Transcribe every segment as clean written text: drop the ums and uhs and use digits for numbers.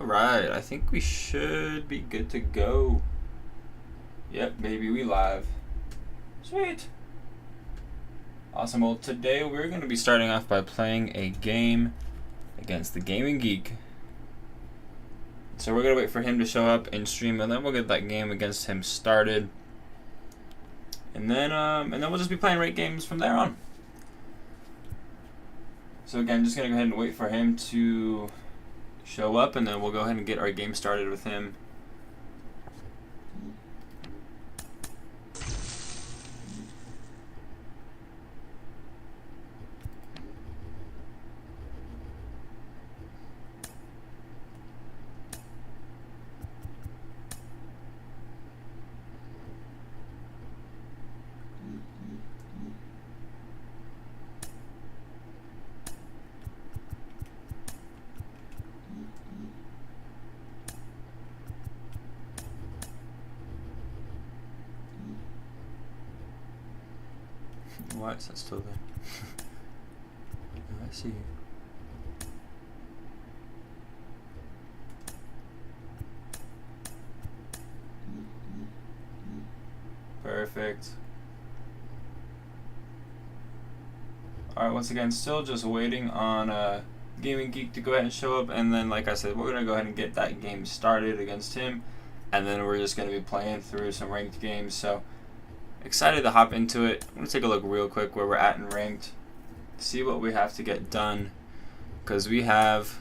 Alright, I think we should be good to go. Yep, baby, we live. Sweet. Awesome. Well, today we're going to be starting off by playing a game against the Gaming Geek. So we're going to wait for him to show up and stream, and then we'll get that game against him started. And then we'll just be playing rate games from there on. So again, just going to go ahead and wait for him to show up, and then we'll go ahead and get our game started with him. Why is that still there? I see you. Perfect. Alright, once again, still just waiting on Gaming Geek to go ahead and show up, and then like I said, we're going to go ahead and get that game started against him, and then we're just going to be playing through some ranked games. So excited to hop into it. I'm going to take a look real quick where we're at in ranked, see what we have to get done, because we have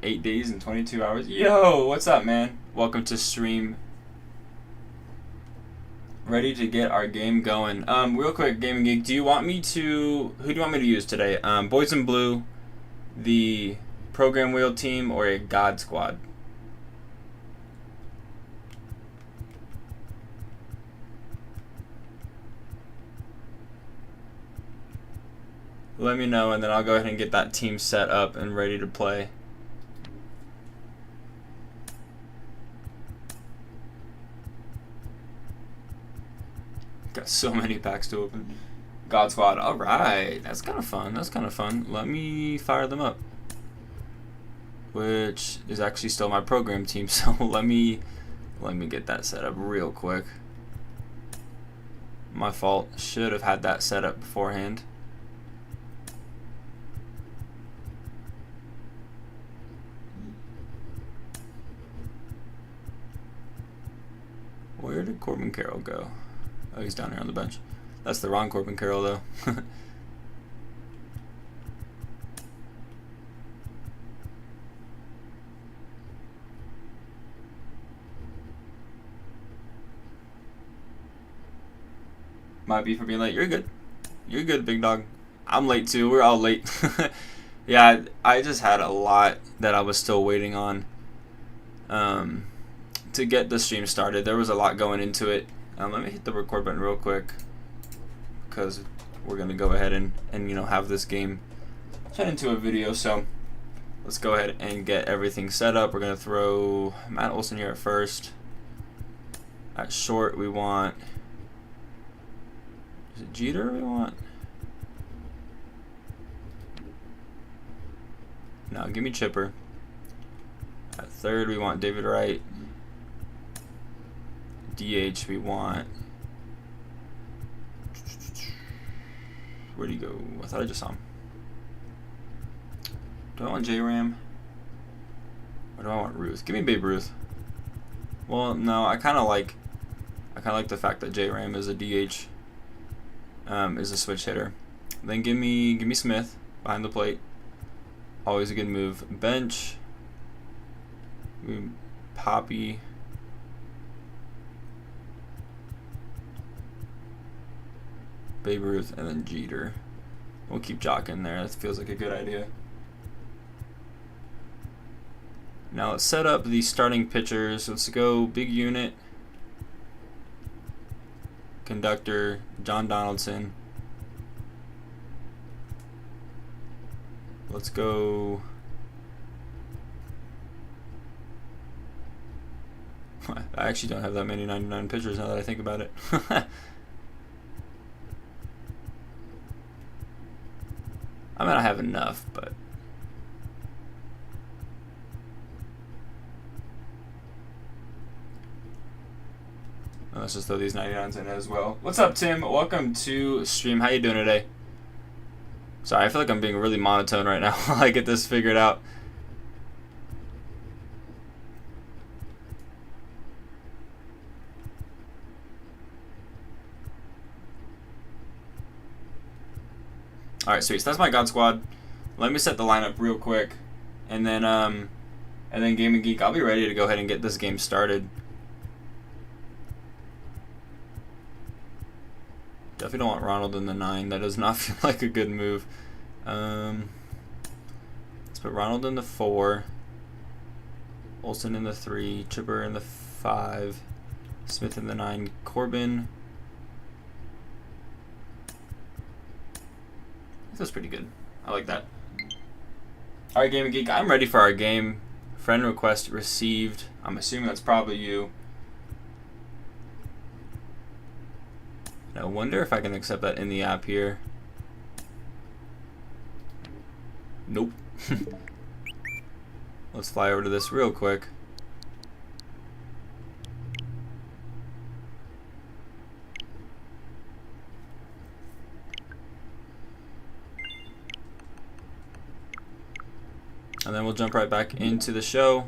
8 days and 22 hours. Yo, what's up, man? Welcome to stream. Ready to get our game going. Real quick, Gaming Geek, who do you want me to use today? Boys in Blue, the Program Wheel team, or a God Squad? Let me know, and then I'll go ahead and get that team set up and ready to play. Got so many packs to open. God Squad, alright. That's kind of fun. Let me fire them up. Which is actually still my program team, so let me get that set up real quick. My fault. Should have had that set up beforehand. Where did Corbin Carroll go? Oh, he's down here on the bench. That's the wrong Corbin Carroll, though. Might be for being late. You're good. You're good, big dog. I'm late, too. We're all late. Yeah, I just had a lot that I was still waiting on to get the stream started. There was a lot going into it. Let me hit the record button real quick, because we're going to go ahead and have this game turn into a video. So let's go ahead and get everything set up. We're going to throw Matt Olson here at first. At short, we want... Is it Jeter we want? No, give me Chipper. At third, we want David Wright. DH, we want... Where'd he go? I thought I just saw him. Do I want J-Ram? Or do I want Ruth? Give me Babe Ruth. Well, no, I kind of like the fact that J-Ram is a DH, is a switch hitter. Then give me Smith behind the plate. Always a good move. Bench. Poppy. Babe Ruth, and then Jeter. We'll keep Jock in there. That feels like a good idea. Now let's set up the starting pitchers. Let's go big unit. Conductor, John Donaldson. Let's go... I actually don't have that many 99 pitchers now that I think about it. I mean, I have enough, but Let's just throw these 99s in as well. What's up, Tim? Welcome to stream. How you doing today? Sorry, I feel like I'm being really monotone right now while I get this figured out. Alright, sweet. So that's my God Squad. Let me set the lineup real quick. And then Gaming Geek, I'll be ready to go ahead and get this game started. Definitely don't want Ronald in the 9. That does not feel like a good move. Let's put Ronald in the 4. Olsen in the 3. Chipper in the 5. Smith in the 9. Corbin. That's pretty good. I like that. Alright, Gaming Geek, I'm ready for our game. Friend request received. I'm assuming that's probably you. I wonder if I can accept that in the app here. Nope. Let's fly over to this real quick. And then we'll jump right back into the show.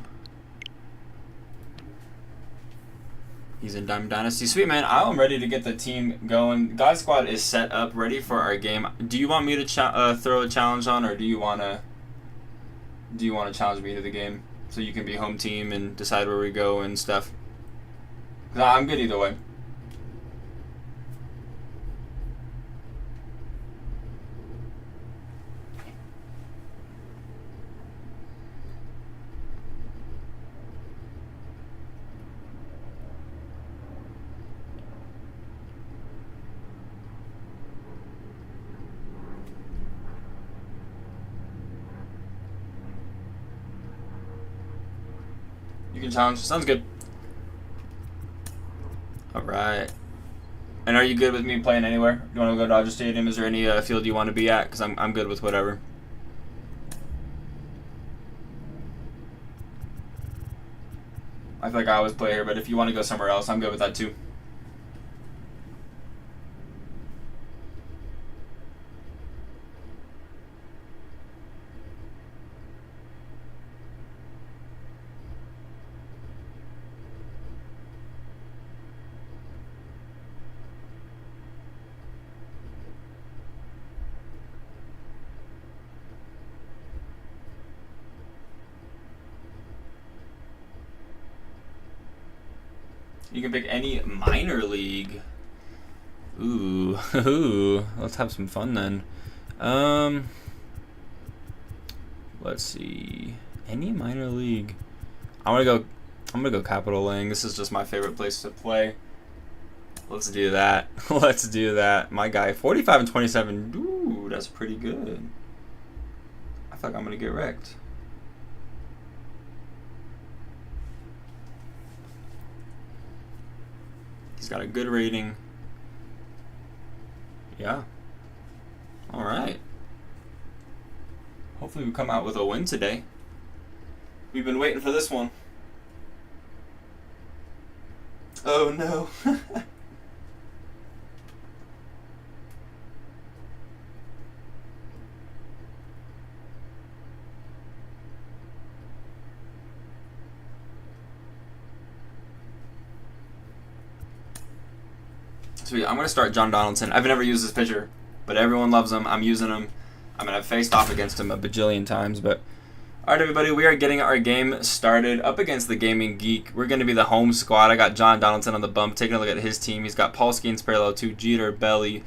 He's in Diamond Dynasty. Sweet, man. I'm ready to get the team going. God Squad is set up, ready for our game. Do you want me to throw a challenge on, or do you want to challenge me to the game so you can be home team and decide where we go and stuff? 'Cause I'm good either way. You can challenge. Sounds good. Alright. And are you good with me playing anywhere? You want to go to Dodger Stadium? Is there any field you want to be at? Because I'm good with whatever. I feel like I always play here, but if you want to go somewhere else, I'm good with that too. You can pick any minor league. Ooh, let's have some fun then. Let's see. Any minor league. I'm gonna go Capital Lang. This is just my favorite place to play. Let's do that. Let's do that. My guy, 45 and 27. Ooh, that's pretty good. I feel like I'm gonna get wrecked. He's got a good rating. Yeah. All right. Hopefully we come out with a win today. We've been waiting for this one. Oh no. Sweet. I'm going to start John Donaldson. I've never used this pitcher, but everyone loves him. I'm using him. I mean, I've faced off against him a bajillion times, but... Alright, everybody, we are getting our game started up against the Gaming Geek. We're going to be the home squad. I got John Donaldson on the bump. Taking a look at his team. He's got Paul Skeens, parallel 2, Jeter, Belly,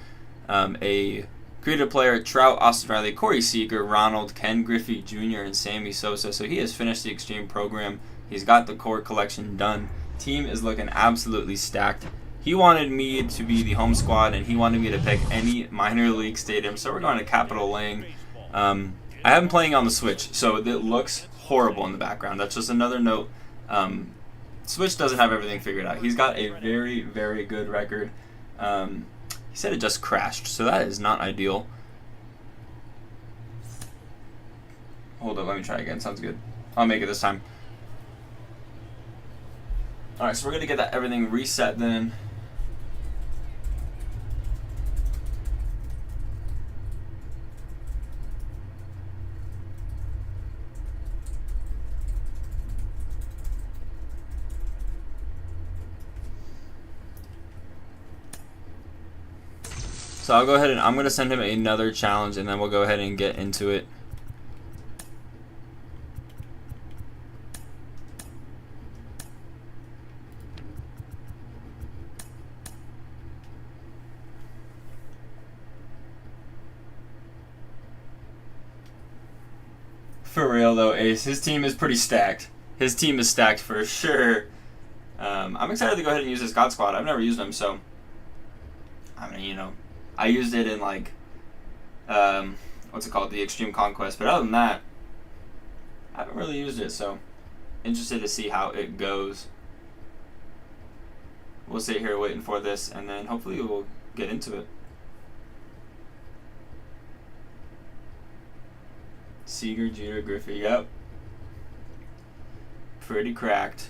a creative player, Trout, Austin Riley, Corey Seager, Ronald, Ken Griffey Jr., and Sammy Sosa. So he has finished the Extreme program. He's got the core collection done. Team is looking absolutely stacked. He wanted me to be the home squad, and he wanted me to pick any minor league stadium. So we're going to Capitol Lang. I have him playing on the Switch, so it looks horrible in the background. That's just another note. Switch doesn't have everything figured out. He's got a very, very good record. He said it just crashed, so that is not ideal. Hold up, let me try again. Sounds good. I'll make it this time. Alright, so we're going to get everything reset then. So I'll go ahead and I'm going to send him another challenge, and then we'll go ahead and get into it. For real though, Ace, his team is pretty stacked. His team is stacked for sure. I'm excited to go ahead and use this God Squad. I've never used them, so I mean, you know, I used it in like what's it called, the Extreme Conquest. But other than that, I haven't really used it. So interested to see how it goes. We'll sit here waiting for this, and then hopefully we'll get into it. Seager, Jeter, Griffey, yep. Pretty cracked.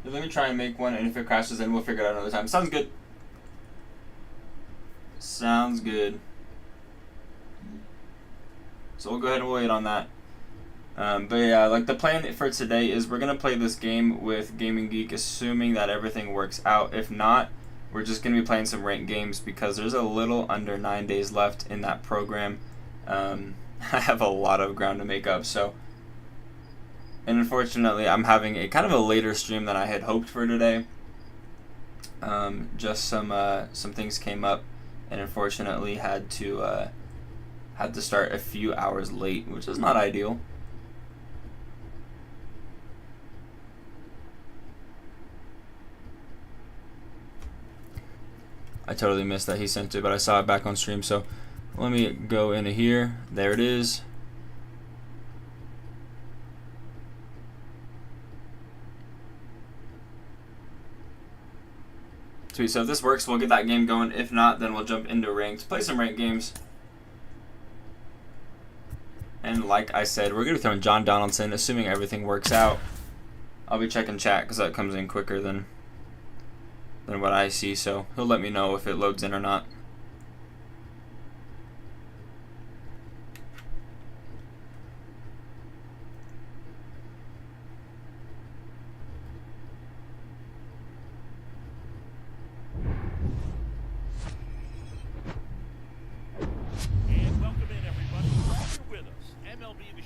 Let me try and make one, and if it crashes, then we'll figure it out another time. Sounds good. Sounds good. So we'll go ahead and wait on that. But yeah, like the plan for today is we're going to play this game with Gaming Geek, assuming that everything works out. If not, we're just going to be playing some ranked games because there's a little under 9 days left in that program. I have a lot of ground to make up, so... And unfortunately, I'm having a kind of a later stream than I had hoped for today. Just some things came up, and unfortunately had to start a few hours late, which is not ideal. I totally missed that he sent it, but I saw it back on stream. So let me go into here. There it is. Sweet, so if this works, we'll get that game going. If not, then we'll jump into ranked, play some ranked games. And like I said, we're going to be throwing John Donaldson, assuming everything works out. I'll be checking chat because that comes in quicker than what I see, so he'll let me know if it loads in or not.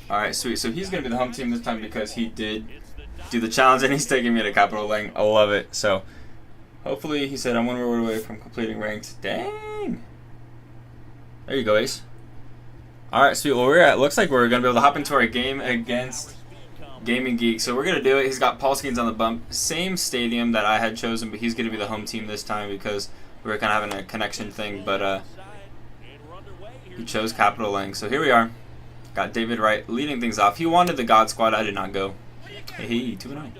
Alright, sweet. So he's going to be the home team this time because he did do the challenge and he's taking me to Capital Lane. I love it. So hopefully, he said, I'm 1 reward away from completing ranked. Dang. There you go, Ace. Alright, sweet. Well, looks like we're going to be able to hop into our game against Gaming Geek. So we're going to do it. He's got Paul Skeens on the bump. Same stadium that I had chosen, but he's going to be the home team this time because we were kind of having a connection thing. But he chose Capital Lane. So here we are. Got David Wright leading things off. He wanted the God Squad. I did not go. Hey, 2-9.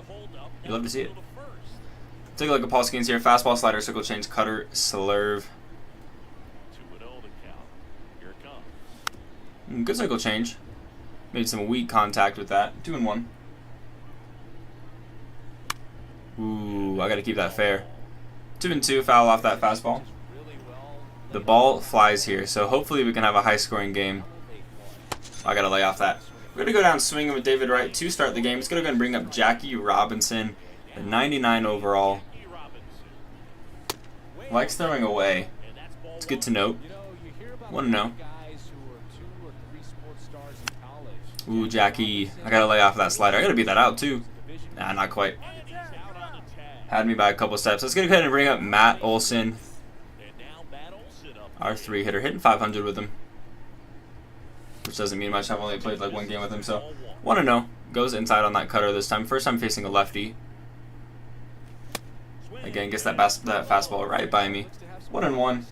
You love to see it. Take a look at Paul Skeens here. Fastball, slider, circle change, cutter, slurve. Good circle change. Made some weak contact with that. 2-1. Ooh, I got to keep that fair. 2-2. Foul off that fastball. The ball flies here, so hopefully we can have a high-scoring game. I gotta lay off that. We're gonna go down swinging with David Wright to start the game. It's gonna go and bring up Jackie Robinson, the 99 overall. Likes throwing away. It's good to note. Want to know. Ooh, Jackie. I gotta lay off that slider. I gotta beat that out too. Nah, not quite. Had me by a couple steps. Let's go ahead and bring up Matt Olson, our 3-hitter, hitting 500 with him. Which doesn't mean much. I've only played like 1 game with him, so 1-0. Goes inside on that cutter this time. First time facing a lefty. Again, gets that fastball right by me. 1-1.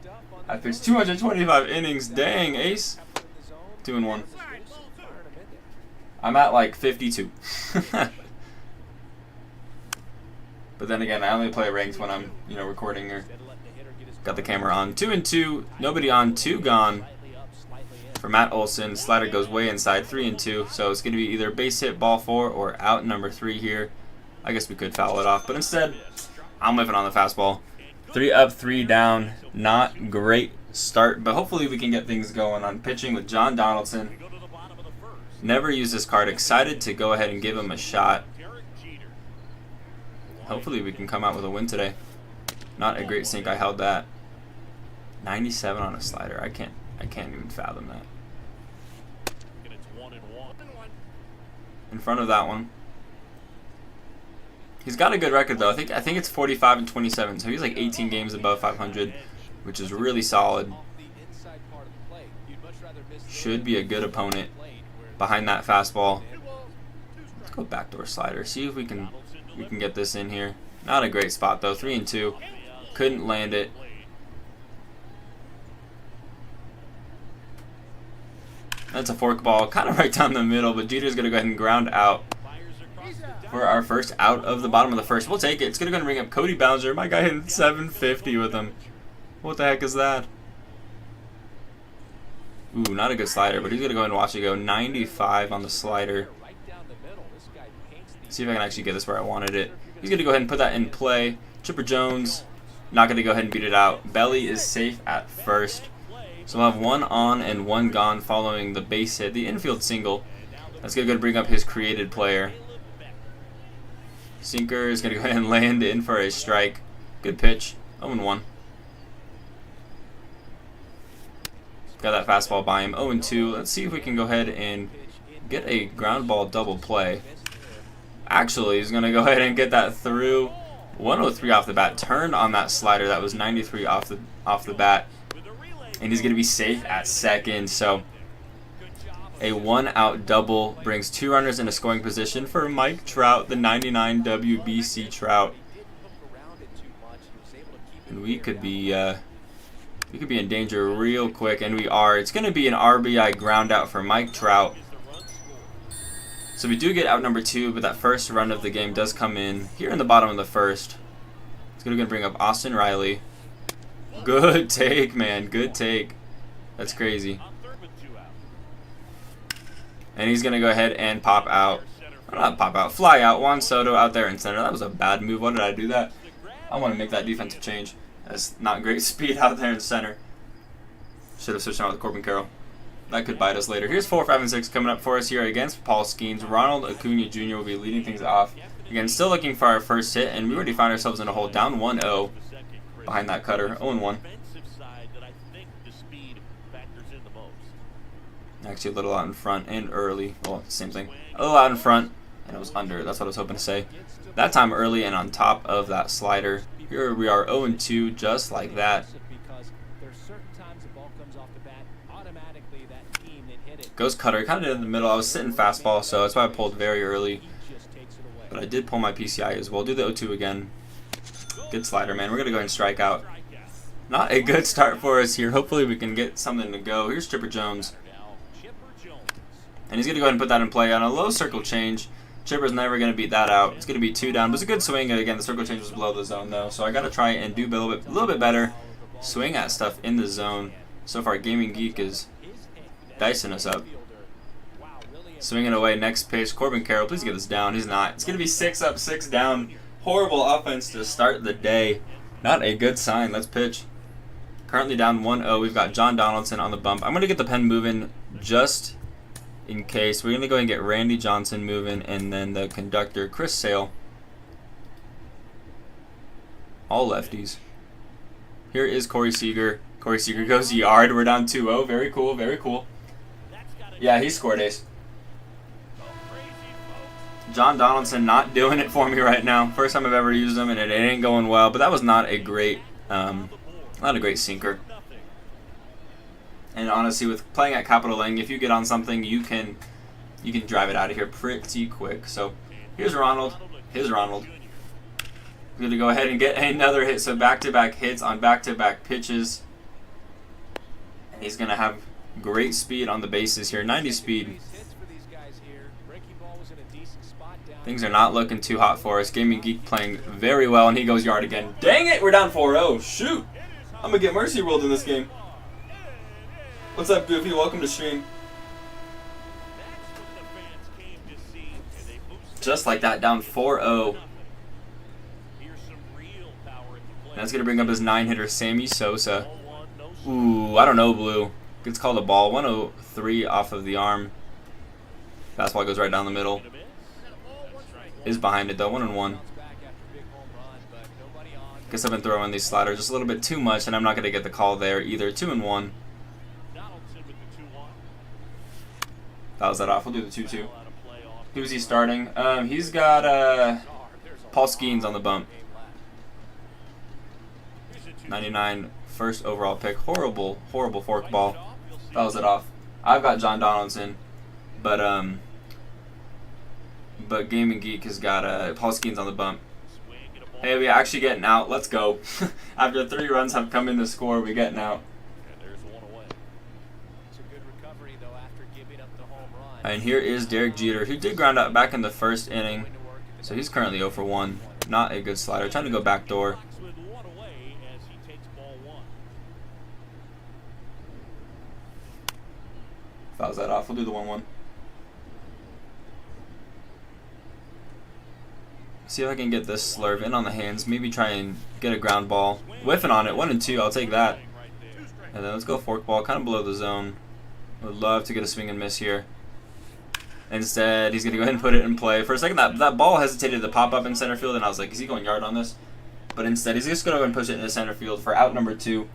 I pitched 225 innings. Dang, ace. 2-1. I'm at like 52. But then again, I only play ranked when I'm, recording or got the camera on. 2-2. Nobody on. 2 gone for Matt Olson. Slider goes way inside. 3-2. So it's going to be either base hit ball 4 or out number 3 here. I guess we could foul it off, but instead, I'm whiffing on the fastball. 3 up, 3 down. Not great start, but hopefully we can get things going on pitching with John Donaldson. Never used this card. Excited to go ahead and give him a shot. Hopefully we can come out with a win today. Not a great sink. I held that. 97 on a slider. I can't even fathom that. In front of that one. He's got a good record though. I think it's 45-27, so he's like 18 games above 500, which is really solid. Should be a good opponent behind that fastball. Let's go backdoor slider. See if we can get this in here. Not a great spot though. 3-2. Couldn't land it. That's a fork ball, kind of right down the middle, but Jeter's gonna go ahead and ground out for our first out of the bottom of the first. We'll take it. It's going to go and bring up Cody Bellinger. My guy hitting 750 with him. What the heck is that? Ooh, not a good slider, but he's going to go ahead and watch it go. 95 on the slider. See if I can actually get this where I wanted it. He's going to go ahead and put that in play. Chipper Jones, not going to go ahead and beat it out. Belly is safe at first. So we'll have 1 on and 1 gone following the base hit, the infield single. That's going to go bring up his created player. Sinker is going to go ahead and land in for a strike. Good pitch. 0-1. Got that fastball by him. 0-2. Let's see if we can go ahead and get a ground ball double play. Actually, he's going to go ahead and get that through. 103 off the bat. Turned on that slider. That was 93 off the bat. And he's going to be safe at second. So a 1-out double brings 2 runners into scoring position for Mike Trout, the 99 WBC Trout. And we could be in danger real quick, and we are. It's going to be an RBI ground out for Mike Trout. So we do get out number 2, but that first run of the game does come in here in the bottom of the first. It's going to bring up Austin Riley. Good take, man. Good take. That's crazy. And he's going to go ahead and pop out. Not pop out. Fly out. Juan Soto out there in center. That was a bad move. Why did I do that? I want to make that defensive change. That's not great speed out there in center. Should have switched out with Corbin Carroll. That could bite us later. Here's 4, 5, and 6 coming up for us here against Paul Skeens. Ronald Acuna Jr. will be leading things off. Again, still looking for our first hit, and we already found ourselves in a hole down 1-0 behind that cutter. 0-1. Actually, a little out in front and early. Well, same thing. A little out in front, and it was under. That's what I was hoping to say. That time early and on top of that slider. Here we are 0-2, just like that. Goes cutter, kind of in the middle. I was sitting fastball, so that's why I pulled very early. But I did pull my PCI as well. Do the 0-2 again. Good slider, man. We're going to go ahead and strike out. Not a good start for us here. Hopefully we can get something to go. Here's Chipper Jones. And he's going to go ahead and put that in play on a low circle change. Chipper's never going to beat that out. It's going to be 2 down. It was a good swing. Again, the circle change was below the zone, though. So I got to try and do a little bit better. Swing at stuff in the zone. So far, Gaming Geek is dicing us up. Swinging away. Next pitch. Corbin Carroll, please get this down. He's not. It's going to be 6 up, 6 down. Horrible offense to start the day. Not a good sign. Let's pitch. Currently down 1-0. We've got John Donaldson on the bump. I'm going to get the pen moving just in case. We're going to go and get Randy Johnson moving, and then the conductor, Chris Sale. All lefties. Here is Corey Seager. Corey Seager goes yard. We're down 2-0. Very cool, very cool. Yeah, he scored ace. John Donaldson not doing it for me right now. First time I've ever used him, and it ain't going well. But that was not a great sinker. And honestly, with playing at Capital Lane, if you get on something, you can drive it out of here pretty quick. So here's Ronald. Here's Ronald. We're going to go ahead and get another hit. So back-to-back hits on back-to-back pitches. He's going to have great speed on the bases here. 90 speed. Things are not looking too hot for us. Gaming Geek playing very well, and he goes yard again. Dang it, we're down 4-0. Shoot. I'm going to get Mercy rolled in this game. What's up, Goofy? Welcome to stream. Just like that, down 4-0. That's going to bring up his 9-hitter, Sammy Sosa. Ooh, I don't know, Blue. Gets called a ball. 103 off of the arm. Fastball goes right down the middle. Is behind it, though. 1-1. Guess I've been throwing these sliders just a little bit too much, and I'm not going to get the call there either. 2-1. Fouls that off. We'll do the 2-2. Who's he starting? He's got Paul Skeens on the bump. 99 first overall pick. Horrible fork ball. Fouls it off. I've got John Donaldson, but Gaming Geek has got Paul Skeens on the bump. Hey, we actually getting out. Let's go. After 3 runs have come in to score, we getting out. And here is Derek Jeter, who did ground out back in the first inning. So he's currently 0 for 1. Not a good slider. Trying to go backdoor. Fouls that off. We'll do the 1-1. See if I can get this slurve in on the hands. Maybe try and get a ground ball. Whiffing on it. 1-2. I'll take that. And then let's go fork ball. Kind of below the zone. Would love to get a swing and miss here. Instead, he's going to go ahead and put it in play. For a second, that ball hesitated to pop up in center field, and I was like, is he going yard on this? But instead, he's just going to go and push it into center field for out number 2.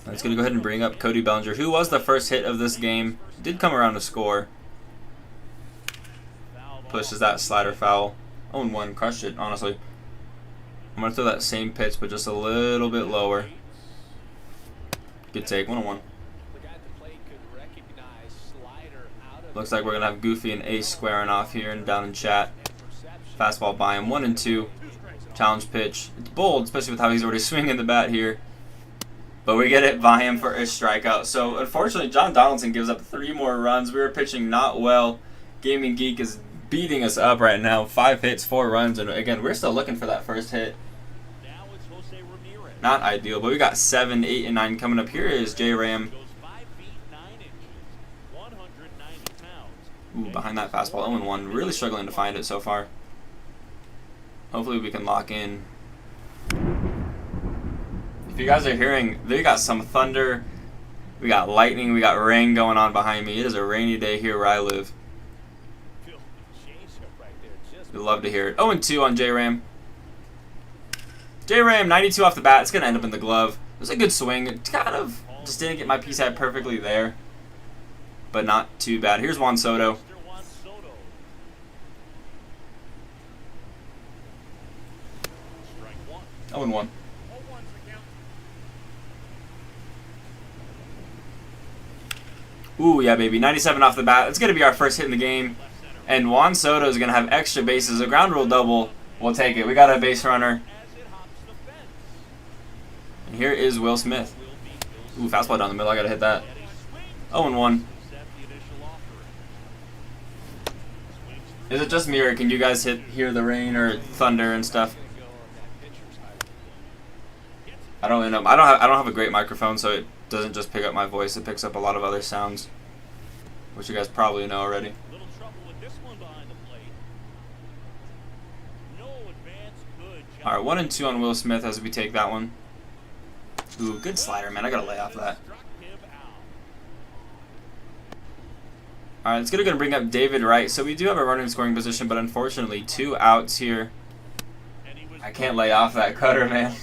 And it's going to go ahead and bring up Cody Bellinger, who was the first hit of this game. Did come around to score. Pushes that slider foul. 0-1, crushed it, honestly. I'm going to throw that same pitch, but just a little bit lower. Good take, 1-1. Looks like we're going to have Goofy and Ace squaring off here and down in chat. Fastball by him, 1-2. Challenge pitch. It's bold, especially with how he's already swinging the bat here. But we get it by him for a strikeout. So, unfortunately, John Donaldson gives up 3 more runs. We were pitching not well. Gaming Geek is beating us up right now. 5 hits, 4 runs. And, again, we're still looking for that first hit. Not ideal, but we got 7, 8, and 9 coming up. Here is J-Ram. Ooh, behind that fastball, 0-1. Really struggling to find it so far. Hopefully we can lock in. If you guys are hearing, they got some thunder, we got lightning, we got rain going on behind me. It is a rainy day here where I live. We'd love to hear it. 0-2 on J-Ram. J-Ram, 92 off the bat. It's going to end up in the glove. It was a good swing. It kind of just didn't get my piece out perfectly there. But not too bad. Here's Juan Soto. Oh, and 1. Ooh, yeah, baby. 97 off the bat. It's going to be our first hit in the game. And Juan Soto is going to have extra bases. A ground rule double. We'll take it. We got a base runner. And here is Will Smith. Ooh, fastball down the middle. I got to hit that. 0-1. Is it just me, or can you guys hear the rain or thunder and stuff? I don't really know. I don't have a great microphone, so it doesn't just pick up my voice. It picks up a lot of other sounds, which you guys probably know already. All right, 1-2 on Will Smith as we take that one. Ooh, good slider, man. I gotta lay off that. All right, it's going to bring up David Wright. So we do have a runner in scoring position, but unfortunately 2 outs here. I can't lay off that cutter, man.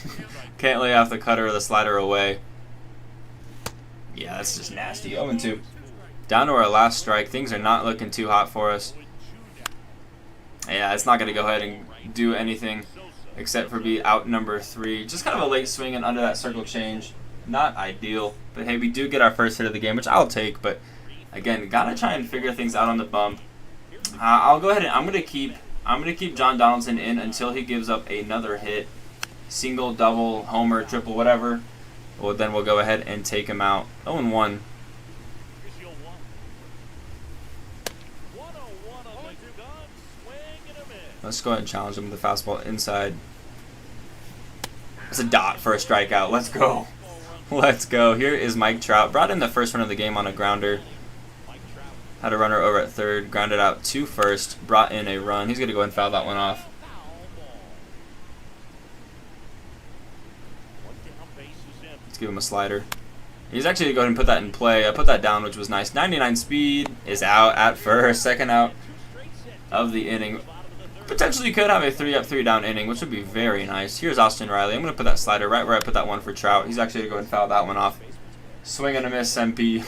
Can't lay off the cutter or the slider away. Yeah, that's just nasty. 0-2. Down to our last strike. Things are not looking too hot for us. Yeah, it's not going to go ahead and do anything except for be out number 3. Just kind of a late swing and under that circle change. Not ideal. But hey, we do get our first hit of the game, which I'll take, but again, gotta try and figure things out on the bump. I'll go ahead and I'm gonna keep John Donaldson in until he gives up another hit. single, double, homer, triple, whatever, well, then we'll go ahead and take him out. 0-1. Let's go ahead and challenge him with the fastball inside. It's a dot for a strikeout. Let's go. Let's go. Here is Mike Trout. Brought in the first run of the game on a grounder. Had a runner over at third. Grounded out to first. Brought in a run. He's going to go ahead and foul that one off. Let's give him a slider. He's actually going to go ahead and put that in play. I put that down, which was nice. 99 speed is out at first. Second out of the inning. Potentially could have a 3-up, 3-down inning, which would be very nice. Here's Austin Riley. I'm going to put that slider right where I put that one for Trout. He's actually going to go and foul that one off. Swing and a miss, MP.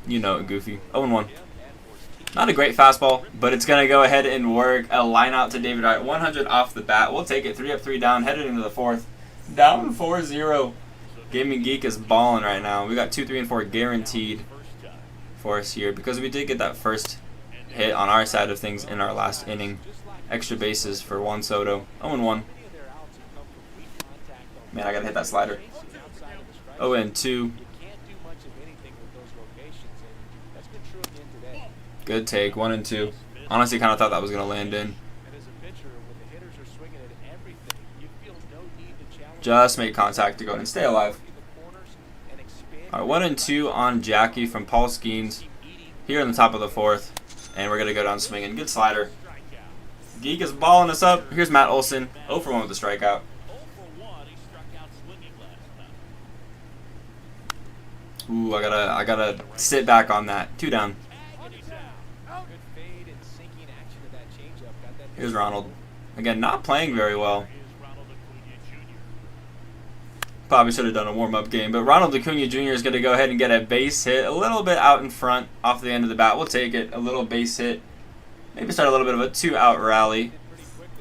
You know it, Goofy. 0-1. Not a great fastball, but it's going to go ahead and work. A line out to David Wright. 100 off the bat. We'll take it. 3-up, 3-down. Headed into the fourth. Down 4-0. Gaming Geek is balling right now. We got 2, 3, and 4 guaranteed for us here because we did get that first hit on our side of things in our last inning. Extra bases for Juan Soto. 0-1. Man, I gotta hit that slider. 0-2. Good take. 1-2. Honestly, kind of thought that was gonna land in. Just made contact to go ahead and stay alive. All right, 1-2 on Jackie from Paul Skeens here in the top of the fourth. And we're going to go down swinging. Good slider. Geek is balling us up. Here's Matt Olson. 0-1 with the strikeout. Ooh, I gotta sit back on that. 2 down. Here's Ronald. Again, not playing very well. Probably should have done a warm-up game, but Ronald Acuna Jr. is going to go ahead and get a base hit a little bit out in front off the end of the bat. We'll take it. A little base hit. Maybe start a little bit of a 2-out rally.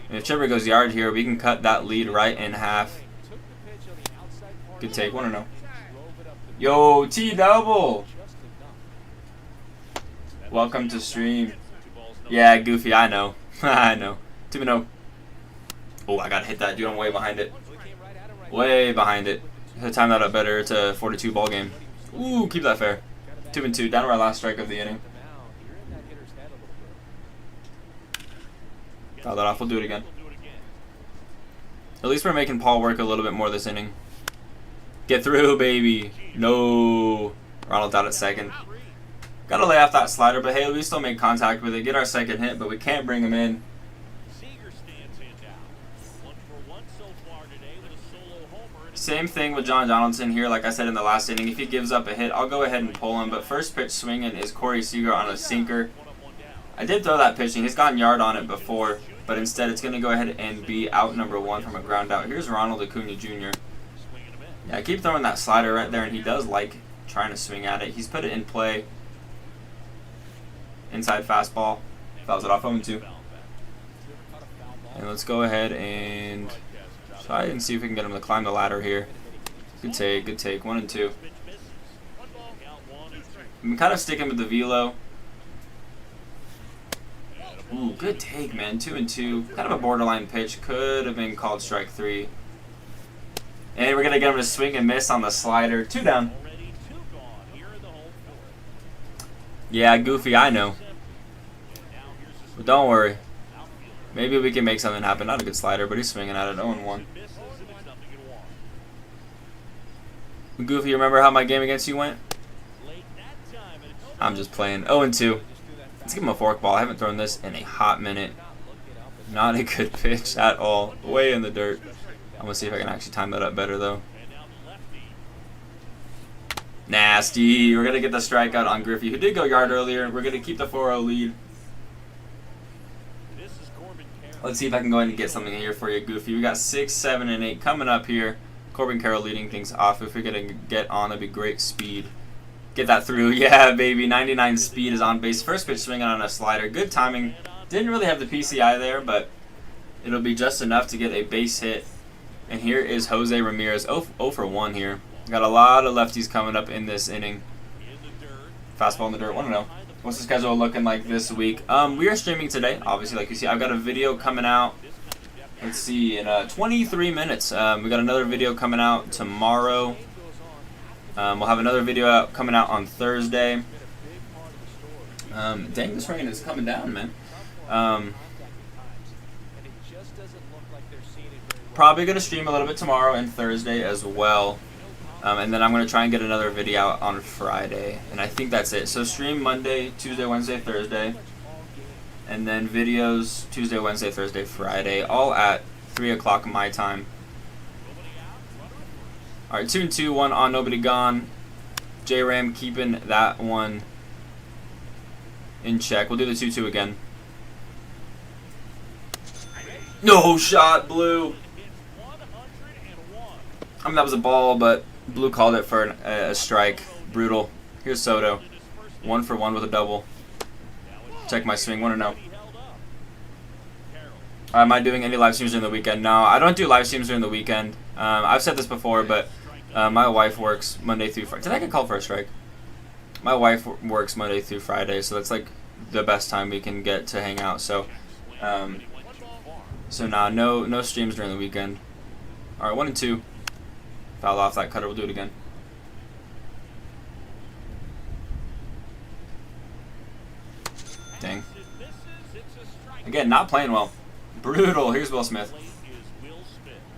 And if Chipper goes yard here, we can cut that lead right in half. Good take. 1-0. Yo, T-double. Welcome to stream. Yeah, Goofy, I know. I know. 2-0. Oh, I got to hit that, dude. I'm way behind it. Way behind it. To time that up better. It's a 42 ball game. Ooh, keep that fair. 2-2. Down to our last strike of the inning. Foul that off. We'll do it again. At least we're making Paul work a little bit more this inning. Get through, baby. No. Ronald's out at second. Got to lay off that slider, but hey, we still make contact with it. Get our second hit, but we can't bring him in. Same thing with John Donaldson here. Like I said in the last inning, if he gives up a hit, I'll go ahead and pull him. But first pitch swinging is Corey Seager on a sinker. I did throw that pitching. He's gotten yard on it before, but instead it's going to go ahead and be out number 1 from a ground out. Here's Ronald Acuna Jr. Yeah, I keep throwing that slider right there, and he does like trying to swing at it. He's put it in play. Inside fastball. Fouls it off 0-2. And let's go ahead and try and see if we can get him to climb the ladder here. Good take, good take. 1-2. I'm kind of sticking with the velo. Ooh, good take, man. 2-2. Kind of a borderline pitch. Could have been called strike 3. And we're going to get him to swing and miss on the slider. 2 down. Yeah, Goofy, I know. But don't worry. Maybe we can make something happen. Not a good slider, but he's swinging at it. 0-1. Goofy, remember how my game against you went? I'm just playing. 0-2. Let's give him a forkball. I haven't thrown this in a hot minute. Not a good pitch at all. Way in the dirt. I'm going to see if I can actually time that up better, though. Nasty. We're going to get the strikeout on Griffey, who did go yard earlier. We're going to keep the 4-0 lead. Let's see if I can go ahead and get something here for you, Goofy. We got 6, 7, and 8 coming up here. Corbin Carroll leading things off. If we're going to get on, that'd be great speed. Get that through. Yeah, baby. 99 speed is on base. First pitch swinging on a slider. Good timing. Didn't really have the PCI there, but it'll be just enough to get a base hit. And here is Jose Ramirez. 0 for 1 here. Got a lot of lefties coming up in this inning. Fastball in the dirt. 1-0. What's the schedule looking like this week? We are streaming today. Obviously, like you see, I've got a video coming out Let's see, in 23 minutes, we got another video coming out tomorrow. We'll have another video coming out on Thursday. Dang, this rain is coming down, man. Probably going to stream a little bit tomorrow and Thursday as well. And then I'm going to try and get another video out on Friday. And I think that's it. So stream Monday, Tuesday, Wednesday, Thursday. And then videos Tuesday, Wednesday, Thursday, Friday. All at 3 o'clock my time. Alright, 2-2, 1 on, nobody gone. J-Ram keeping that one in check. We'll do the 2-2 again. No shot, Blue. I mean, that was a ball, but Blue called it for a strike. Brutal. Here's Soto. 1 for 1 with a double. Check my swing. 1-0. Am I doing any live streams during the weekend? No, I don't do live streams during the weekend. I've said this before, but my wife works Monday through Friday. Did I get called for a strike? My wife works Monday through Friday, so that's like the best time we can get to hang out. So, no streams during the weekend. All right, 1-2. Foul off that cutter. We'll do it again. Dang. Again, not playing well. Brutal. Here's Will Smith.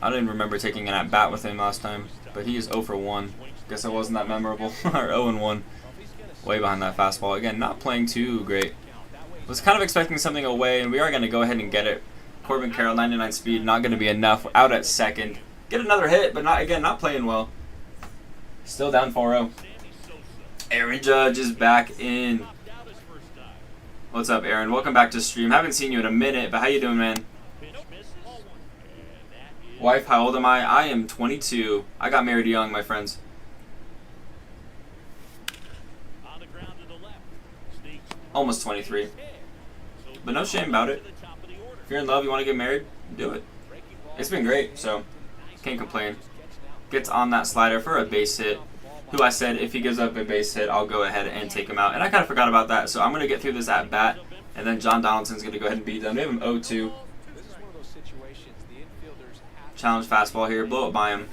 I don't even remember taking an at-bat with him last time, but he is 0 for 1. Guess it wasn't that memorable. Or 0-1. Way behind that fastball. Again, not playing too great. Was kind of expecting something away, and we are going to go ahead and get it. Corbin Carroll, 99 speed, not going to be enough. Out at second. Get another hit, but not playing well. Still down 4-0. Aaron Judge is back in. What's up, Aaron? Welcome back to stream. Haven't seen you in a minute, but how you doing, man? Wife, how old am I? I am 22. I got married young, my friends. Almost 23. But no shame about it. If you're in love, you want to get married, do it. It's been great, so can't complain. Gets on that slider for a base hit. Who I said if he gives up a base hit, I'll go ahead and take him out. And I kind of forgot about that, so I'm going to get through this at bat. And then John Donaldson's going to go ahead and beat them. We have him 0-2. Challenge fastball here. Blow it by him.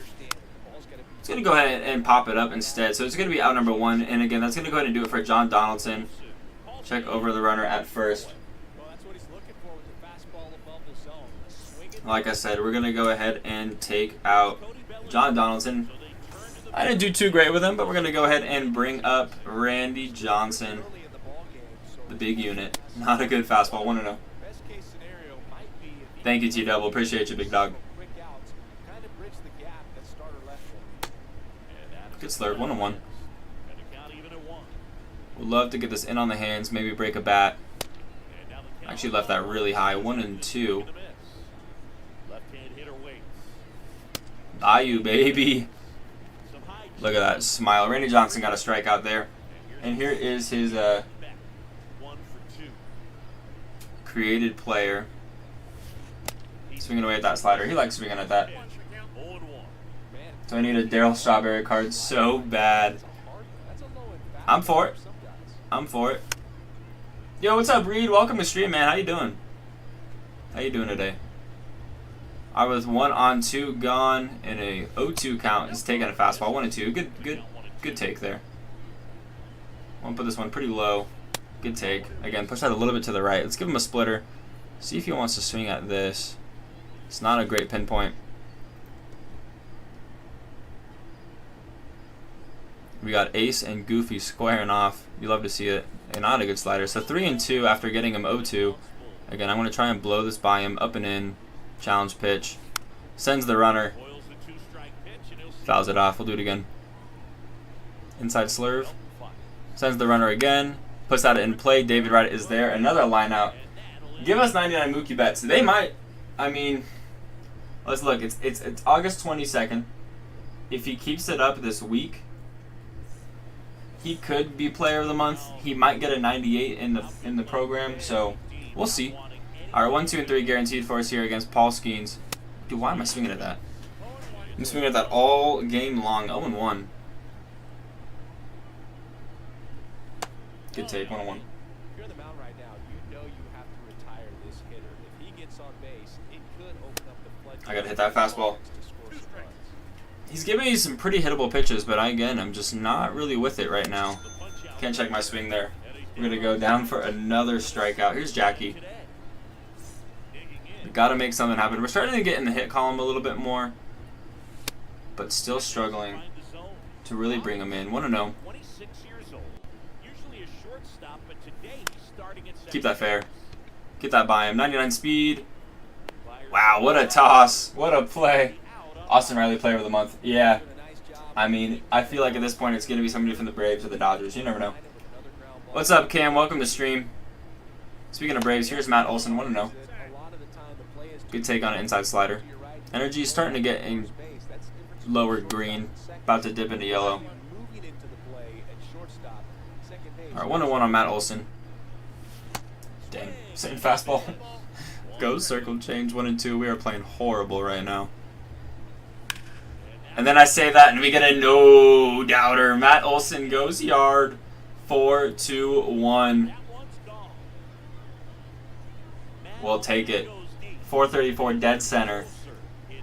It's going to go ahead and pop it up instead. So it's going to be out number 1. And again, that's going to go ahead and do it for John Donaldson. Check over the runner at first. Like I said, we're going to go ahead and take out John Donaldson. I didn't do too great with him, but we're going to go ahead and bring up Randy Johnson. The big unit. Not a good fastball. 1-0. Thank you, T-Double. Appreciate you, big dog. Good slurve. 1-1. Would love to get this in on the hands, maybe break a bat. Actually left that really high. 1-2. Ayu, baby. Look at that smile. Randy Johnson got a strikeout there. And here is his created player. Swinging away at that slider. He likes swinging at that. So I need a Darryl Strawberry card so bad. I'm for it. I'm for it. Yo, what's up, Reed? Welcome to stream, man. How you doing? How you doing today? I was 1-2 gone in a 0-2 count. He's taking a fastball. 1-2. Good take there. I'm gonna put this one pretty low. Good take. Again, push that a little bit to the right. Let's give him a splitter. See if he wants to swing at this. It's not a great pinpoint. We got Ace and Goofy squaring off. You love to see it. And not a good slider. So 3-2 after getting him 0-2. Again, I'm going to try and blow this by him. Up and in. Challenge pitch. Sends the runner. Fouls it off. We'll do it again. Inside slurve. Sends the runner again. Puts that in play. David Wright is there. Another line out. Give us 99 Mookie Betts. They might. I mean, let's look. It's August 22nd. If he keeps it up this week, he could be player of the month. He might get a 98 in the program. So we'll see. All right, 1, 2, and 3 guaranteed for us here against Paul Skeens. Dude, why am I swinging at that? I'm swinging at that all game long. 0-1. Good take. 1-1. If you're on the mound right now, you know you have to retire this hitter. If he I gotta hit that fastball. He's giving me some pretty hittable pitches, but again, I'm just not really with it right now. Can't check my swing there. We're gonna go down for another strikeout. Here's Jackie. We gotta make something happen. We're starting to get in the hit column a little bit more, but still struggling to really bring him in. 1-0. Keep that fair. Get that by him. 99 speed. Wow, what a toss. What a play. Austin Riley, player of the month. Yeah. I mean, I feel like at this point it's going to be somebody from the Braves or the Dodgers. You never know. What's up, Cam? Welcome to stream. Speaking of Braves, here's Matt Olson. 1-0. Good take on an inside slider. Energy is starting to get in lower green. About to dip into yellow. Alright, 1-1 on Matt Olson. Dang. Same fastball. Go circle change. 1-2. We are playing horrible right now. And then I say that and we get a no-doubter. Matt Olson goes yard. 4-2-1. We'll take it. 434 dead center.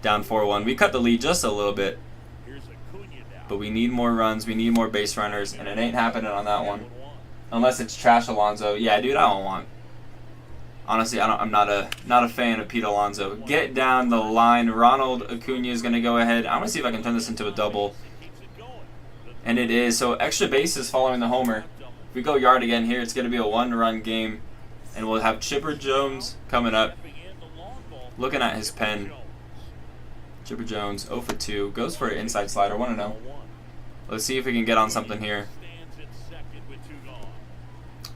Down 4-1. We cut the lead just a little bit. But we need more runs. We need more base runners. And it ain't happening on that one. Unless it's trash Alonso. Yeah, dude, I don't want. Honestly, I'm not a fan of Pete Alonso. Get down the line. Ronald Acuna is going to go ahead. I want to see if I can turn this into a double. And it is. So extra bases following the homer. If we go yard again here, it's going to be a one-run game. And we'll have Chipper Jones coming up. Looking at his pen. Chipper Jones, 0 for 2. Goes for an inside slider, 1-0. Let's see if we can get on something here.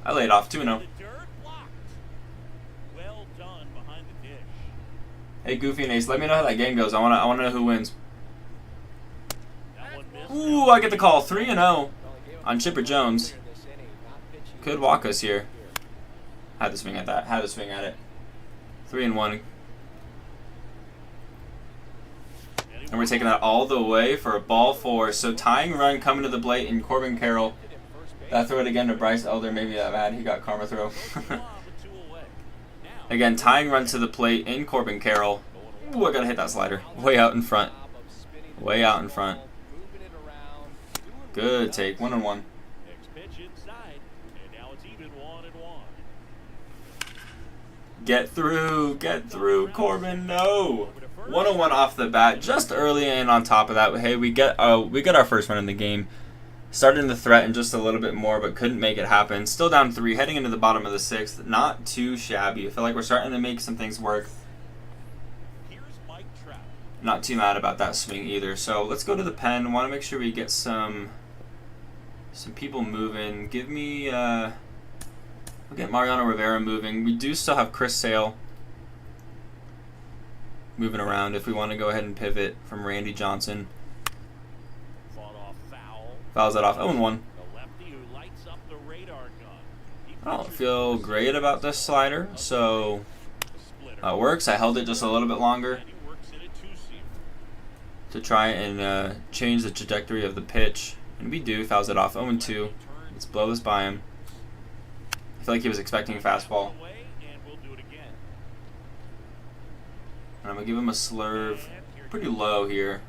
I laid off, 2-0. Hey, Goofy and Ace, let me know how that game goes. I wanna know who wins. Ooh, I get the call. 3-0 on Chipper Jones. Could walk us here. Had to swing at that. Had to swing at it. 3-1. And we're taking that all the way for a ball 4. So tying run coming to the plate in Corbin Carroll. That throw it again to Bryce Elder. Maybe that bad. He got karma throw. Again, tying run to the plate in Corbin Carroll. Ooh, I gotta hit that slider. Way out in front. Way out in front. Good take. 1-1. Get through. Get through, Corbin. No. 1-1 off the bat. Just early and on top of that, hey, we get our first run in the game. Starting to threaten just a little bit more, but couldn't make it happen. Still down 3, heading into the bottom of the 6th. Not too shabby. I feel like we're starting to make some things work. Not too mad about that swing either. So let's go to the pen. Want to make sure we get some people moving. Give me we'll get Mariano Rivera moving. We do still have Chris Sale moving around if we want to go ahead and pivot from Randy Johnson. Fouls that off. 0-1. I don't feel great about this slider, so it works. I held it just a little bit longer to try and change the trajectory of the pitch. And we do. Fouls it off. 0-2. Let's blow this by him. I feel like he was expecting a fastball. And I'm going to give him a slurve pretty low here.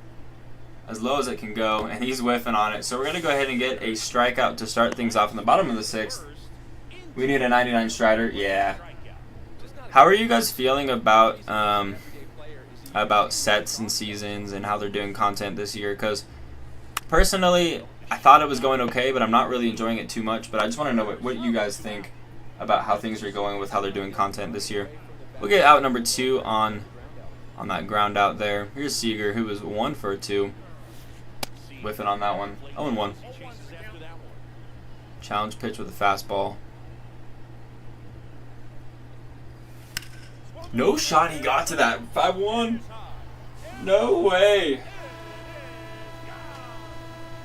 As low as it can go, and he's whiffing on it. So we're going to go ahead and get a strikeout to start things off in the bottom of the 6th. We need a 99 strider. Yeah. How are you guys feeling about sets and seasons and how they're doing content this year? Because personally, I thought it was going okay, but I'm not really enjoying it too much. But I just want to know what you guys think about how things are going with how they're doing content this year. We'll get out number 2 on that ground out there. Here's Seager, who was 1 for 2. Whiffing on that one. 0-1. Challenge pitch with a fastball. No shot he got to that. 5-1. No way.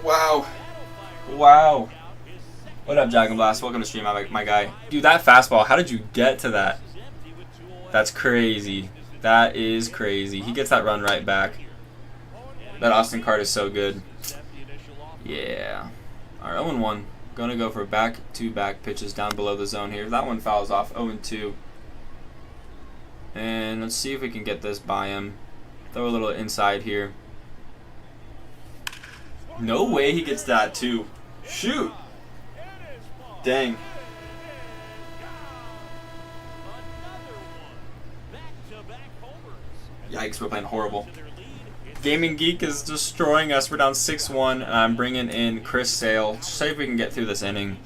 Wow. Wow. What up, Dragon Blast? Welcome to stream, my guy. Dude, that fastball, how did you get to that? That's crazy. That is crazy. He gets that run right back. That Austin card is so good. Yeah. Alright, 0-1. Gonna go for back-to-back pitches down below the zone here. That one fouls off. 0-2. And let's see if we can get this by him. Throw a little inside here. No way he gets that too. Shoot. Dang. Yikes, we're playing horrible. Gaming Geek is destroying us. We're down 6-1, and I'm bringing in Chris Sale. See if we can get through this inning.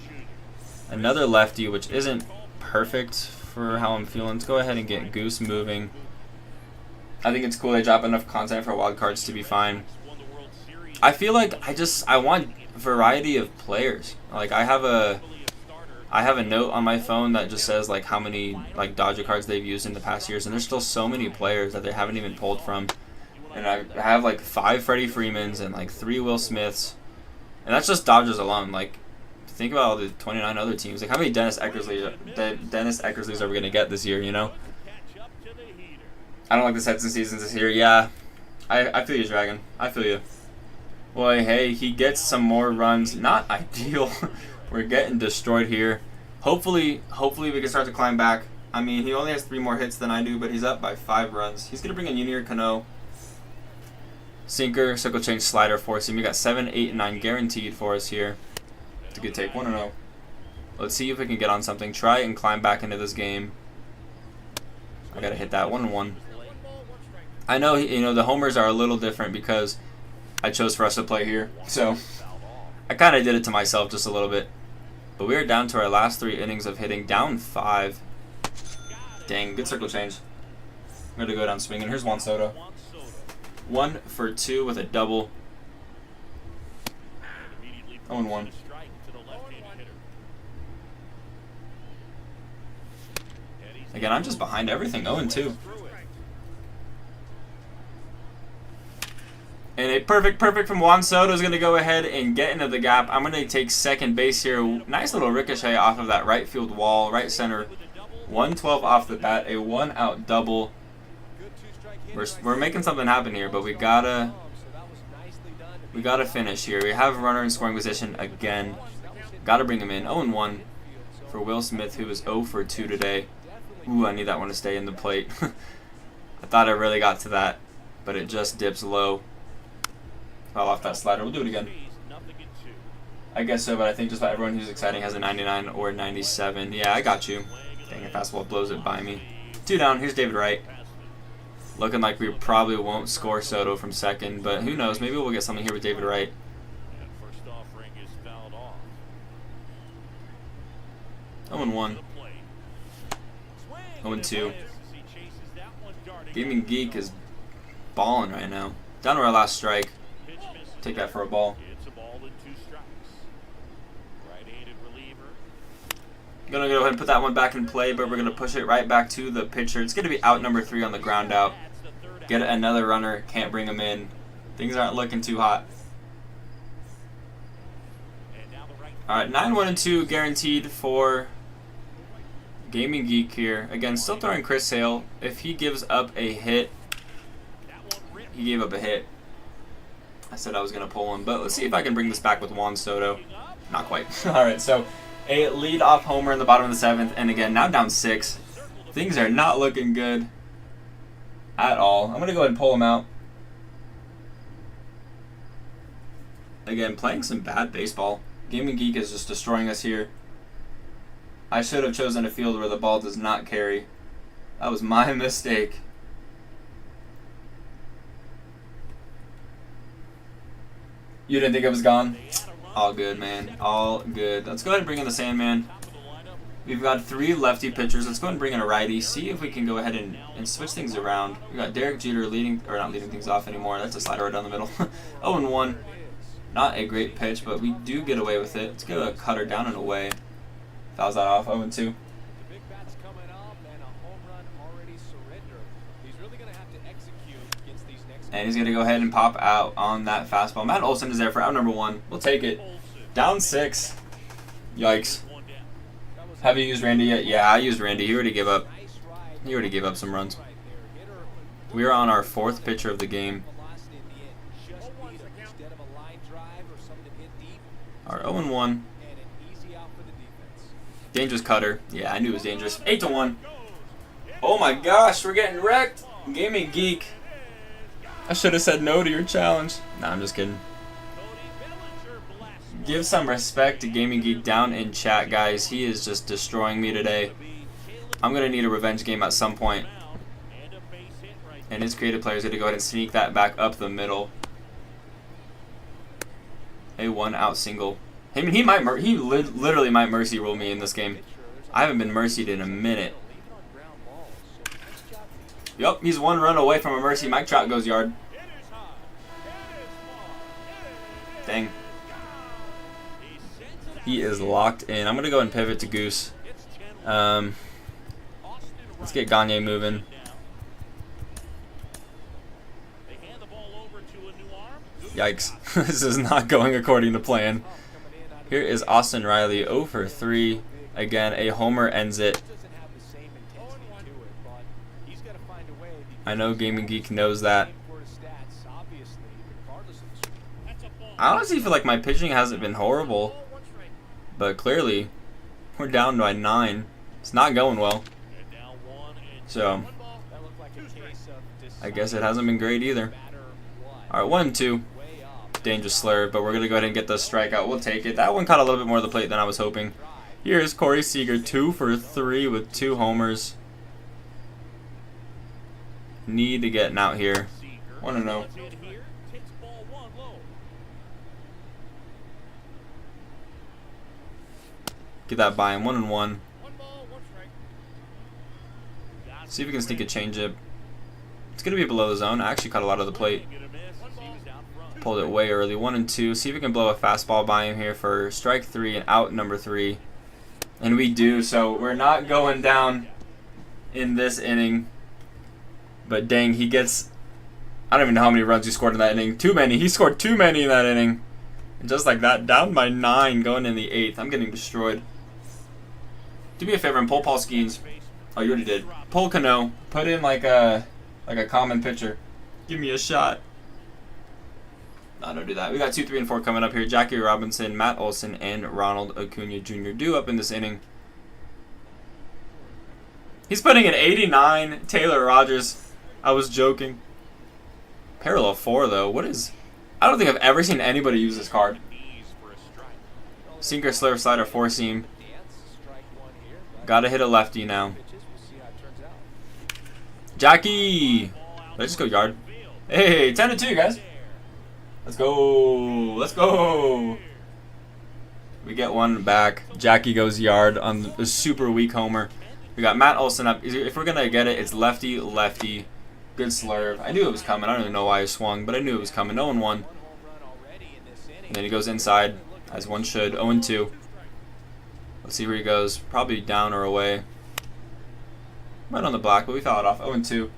Another lefty, which isn't perfect for how I'm feeling. Let's go ahead and get Goose moving. I think it's cool they drop enough content for wild cards to be fine. I feel like I want variety of players. Like I have a note on my phone that just says like how many like Dodger cards they've used in the past years, and there's still so many players that they haven't even pulled from. And I have like 5 Freddie Freemans and like 3 Will Smiths, and that's just Dodgers alone. Like think about all the 29 other teams. Like how many Dennis Eckersleys are we gonna get this year? You know. I don't like the sets and seasons this year. Yeah, I feel you, Dragon. I feel you. Boy, hey, he gets some more runs. Not ideal. We're getting destroyed here. Hopefully we can start to climb back. I mean, he only has 3 more hits than I do, but he's up by 5 runs. He's going to bring in Junior Cano. Sinker, circle change, slider, four seam. We got 7, 8, and 9 guaranteed for us here. It's a good take, 1-0. Let's see if we can get on something. Try and climb back into this game. I got to hit that 1-1. I know, the homers are a little different because I chose for us to play here. So I kind of did it to myself just a little bit. But we are down to our last 3 innings of hitting, down 5. Dang, good circle change. I'm going to go down swinging. Here's Juan Soto. 1 for 2 with a double. 0-1. Again, I'm just behind everything. 0-2. And a perfect from Juan Soto is going to go ahead and get into the gap. I'm going to take second base here. Nice little ricochet off of that right field wall, right center. 112 off the bat, a 1-out double. We're making something happen here, but we gotta finish here. We have a runner in scoring position again. Gotta bring him in. 0-1 for Will Smith, who is 0 for 2 today. Ooh, I need that one to stay in the plate. I thought I really got to that, but it just dips low. Fell off that slider. We'll do it again. I guess so, but I think just about everyone who's exciting has a 99 or 97. Yeah, I got you. Dang, a fastball blows it by me. 2 down. Here's David Wright. Looking like we probably won't score Soto from second, but who knows? Maybe we'll get something here with David Wright. 0-1. 0-2. Gaming Geek is balling right now. Down to our last strike. Take that for a ball. Gonna go ahead and put that one back in play, but we're gonna push it right back to the pitcher. It's gonna be out number 3 on the ground out. Get another runner, can't bring him in. Things aren't looking too hot. Alright, 9-1-2 guaranteed for Gaming Geek here. Again, still throwing Chris Sale. If he gives up a hit, he gave up a hit. I said I was gonna pull him, but let's see if I can bring this back with Juan Soto. Not quite. Alright, so a lead-off homer in the bottom of the 7th, and again, now down 6. Things are not looking good at all. I'm going to go ahead and pull him out. Again, playing some bad baseball. Gaming Geek is just destroying us here. I should have chosen a field where the ball does not carry. That was my mistake. You didn't think it was gone? All good, man. All good. Let's go ahead and bring in the Sandman. We've got 3 lefty pitchers. Let's go ahead and bring in a righty. See if we can go ahead and switch things around. We got Derek Jeter not leading things off anymore. That's a slider right down the middle. 0-1. Not a great pitch, but we do get away with it. Let's get a cutter down and away. Fouls that off. 0-2. And he's going to go ahead and pop out on that fastball. Matt Olson is there for out number 1. We'll take it. Down 6. Yikes. Have you used Randy yet? Yeah, I used Randy. He already gave up. He already gave up some runs. We are on our 4th pitcher of the game. Our 0-1. Dangerous cutter. Yeah, I knew it was dangerous. 8-1. Oh my gosh, we're getting wrecked. Gaming Geek. I should have said no to your challenge. Nah, I'm just kidding. Give some respect to Gaming Geek down in chat, guys. He is just destroying me today. I'm going to need a revenge game at some point. And his creative player is going to go ahead and sneak that back up the middle. A 1 out single. I mean, he literally might mercy rule me in this game. I haven't been mercied in a minute. Yup, he's 1 run away from a mercy. Mike Trout goes yard. Dang. He is locked in. I'm going to go and pivot to Goose. Let's get Gagne moving. Yikes. This is not going according to plan. Here is Austin Riley, 0 for 3. Again, a homer ends it. I know Gaming Geek knows that. I honestly feel like my pitching hasn't been horrible. But clearly, we're down by 9. It's not going well. So, I guess it hasn't been great either. Alright, 1-2. Dangerous slur, but we're going to go ahead and get the strikeout. We'll take it. That one caught a little bit more of the plate than I was hoping. Here's Corey Seager, 2 for 3 with 2 homers. Need to get an out here. 1-0. Get that by him. 1-1. See if we can sneak a changeup. It's going to be below the zone. I actually caught a lot of the plate. Pulled it way early. 1-2. See if we can blow a fastball by him here for strike 3 and out number 3. And we do. So we're not going down in this inning. But dang, he gets... I don't even know how many runs he scored in that inning. Too many. He scored too many in that inning. And just like that, down by 9 going in the 8th. I'm getting destroyed. Do me a favor and pull Paul Skeens. Oh, you already did. Pull Cano. Put in like a common pitcher. Give me a shot. No, don't do that. We got 2, 3, and 4 coming up here. Jackie Robinson, Matt Olson, and Ronald Acuna Jr. due up in this inning. He's putting an 89. Taylor Rogers. I was joking. Parallel 4, though. What is... I don't think I've ever seen anybody use this card. Sinker, slurve, slider, 4-seam. Gotta hit a lefty now. Jackie! Let's just go yard. Hey, 10-2, guys. Let's go. Let's go. We get one back. Jackie goes yard on the super weak homer. We got Matt Olson up. If we're going to get it, it's lefty, lefty. Good slurve. I knew it was coming. I don't even know why he swung, but I knew it was coming. 0-1. And then he goes inside, as one should. 0-2. Let's see where he goes. Probably down or away. Right on the block, but we foul it off. 0-2.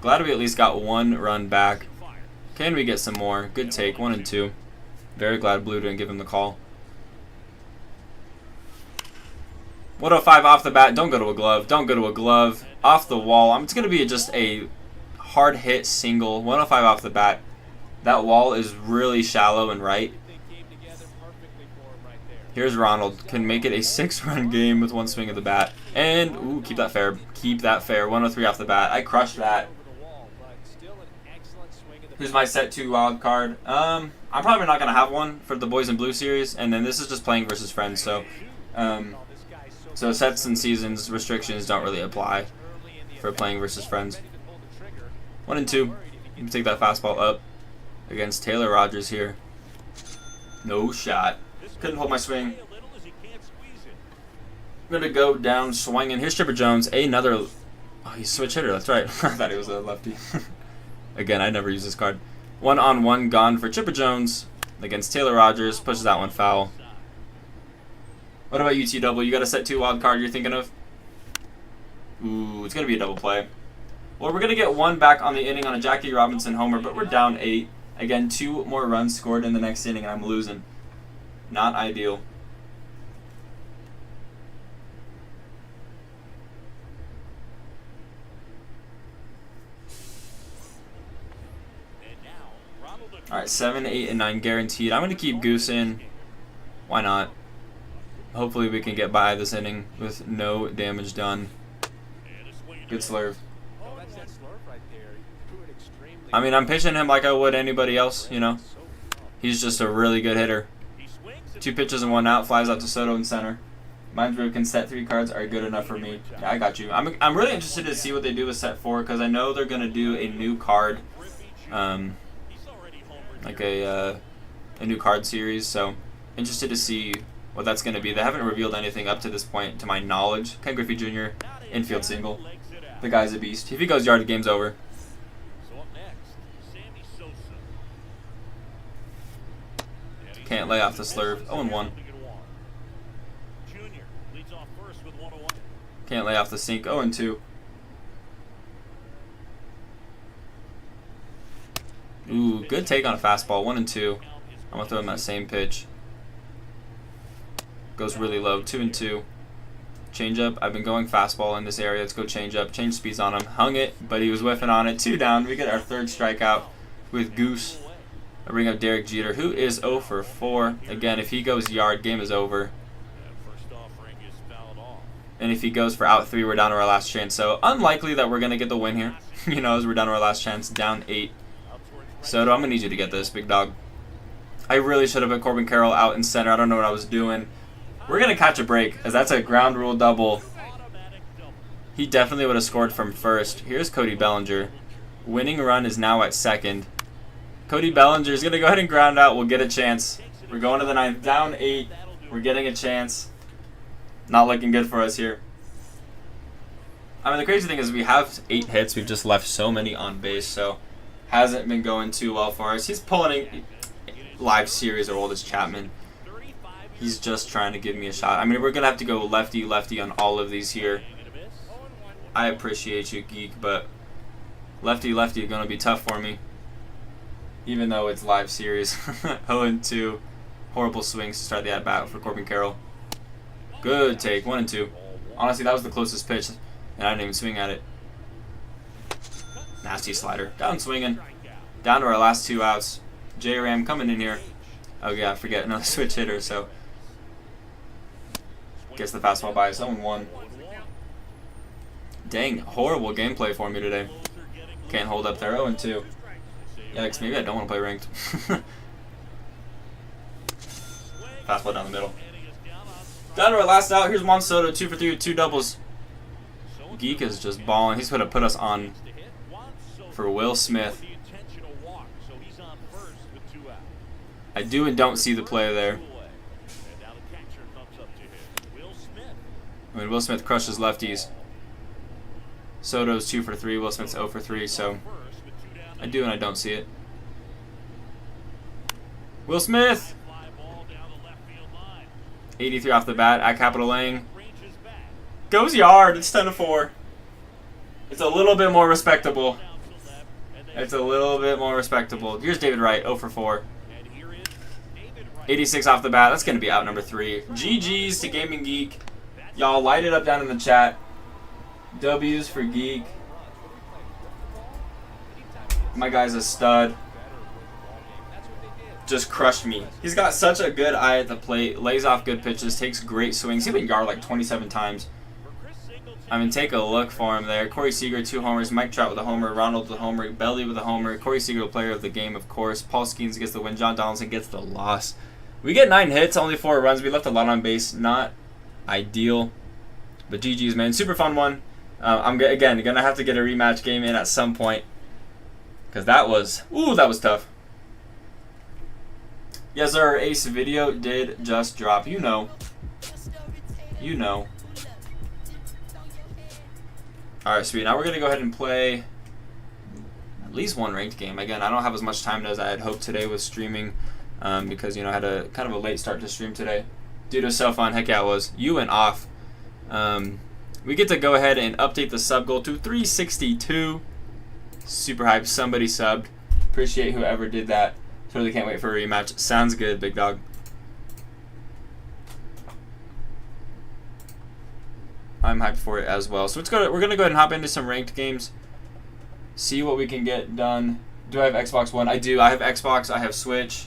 Glad we at least got 1 run back. Can we get some more? Good take. 1-2. Very glad Blue didn't give him the call. 105 off the bat. Don't go to a glove. Don't go to a glove. Off the wall. It's going to be just a hard hit single. 105 off the bat. That wall is really shallow and right. Here's Ronald. Can make it a 6-run game with 1 swing of the bat. And, ooh, keep that fair. Keep that fair. 103 off the bat. I crushed that. Here's my set 2 wild card. I'm probably not going to have one for the Boys in Blue series. And then this is just playing versus friends. So sets and seasons restrictions don't really apply for playing versus friends. 1-2. You can take that fastball up against Taylor Rogers here. No shot. Couldn't hold my swing. I'm going to go down swinging. Here's Chipper Jones. Another... Oh, he's switch hitter. That's right. I thought he was a lefty. Again, I never use this card. 1-on-1 gone for Chipper Jones against Taylor Rogers. Pushes that one foul. What about you, T-Double? You got a set 2 wild card you're thinking of? Ooh, it's going to be a double play. Well, we're going to get 1 back on the inning on a Jackie Robinson homer, but we're down 8. Again, 2 more runs scored in the next inning, and I'm losing. Not ideal. Alright, 7, 8, and 9 guaranteed. I'm going to keep Goose in. Why not? Hopefully we can get by this inning with no damage done. Good slurve. I mean, I'm pitching him like I would anybody else, you know. He's just a really good hitter. 2 pitches and 1 out. Flies out to Soto in center. Mines where we can set 3 cards are good enough for me. Yeah, I got you. I'm really interested to see what they do with set 4 because I know they're gonna do a new card, like a new card series. So interested to see what that's gonna be. They haven't revealed anything up to this point, to my knowledge. Ken Griffey Jr. infield single. The guy's a beast. If he goes yard, the game's over. Can't lay off the slurve. 0-1. Can't lay off the sink. 0-2. Ooh, good take on a fastball. 1-2. I'm gonna throw him that same pitch. Goes really low. 2-2. Changeup. I've been going fastball in this area. Let's go changeup. Change speeds on him. Hung it, but he was whiffing on it. 2 down. We get our 3rd strikeout with Goose. I bring up Derek Jeter, who is 0 for 4. Again, if he goes yard, game is over. And if he goes for out 3, we're down to our last chance. So unlikely that we're going to get the win here. You know, as we're down to our last chance, down 8. Soto, I'm going to need you to get this, big dog. I really should have put Corbin Carroll out in center. I don't know what I was doing. We're going to catch a break, as that's a ground rule double. He definitely would have scored from first. Here's Cody Bellinger. Winning run is now at second. Cody Bellinger is going to go ahead and ground out. We'll get a chance. We're going to the 9th. Down 8. We're getting a chance. Not looking good for us here. I mean, the crazy thing is we have 8 hits. We've just left so many on base, so hasn't been going too well for us. He's pulling a live series or oldest Chapman. He's just trying to give me a shot. I mean, we're going to have to go lefty-lefty on all of these here. I appreciate you, Geek, but lefty-lefty is going to be tough for me. Even though it's live series. 0-2. Horrible swings to start the at-bat for Corbin Carroll. Good take. 1-2. Honestly, that was the closest pitch, and I didn't even swing at it. Nasty slider. Down swinging. Down to our last 2 outs. J-Ram coming in here. Oh, yeah, I forget. Another switch hitter, so. Gets the fastball by us. 0-1. Dang, horrible gameplay for me today. Can't hold up there. 0-2. Yikes, maybe I don't want to play ranked. Fastball down the middle. Down to our last out. Here's Juan Soto, 2 for 3 with 2 doubles. Geek is just balling. He's going to put us on for Will Smith. I do and don't see the play there. I mean, Will Smith crushes lefties. Soto's 2 for 3. Will Smith's 0 for 3, so I do and I don't see it. Will Smith! 83 off the bat at Capital Lang. Goes yard. It's 10-4. It's a little bit more respectable. It's a little bit more respectable. Here's David Wright, 0 for 4. 86 off the bat. That's going to be out number 3. GG's to Gaming Geek. Y'all light it up down in the chat. W's for Geek. My guy's a stud. Just crushed me. He's got such a good eye at the plate. Lays off good pitches. Takes great swings. He went yard like 27 times. I mean, take a look for him there. Corey Seager, 2 homers. Mike Trout with a homer. Ronald with a homer. Belly with a homer. Corey Seager, player of the game, of course. Paul Skeens gets the win. John Donaldson gets the loss. We get 9 hits, only 4 runs. We left a lot on base. Not ideal. But GG's, man. Super fun one. I'm, again, going to have to get a rematch game in at some point. Because that was tough. Yes, sir. Ace video did just drop. You know. You know. Alright, sweet. Now we're going to go ahead and play at least one ranked game. Again, I don't have as much time as I had hoped today with streaming because, you know, I had a kind of a late start to stream today. Dude, it was so fun. Heck yeah, it was. You went off. We get to go ahead and update the sub goal to 362. Super hype. Somebody subbed. Appreciate whoever did that. Totally can't wait for a rematch. Sounds good, big dog. I'm hyped for it as well. So we're gonna go ahead and hop into some ranked games. See what we can get done. Do I have Xbox One? I do. I have Xbox. I have Switch.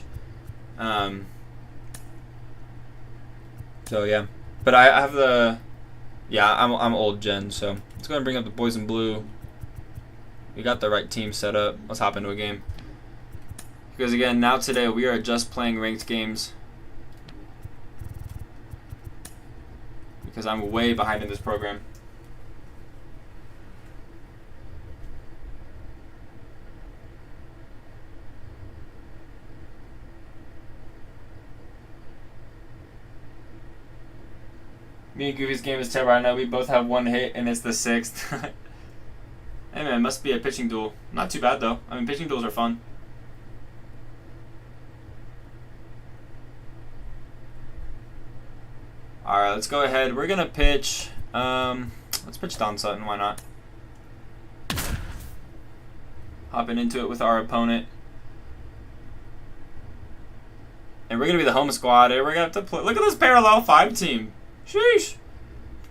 So yeah, but I have the Yeah, I'm old gen, so let's go ahead and bring up the boys in blue. We got the right team set up. Let's hop into a game. Because again, now today we are just playing ranked games. Because I'm way behind in this program. Me and Goofy's game is terrible right now. We both have one hit, and it's the 6th. Hey man, it must be a pitching duel. Not too bad though. I mean, pitching duels are fun. Alright, let's go ahead. We're going to pitch. Let's pitch Don Sutton. Why not? Hopping into it with our opponent. And we're going to be the home squad. And we're going to have to play. Look at this parallel 5 team. Sheesh.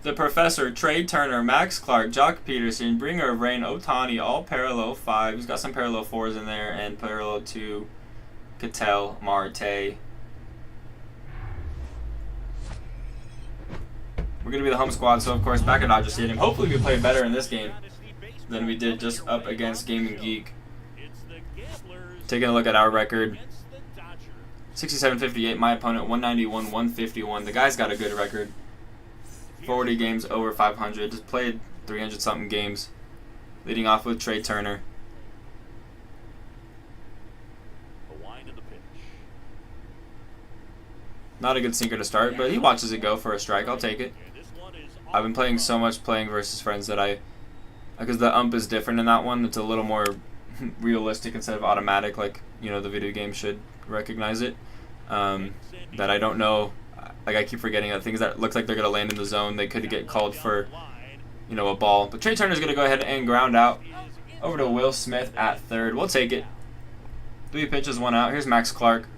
The Professor, Trey Turner, Max Clark, Jock Peterson, Bringer of Rain, Otani, all parallel 5. He's got some parallel 4s in there. And parallel 2, Cattell, Marte. We're going to be the home squad, so of course back at Dodger Stadium. Hopefully we play better in this game than we did just up against Gaming Geek. Taking a look at our record. 67-58, my opponent 191-151. The guy's got a good record. 40 games over 500. Just played 300 something games. Leading off with Trey Turner. Not a good sinker to start, but he watches it go for a strike. I'll take it. I've been playing so much playing versus friends that because the ump is different in that one. It's a little more realistic instead of automatic, like, you know, the video game should recognize it. That I don't know, like I keep forgetting that things that looks like they're going to land in the zone, they could get called for, you know, a ball. But Trey Turner's going to go ahead and ground out over to Will Smith at third. We'll take it. 3 pitches, 1 out. Here's Max Clark.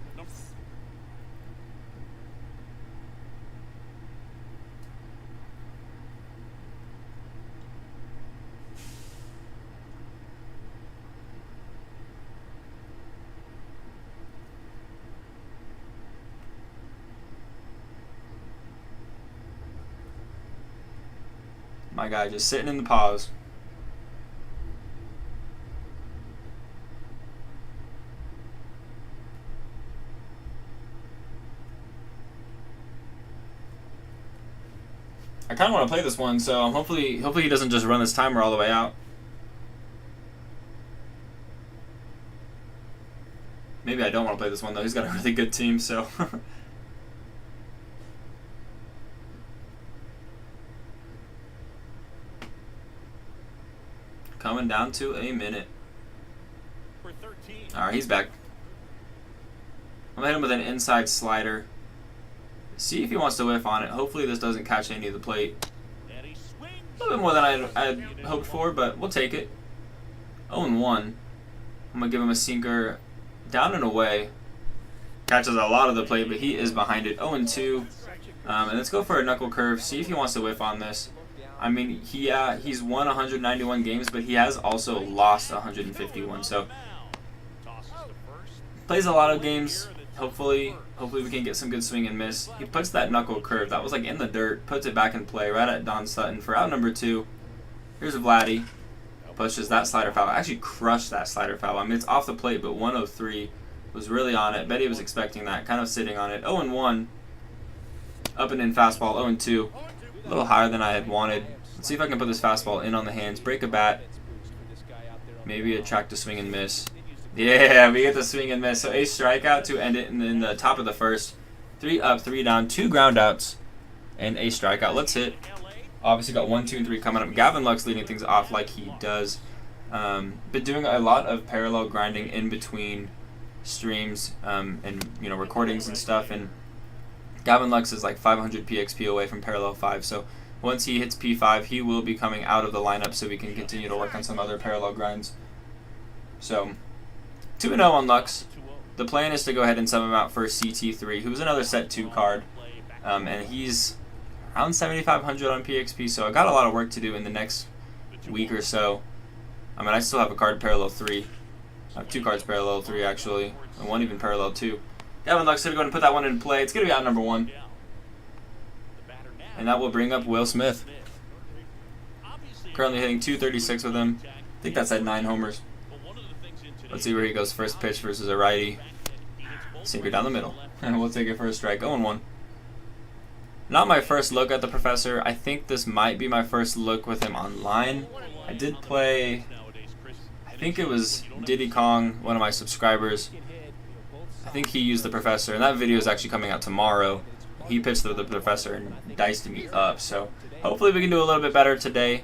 My guy just sitting in the pause. I kind of want to play this one, so hopefully he doesn't just run this timer all the way out. Maybe I don't want to play this one though. He's got a really good team, so. Coming down to a minute. Alright, he's back. I'm going to hit him with an inside slider. See if he wants to whiff on it. Hopefully this doesn't catch any of the plate. A little bit more than I had hoped for, but we'll take it. 0-1. I'm going to give him a sinker down and away. Catches a lot of the plate, but he is behind it. 0-2. And let's go for a knuckle curve. See if he wants to whiff on this. I mean, he's won 191 games, but he has also lost 151. So plays a lot of games. Hopefully we can get some good swing and miss. He puts that knuckle curve that was like in the dirt, puts it back in play right at Don Sutton for out number 2. Here's Vladdy. Pushes that slider foul. Actually crushed that slider foul. I mean, it's off the plate, but 103 was really on it. Bet he was expecting that, kind of sitting on it. 0-1. Up and in fastball. 0-2. A little higher than I had wanted. Let's see if I can put this fastball in on the hands. Break a bat. Maybe attract a swing and miss. Yeah, we get the swing and miss. So a strikeout to end it in the top of the first. 3 up, 3 down, 2 ground outs, and a strikeout. Let's hit. Obviously got 1, 2, and 3 coming up. Gavin Lux leading things off like he does. Been doing a lot of parallel grinding in between streams and recordings and stuff. And Gavin Lux is like 500 PXP away from parallel 5. So once he hits P5, he will be coming out of the lineup so we can continue to work on some other parallel grinds. So 2-0 on Lux. The plan is to go ahead and sub him out for CT3, who's another set 2 card. And he's around 7,500 on PXP, so I got a lot of work to do in the next week or so. I mean, I still have a card parallel 3. I have 2 cards parallel 3, actually, and 1 even parallel 2. Gavin Lux going to go and put that one in play. It's going to be out number 1. And that will bring up Will Smith. Currently hitting 236 with him. I think that's at 9 homers. Let's see where he goes first pitch versus a righty. Sinker down the middle. And we'll take it for a strike. 0-1. Not my first look at the professor. I think this might be my first look with him online. I did play, I think it was Diddy Kong, one of my subscribers. I think he used the professor, and that video is actually coming out tomorrow. He pitched the professor and diced me up, so hopefully we can do a little bit better today.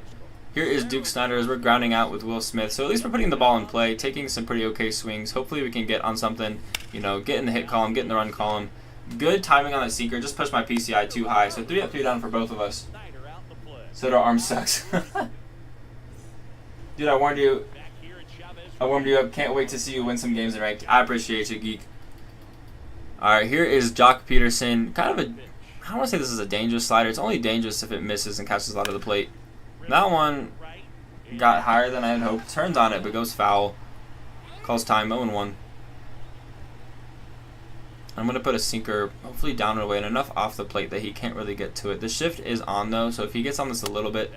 Here is Duke Snyder as we're grounding out with Will Smith. So at least we're putting the ball in play, taking some pretty okay swings. Hopefully we can get on something, you know, get in the hit column, get in the run column. Good timing on that sinker. Just pushed my PCI too high. So 3 up, 3 down for both of us. Said our arm sucks. Dude, I warned you. I warmed you up. Can't wait to see you win some games in ranked. I appreciate you, geek. Alright, here is Jock Peterson. Kind of a, I don't want to say this is a dangerous slider. It's only dangerous if it misses and catches a lot of the plate. That one got higher than I had hoped. Turns on it, but goes foul. Calls time. 0-1. I'm going to put a sinker hopefully down and away and enough off the plate that he can't really get to it. The shift is on, though, so if he gets on this a little bit,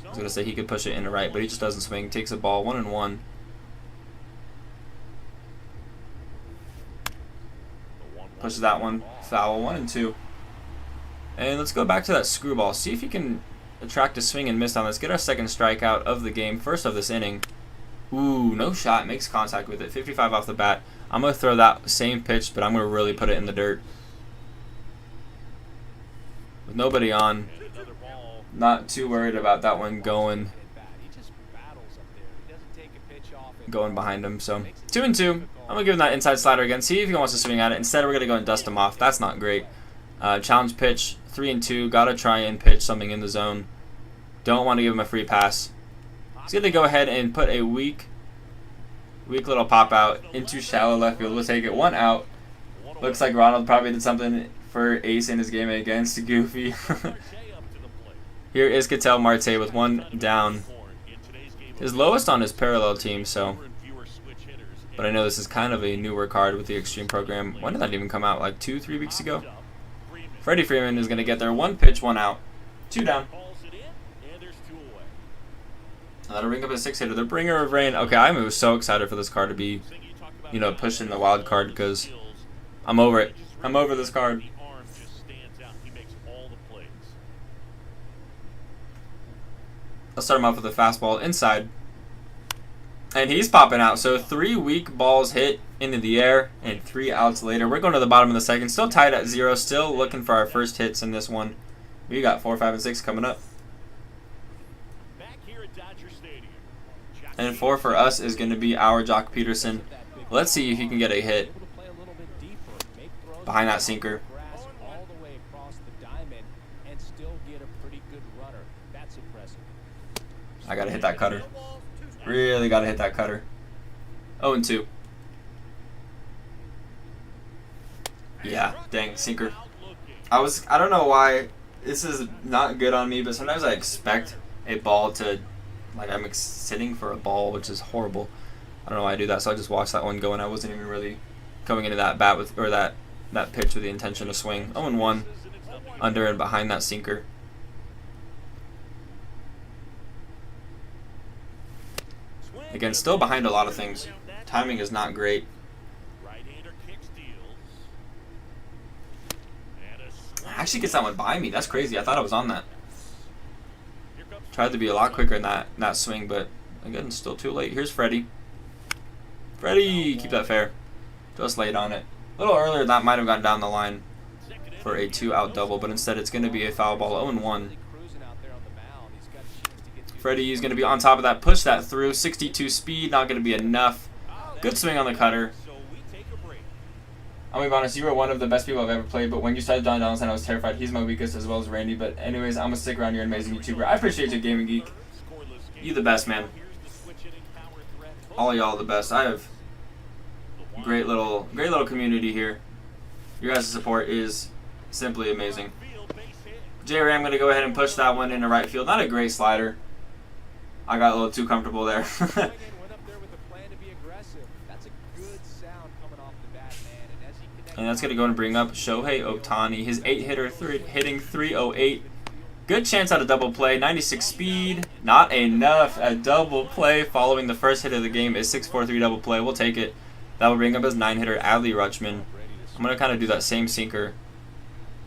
I was going to say he could push it in the right, but he just doesn't swing. Takes a ball. 1-1. Pushes that one. Foul. 1-2. And let's go back to that screwball. See if he can attract a swing and miss on this. Get our second strikeout of the game. First of this inning. Ooh, no shot. Makes contact with it. 55 off the bat. I'm going to throw that same pitch, but I'm going to really put it in the dirt. With nobody on. Not too worried about that one going behind him. So 2-2. I'm going to give him that inside slider again. See if he wants to swing at it. Instead, we're going to go and dust him off. That's not great. Challenge pitch. 3-2. Got to try and pitch something in the zone. Don't want to give him a free pass. He's going to go ahead and put a weak little pop out into shallow left field. We'll take it. 1 out. Looks like Ronald probably did something for Ace in his game against Goofy. Here is Ketel Marte with 1 down. His lowest on his parallel team, so. But I know this is kind of a newer card with the Extreme program. When did that even come out? Like 2-3 weeks ago? Freddie Freeman is going to get there. 1 pitch, 1 out. 2 down. That'll bring up a 6-hitter. The bringer of rain. Okay, I'm so excited for this card to be, you know, pushing the wild card because I'm over it. I'm over this card. I'll start him off with a fastball inside. And he's popping out. So 3 weak balls hit into the air and 3 outs later. We're going to the bottom of the second. Still tied at 0. Still looking for our first hits in this one. We got 4, 5, and 6 coming up. And 4 for us is going to be our Jock Peterson. Let's see if he can get a hit behind that sinker. I got to hit that cutter. Really got to hit that cutter. 0-2. Yeah, dang, sinker. I don't know why this is not good on me, but sometimes I expect a ball to, like I'm sitting for a ball, which is horrible. I don't know why I do that, so I just watched that one go, and I wasn't even really going into that bat with, or that pitch with the intention to swing. 0-1, under and behind that sinker. Again, still behind a lot of things. Timing is not great. Actually gets that one by me. That's crazy. I thought I was on that. Tried to be a lot quicker in that swing, but again, still too late. Here's Freddie. Freddie, keep that fair. Just late on it. A little earlier, that might have gone down the line for a 2-out double, but instead it's going to be a foul ball. 0-1. Freddie is going to be on top of that. Push that through. 62 speed. Not going to be enough. Good swing on the cutter. I'm going to be honest. You were one of the best people I've ever played, but when you started Don Donaldson, I was terrified. He's my weakest as well as Randy. But anyways, I'm going to stick around. You're an amazing YouTuber. I appreciate you, Gaming Geek. You the best, man. All y'all the best. I have great little community here. Your guys' support is simply amazing. J-Ray, I'm going to go ahead and push that one into right field. Not a great slider. I got a little too comfortable there. And that's going to go and bring up Shohei Ohtani. His 8-hitter hitting 308. Good chance at a double play. 96 speed. Not enough. A double play following the first hit of the game is 6-4-3 double play. We'll take it. That will bring up his 9-hitter, Adley Rutschman. I'm going to kind of do that same sinker.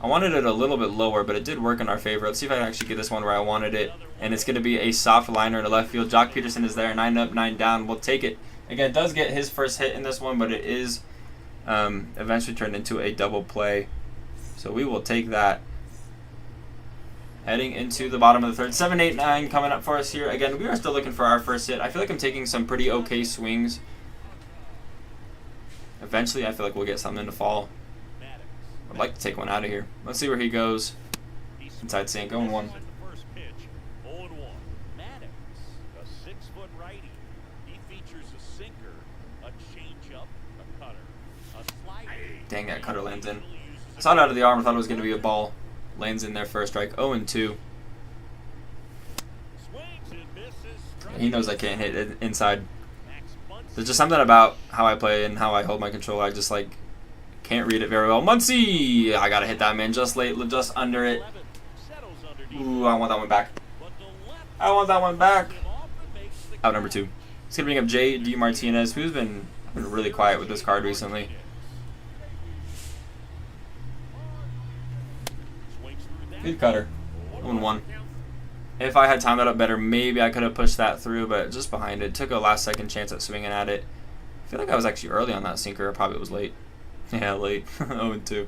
I wanted it a little bit lower, but it did work in our favor. Let's see if I can actually get this one where I wanted it. And it's going to be a soft liner in the left field. Jock Peterson is there. 9 up, 9 down. We'll take it. Again, it does get his first hit in this one, but it is eventually turned into a double play. So we will take that. Heading into the bottom of the third. 7, 8, 9 coming up for us here. Again, we are still looking for our first hit. I feel like I'm taking some pretty okay swings. Eventually, I feel like we'll get something to fall. I'd like to take one out of here. Let's see where he goes. Inside sink, 0-1. Dang, that cutter lands in. I saw it out of the arm. I thought it was going to be a ball. Lands in there for a strike. 0-2. He knows I can't hit it inside. There's just something about how I play and how I hold my controller. I just like can't read it very well. Muncie! I gotta hit that man just late, just under it. Ooh, I want that one back. I want that one back. Out number 2. It's gonna bring up J.D. Martinez, who's been really quiet with this card recently. Good cutter. 1-1. If I had timed that up better, maybe I could have pushed that through, but just behind it. Took a last-second chance at swinging at it. I feel like I was actually early on that sinker. Probably was late. Yeah, late. 0-2.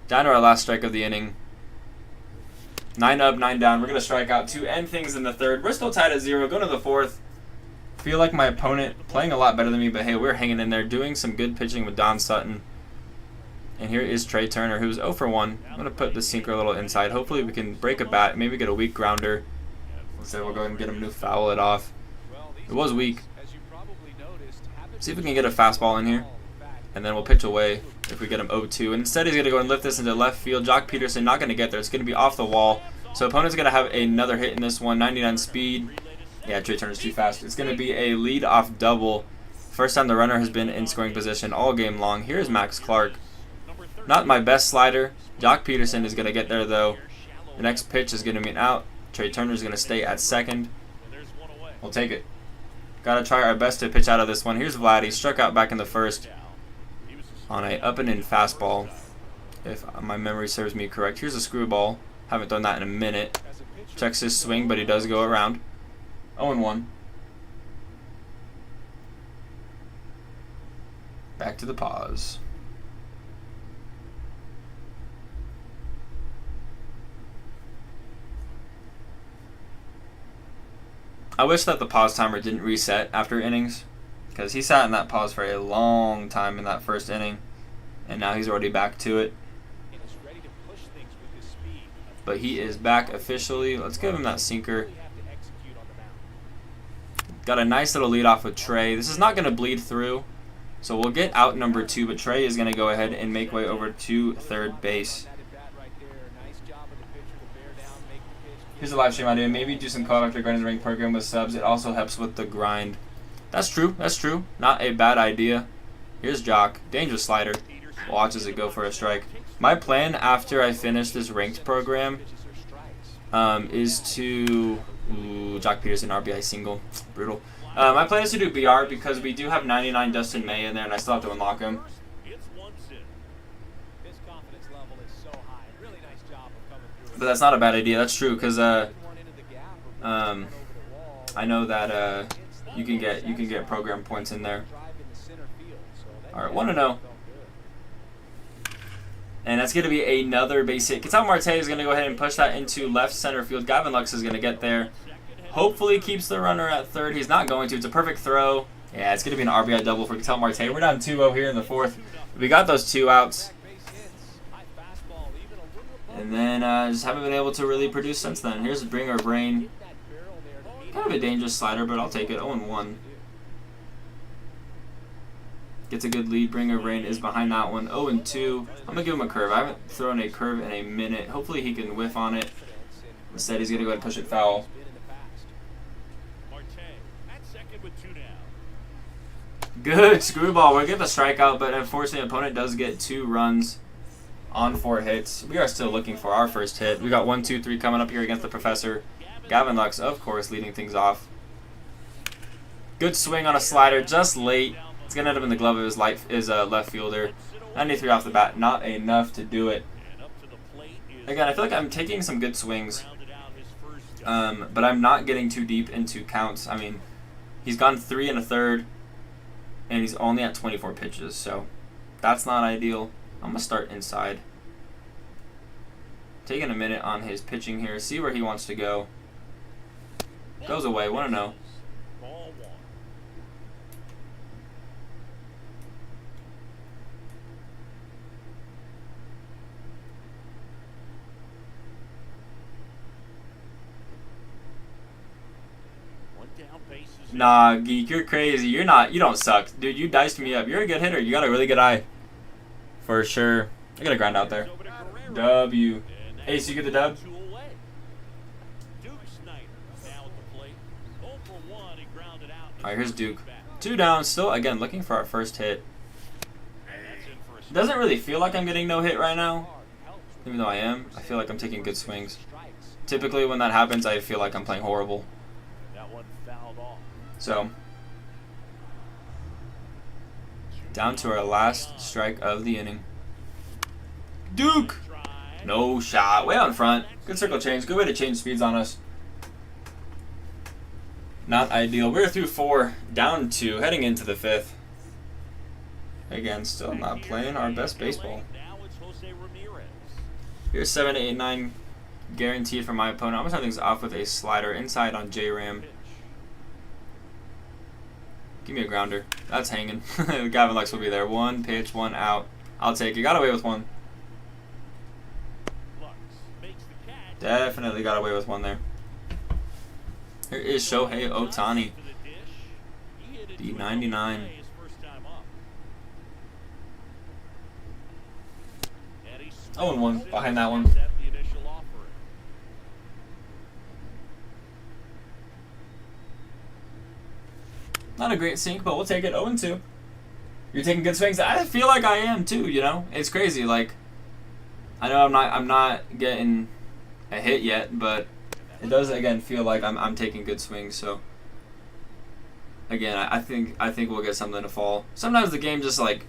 Down to our last strike of the inning. 9 up, 9 down. We're going to strike out to end things in the third. We're still tied at 0. Going to the fourth. Feel like my opponent playing a lot better than me, but hey, we're hanging in there. Doing some good pitching with Don Sutton. And here is Trey Turner, who's 0 for 1. I'm going to put the sinker a little inside. Hopefully we can break a bat, maybe get a weak grounder. Instead, we'll go ahead and get him to foul it off. It was weak. See if we can get a fastball in here. And then we'll pitch away if we get him 0-2. And instead, he's going to go and lift this into left field. Jock Peterson not going to get there. It's going to be off the wall. So opponent's going to have another hit in this one. 99 speed. Yeah, Trey Turner's too fast. It's going to be a lead-off double. First time the runner has been in scoring position all game long. Here's Max Clark. Not my best slider. Jock Peterson is going to get there, though. The next pitch is going to be an out. Trey Turner is going to stay at second. We'll take it. Got to try our best to pitch out of this one. Here's Vlad. He struck out back in the first on a up-and-in fastball, if my memory serves me correct. Here's a screwball. Haven't done that in a minute. Checks his swing, but he does go around. 0-1. Back to the pause. I wish that the pause timer didn't reset after innings, because he sat in that pause for a long time in that first inning, and now he's already back to it. But he is back officially. Let's give him that sinker. Got a nice little lead off with Trey. This is not going to bleed through, so we'll get out number 2, but Trey is going to go ahead and make way over to third base. Here's a live stream idea. Maybe do some call after grinding the ring program with subs. It also helps with the grind. That's true. That's true. Not a bad idea. Here's Jock. Dangerous slider. Watches it go for a strike. My plan after I finish this ranked program is to... Ooh, Jock Peterson RBI single. Brutal. My plan is to do BR because we do have 99 Dustin May in there and I still have to unlock him. But that's not a bad idea. That's true because I know that you can get program points in there. All right, 1-0, and that's going to be another base hit. Ketel Marte is going to go ahead and push that into left center field. Gavin Lux is going to get there. Hopefully keeps the runner at third. He's not going to. It's a perfect throw. Yeah, it's going to be an RBI double for Ketel Marte. We're down 2-0 here in the fourth. We got those 2 outs. And then just haven't been able to really produce since then. Here's a Bringer of Rain. Kind of a dangerous slider, but I'll take it. 0-1. Gets a good lead. Bringer of Rain is behind that one. 0-2. I'm going to give him a curve. I haven't thrown a curve in a minute. Hopefully he can whiff on it. Instead, he's going to go ahead and push it foul. Good screwball. We'll get the strikeout, but unfortunately, opponent does get 2 runs. on 4 hits. We are still looking for our first hit. We got 1, 2, 3 coming up here against the Professor. Gavin Lux, of course, leading things off. Good swing on a slider, just late. It's going to end up in the glove of his left fielder. 93 off the bat, not enough to do it. Again, I feel like I'm taking some good swings, but I'm not getting too deep into counts. I mean, he's gone 3 1/3, and he's only at 24 pitches, so that's not ideal. I'm going to start inside. Taking a minute on his pitching here, see where he wants to go. Goes away, 1-0. Nah, Geek, you're crazy. You don't suck. Dude, you diced me up. You're a good hitter. You got a really good eye. For sure. I got a ground out there. W. Ace, you get the dub? Alright, here's Duke. 2 down, still, again, looking for our first hit. Doesn't really feel like I'm getting no hit right now. Even though I am. I feel like I'm taking good swings. Typically, when that happens, I feel like I'm playing horrible. So, down to our last strike of the inning. Duke! No shot. Way out in front. Good circle change. Good way to change speeds on us. Not ideal. We're through 4. Down 2. Heading into the 5th. Again, still not playing our best baseball. Here's 7, 8, 9 guaranteed for my opponent. I'm going to start things off with a slider inside on J-Ram. Give me a grounder. That's hanging. Gavin Lux will be there. 1 pitch, 1 out. I'll take it. Got away with 1. Definitely got away with 1 there. Here is Shohei Ohtani. The 99. Oh, and 1 behind that one. Not a great sink, but we'll take it. 0-2. You're taking good swings. I feel like I am too. You know, it's crazy. Like, I know I'm not getting a hit yet, but it does again feel like I'm taking good swings. So again, I think we'll get something to fall. Sometimes the game just like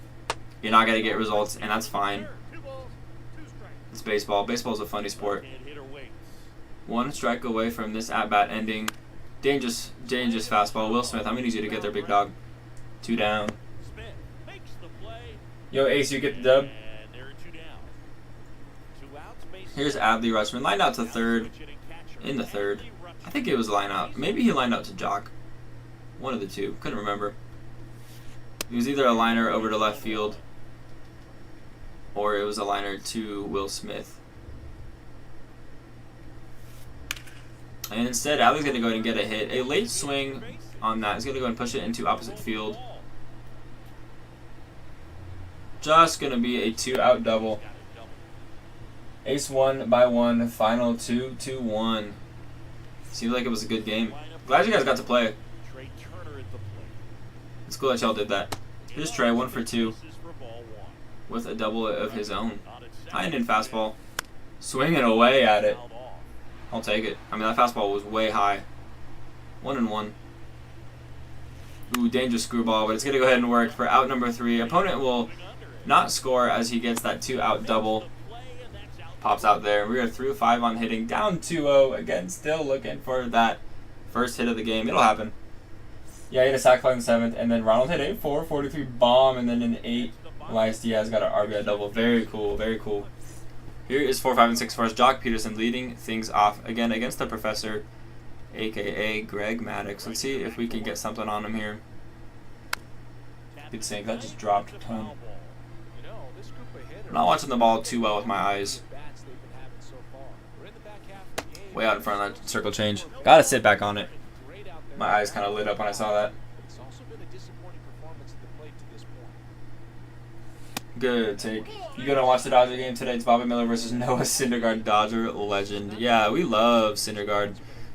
you're not gonna get results, and that's fine. It's baseball. Baseball's a funny sport. 1 strike away from this at bat ending. Dangerous fastball. Will Smith, I'm going to need you to get there, big dog. 2 down. Yo, Ace, you get the dub? Here's Adley Rutschman. Lined out to 3rd. In the 3rd. I think it was a line out. Maybe he lined out to Jock. One of the two. Couldn't remember. It was either a liner over to left field, or it was a liner to Will Smith. And instead, Adley's going to go ahead and get a hit. A late swing on that. He's going to go and push it into opposite field. Just going to be a 2-out double. Ace 1 by 1. Final 2-1. Seems like it was a good game. Glad you guys got to play. It's cool that y'all did that. Here's Trey, 1 for 2. With a double of his own. High-end fastball. Swinging away at it. I'll take it. I mean, that fastball was way high. 1-1. Ooh, dangerous screwball, but it's going to go ahead and work for out number 3. Opponent will not score as he gets that 2-out double. Pops out there. We are through 5 on hitting. Down 2-0. Again, still looking for that first hit of the game. It'll happen. Yeah, he had a sac fly in the 7th, and then Ronald hit a 443 bomb, and then an 8. Elias Diaz got an RBI double. Very cool, very cool. Here is 4, 5, and 6 for us. Jock Peterson leading things off again against the Professor, a.k.a. Greg Maddox. Let's see if we can get something on him here. Good sink. That just dropped a ton. I'm not watching the ball too well with my eyes. Way out in front of that circle change. Gotta sit back on it. My eyes kind of lit up when I saw that. Good take. You gonna watch the Dodger game today? It's Bobby Miller versus Noah Syndergaard, Dodger legend. Yeah, we love Syndergaard.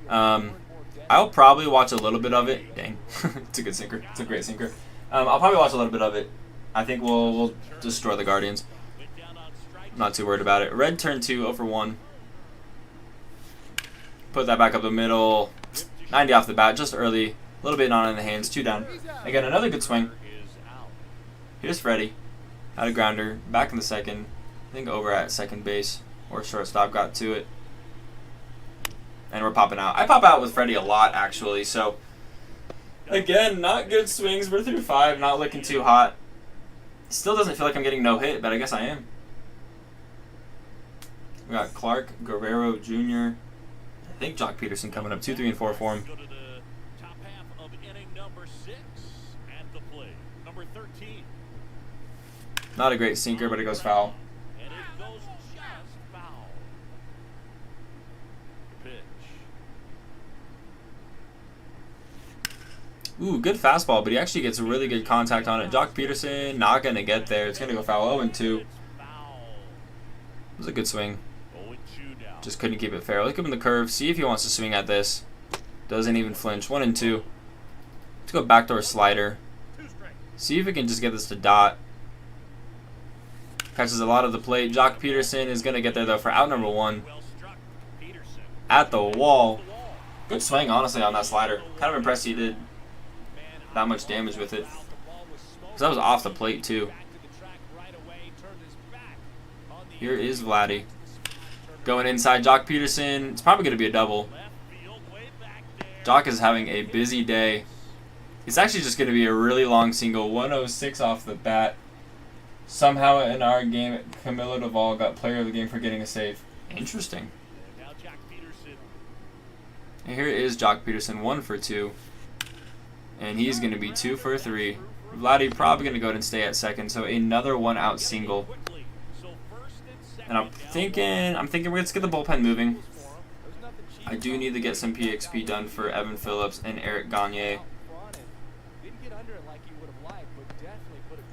I'll probably watch a little bit of it. Dang, it's a good sinker. It's a great sinker. I'll probably watch a little bit of it. I think we'll destroy the Guardians. I'm not too worried about it. Red turn 2, 0 for 1. Put that back up the middle. 90 off the bat, just early. A little bit not in the hands, 2 down. Again, another good swing. Here's Freddie. Had a grounder, back in the second. I think over at second base or shortstop got to it. And we're popping out. I pop out with Freddie a lot, actually. So, again, not good swings. We're through 5, not looking too hot. Still doesn't feel like I'm getting no hit, but I guess I am. We got Clark, Guerrero Jr., I think Jock Peterson coming up. 2, 3, and 4 for him. Not a great sinker, but it goes foul. Ooh, good fastball, but he actually gets really good contact on it. Jock Peterson not going to get there. It's going to go foul. 0-2. It was a good swing. Just couldn't keep it fair. Look him in the curve. See if he wants to swing at this. Doesn't even flinch. 1-2. Let's go backdoor slider. See if we can just get this to dot. Catches a lot of the plate. Jock Peterson is going to get there, though, for out number 1. At the wall. Good swing, honestly, on that slider. Kind of impressed he did that much damage with it. Because that was off the plate, too. Here is Vladdy. Going inside, Jock Peterson. It's probably going to be a double. Jock is having a busy day. It's actually just going to be a really long single. 106 off the bat. Somehow in our game, Camilo Duvall got player of the game for getting a save. Interesting. And here is Jock Peterson, 1 for 2. And he's going to be 2 for 3. Vladdy probably going to go ahead and stay at second. So another 1 out single. And I'm thinking let's get the bullpen moving. I do need to get some PXP done for Evan Phillips and Eric Gagne.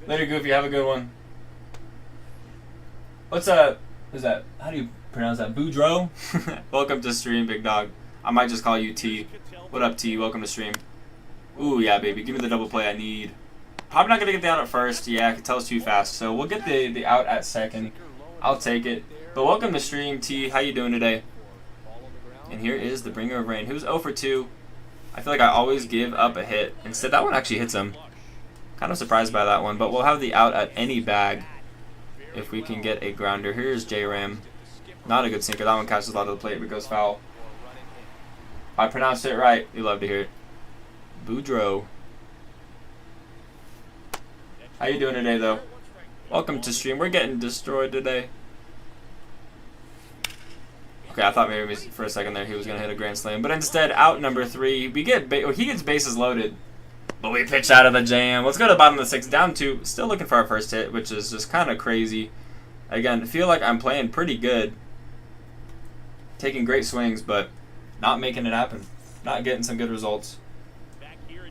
Later, Goofy. Have a good one. What's up? Is that, how do you pronounce that? Boudreaux? Welcome to stream, big dog. I might just call you T. What up, T? Welcome to stream. Ooh, yeah, baby. Give me the double play I need. Probably not going to get the out at first. Yeah, I can tell it's too fast. So we'll get the out at second. I'll take it. But welcome to stream, T. How you doing today? And here is the bringer of rain. Who's 0 for 2? I feel like I always give up a hit. Instead, that one actually hits him. Kind of surprised by that one. But we'll have the out at any bag if we can get a grounder. Here's J-Ram. Not a good sinker. That one catches a lot of the plate but goes foul. I pronounced it right. You love to hear it. Boudreaux. How you doing today, though? Welcome to stream. We're getting destroyed today. Okay, I thought maybe for a second there he was going to hit a grand slam. But instead, out number 3. He gets bases loaded. But we pitch out of the jam. Let's go to the bottom of the 6th. Down 2. Still looking for our first hit, which is just kind of crazy. Again, I feel like I'm playing pretty good. Taking great swings, but not making it happen. Not getting some good results.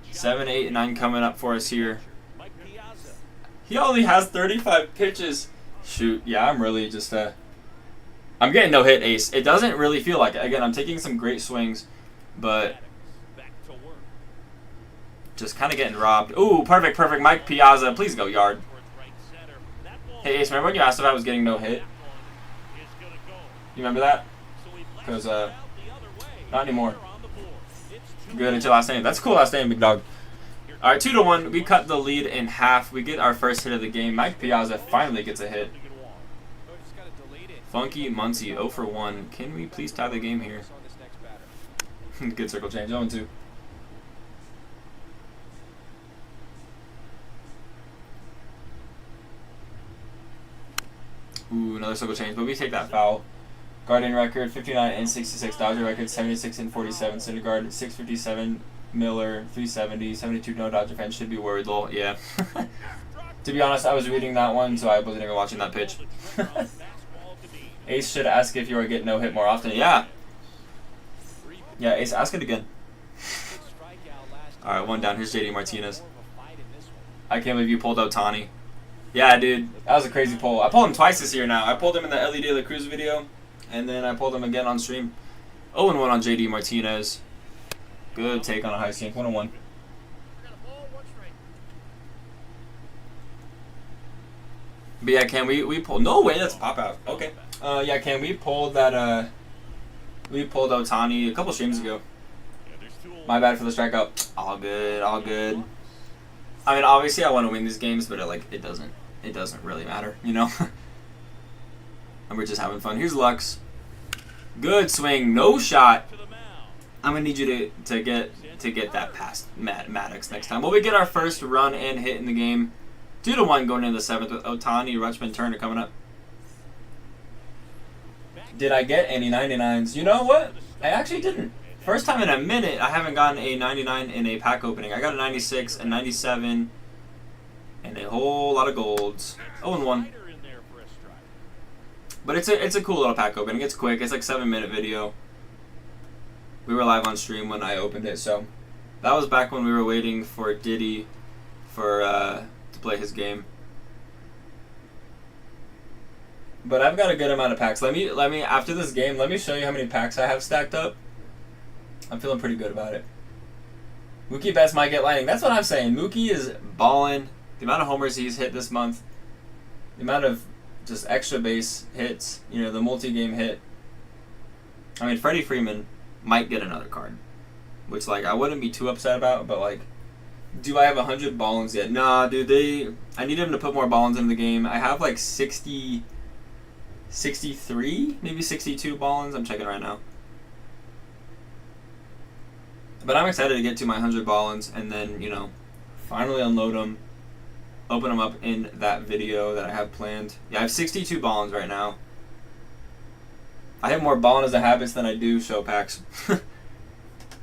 7, 8, and 9 coming up for us here. He only has 35 pitches. Shoot, yeah, I'm really just I'm getting no hit, Ace. It doesn't really feel like it. Again, I'm taking some great swings, but just kind of getting robbed. Ooh, perfect. Mike Piazza, please go yard. Hey, Ace, remember when you asked if I was getting no hit? You remember that? Because, not anymore. Good until last name. That's a cool last name, big dog. All right, 2-1. We cut the lead in half. We get our first hit of the game. Mike Piazza finally gets a hit. Funky Muncie, 0 for 1. Can we please tie the game here? Good circle change. 0-2. Ooh, another circle change, but we take that foul. Guardian record, 59 and 66. Dodger record, 76 and 47. Syndergaard, 657. Miller, 370. 72 no Dodger fans should be worried, lol. Yeah. To be honest, I was reading that one, so I wasn't even watching that pitch. Ace should ask if you are getting no hit more often. Yeah. Yeah, Ace, ask it again. Alright, 1 down. Here's JD Martinez. I can't believe you pulled Ohtani. Yeah, dude. That was a crazy pull. I pulled him twice this year now. I pulled him in the Ellie De La Cruz video, and then I pulled him again on stream. 0-1 on JD Martinez. Good take on a high sink. 1-1. But yeah, can we pull? No way, that's a pop out. Okay. Yeah, can we pull that? We pulled Otani a couple streams ago. My bad for the strikeout. All good, all good. I mean, obviously, I want to win these games, but it doesn't really matter, you know. And we're just having fun. Here's Lux. Good swing, no shot. I'm gonna need you to get that past Maddox next time. Well, we get our first run and hit in the game. 2-1 going into the 7th with Otani, Rutschman, Turner coming up. Did I get any 99s? You know what? I actually didn't. First time in a minute I haven't gotten a 99 in a pack opening. I got a 96, a 97, and a whole lot of golds. 0-1. But it's a cool little pack opening. It's quick. It's like 7-minute video. We were live on stream when I opened it, so that was back when we were waiting for Diddy to play his game. But I've got a good amount of packs. Let me after this game, let me show you how many packs I have stacked up. I'm feeling pretty good about it. Mookie Betts might get lightning. That's what I'm saying. Mookie is balling. The amount of homers he's hit this month, the amount of just extra base hits, you know, the multi-game hit. I mean, Freddie Freeman might get another card, which, like, I wouldn't be too upset about, but, like, do I have 100 ballings yet? Nah, dude, I need him to put more ballings in the game. I have, like, 63, maybe 62 ballings. I'm checking right now. But I'm excited to get to my 100 ballings and then, you know, finally unload them, open them up in that video that I have planned. Yeah, I have 62 ballings right now. I have more balling as a habits than I do show packs.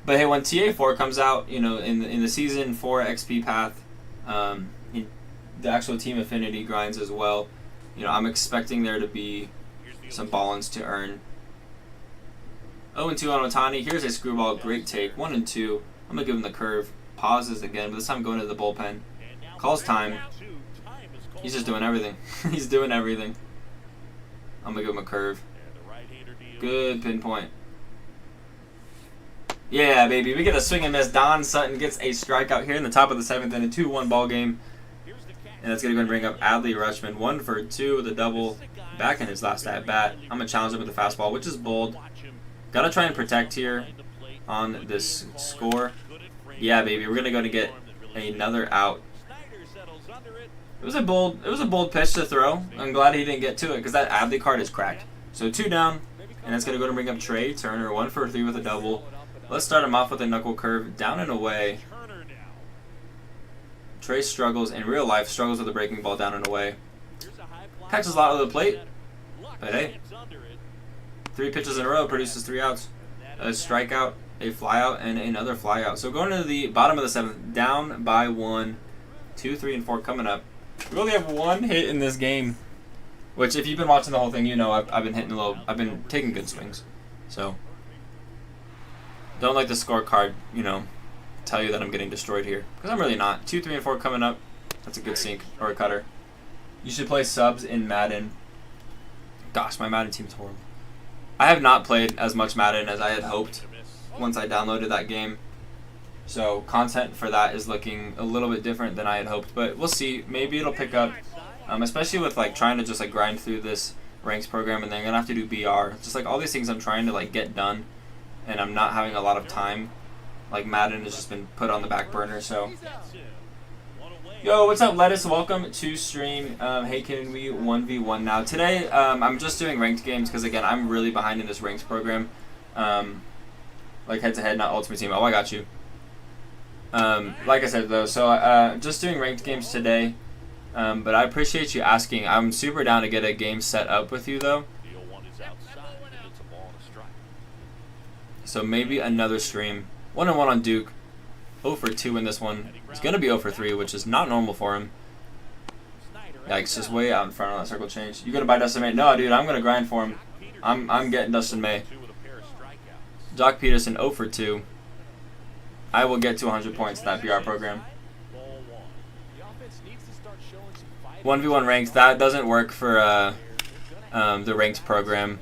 But hey, when TA4 comes out, you know, in the season 4 XP path, the actual team affinity grinds as well. You know, I'm expecting there to be some ballings to earn. 0-2 on Otani. Here's a screwball. Great take. 1-2. I'm going to give him the curve. Pauses again, but this time going to the bullpen. Calls time. He's just doing everything. He's doing everything. I'm going to give him a curve. Good pinpoint. Yeah, baby. We get a swing and miss. Don Sutton gets a strikeout here in the top of the 7th in a 2-1 ball game. And that's going to go and bring up Adley Rutschman. 1 for 2 with a double back in his last at-bat. I'm going to challenge him with the fastball, which is bold. Got to try and protect here on this score. Yeah, baby. We're going to go to get another out. It was a bold pitch to throw. I'm glad he didn't get to it because that Adley card is cracked. So 2 down, and that's going to go to bring up Trey Turner. 1 for 3 with a double. Let's start him off with a knuckle curve down and away. Trey struggles in real life, struggles with a breaking ball down and away. Catches a lot of the plate, but hey, 3 pitches in a row produces 3 outs. A strikeout, a flyout, and another flyout. So going to the bottom of the 7th, down by 1, 2, 3, and 4 coming up. We only have 1 hit in this game, which if you've been watching the whole thing, you know I've been hitting I've been taking good swings. So don't let the scorecard, you know, tell you that I'm getting destroyed here, because I'm really not. 2, 3, and 4 coming up. That's a good sink or a cutter. You should play subs in Madden. Gosh, my Madden team's horrible. I have not played as much Madden as I had hoped once I downloaded that game. So content for that is looking a little bit different than I had hoped, but we'll see. Maybe it'll pick up, especially with like trying to just like grind through this ranks program, and then I'm gonna have to do BR. Just like all these things I'm trying to like get done, and I'm not having a lot of time. Like Madden has just been put on the back burner. So, yo, what's up, Lettuce? Welcome to stream. Hey, can we 1v1 now? Today, I'm just doing ranked games because again, I'm really behind in this ranks program. Like head to head, not ultimate team. Oh, I got you. Like I said though, so just doing ranked games today. But I appreciate you asking. I'm super down to get a game set up with you though. So maybe another stream. 1-1 on Duke. 0 for 2 in this one. He's gonna be 0 for 3, which is not normal for him. Yikes, just way out in front of that circle change. You gonna buy Dustin May? No, dude, I'm gonna grind for him. I'm getting Dustin May. Doc Peterson 0 for 2. I will get to 100 points in that PR program. 1v1 ranked. That doesn't work for the ranked program.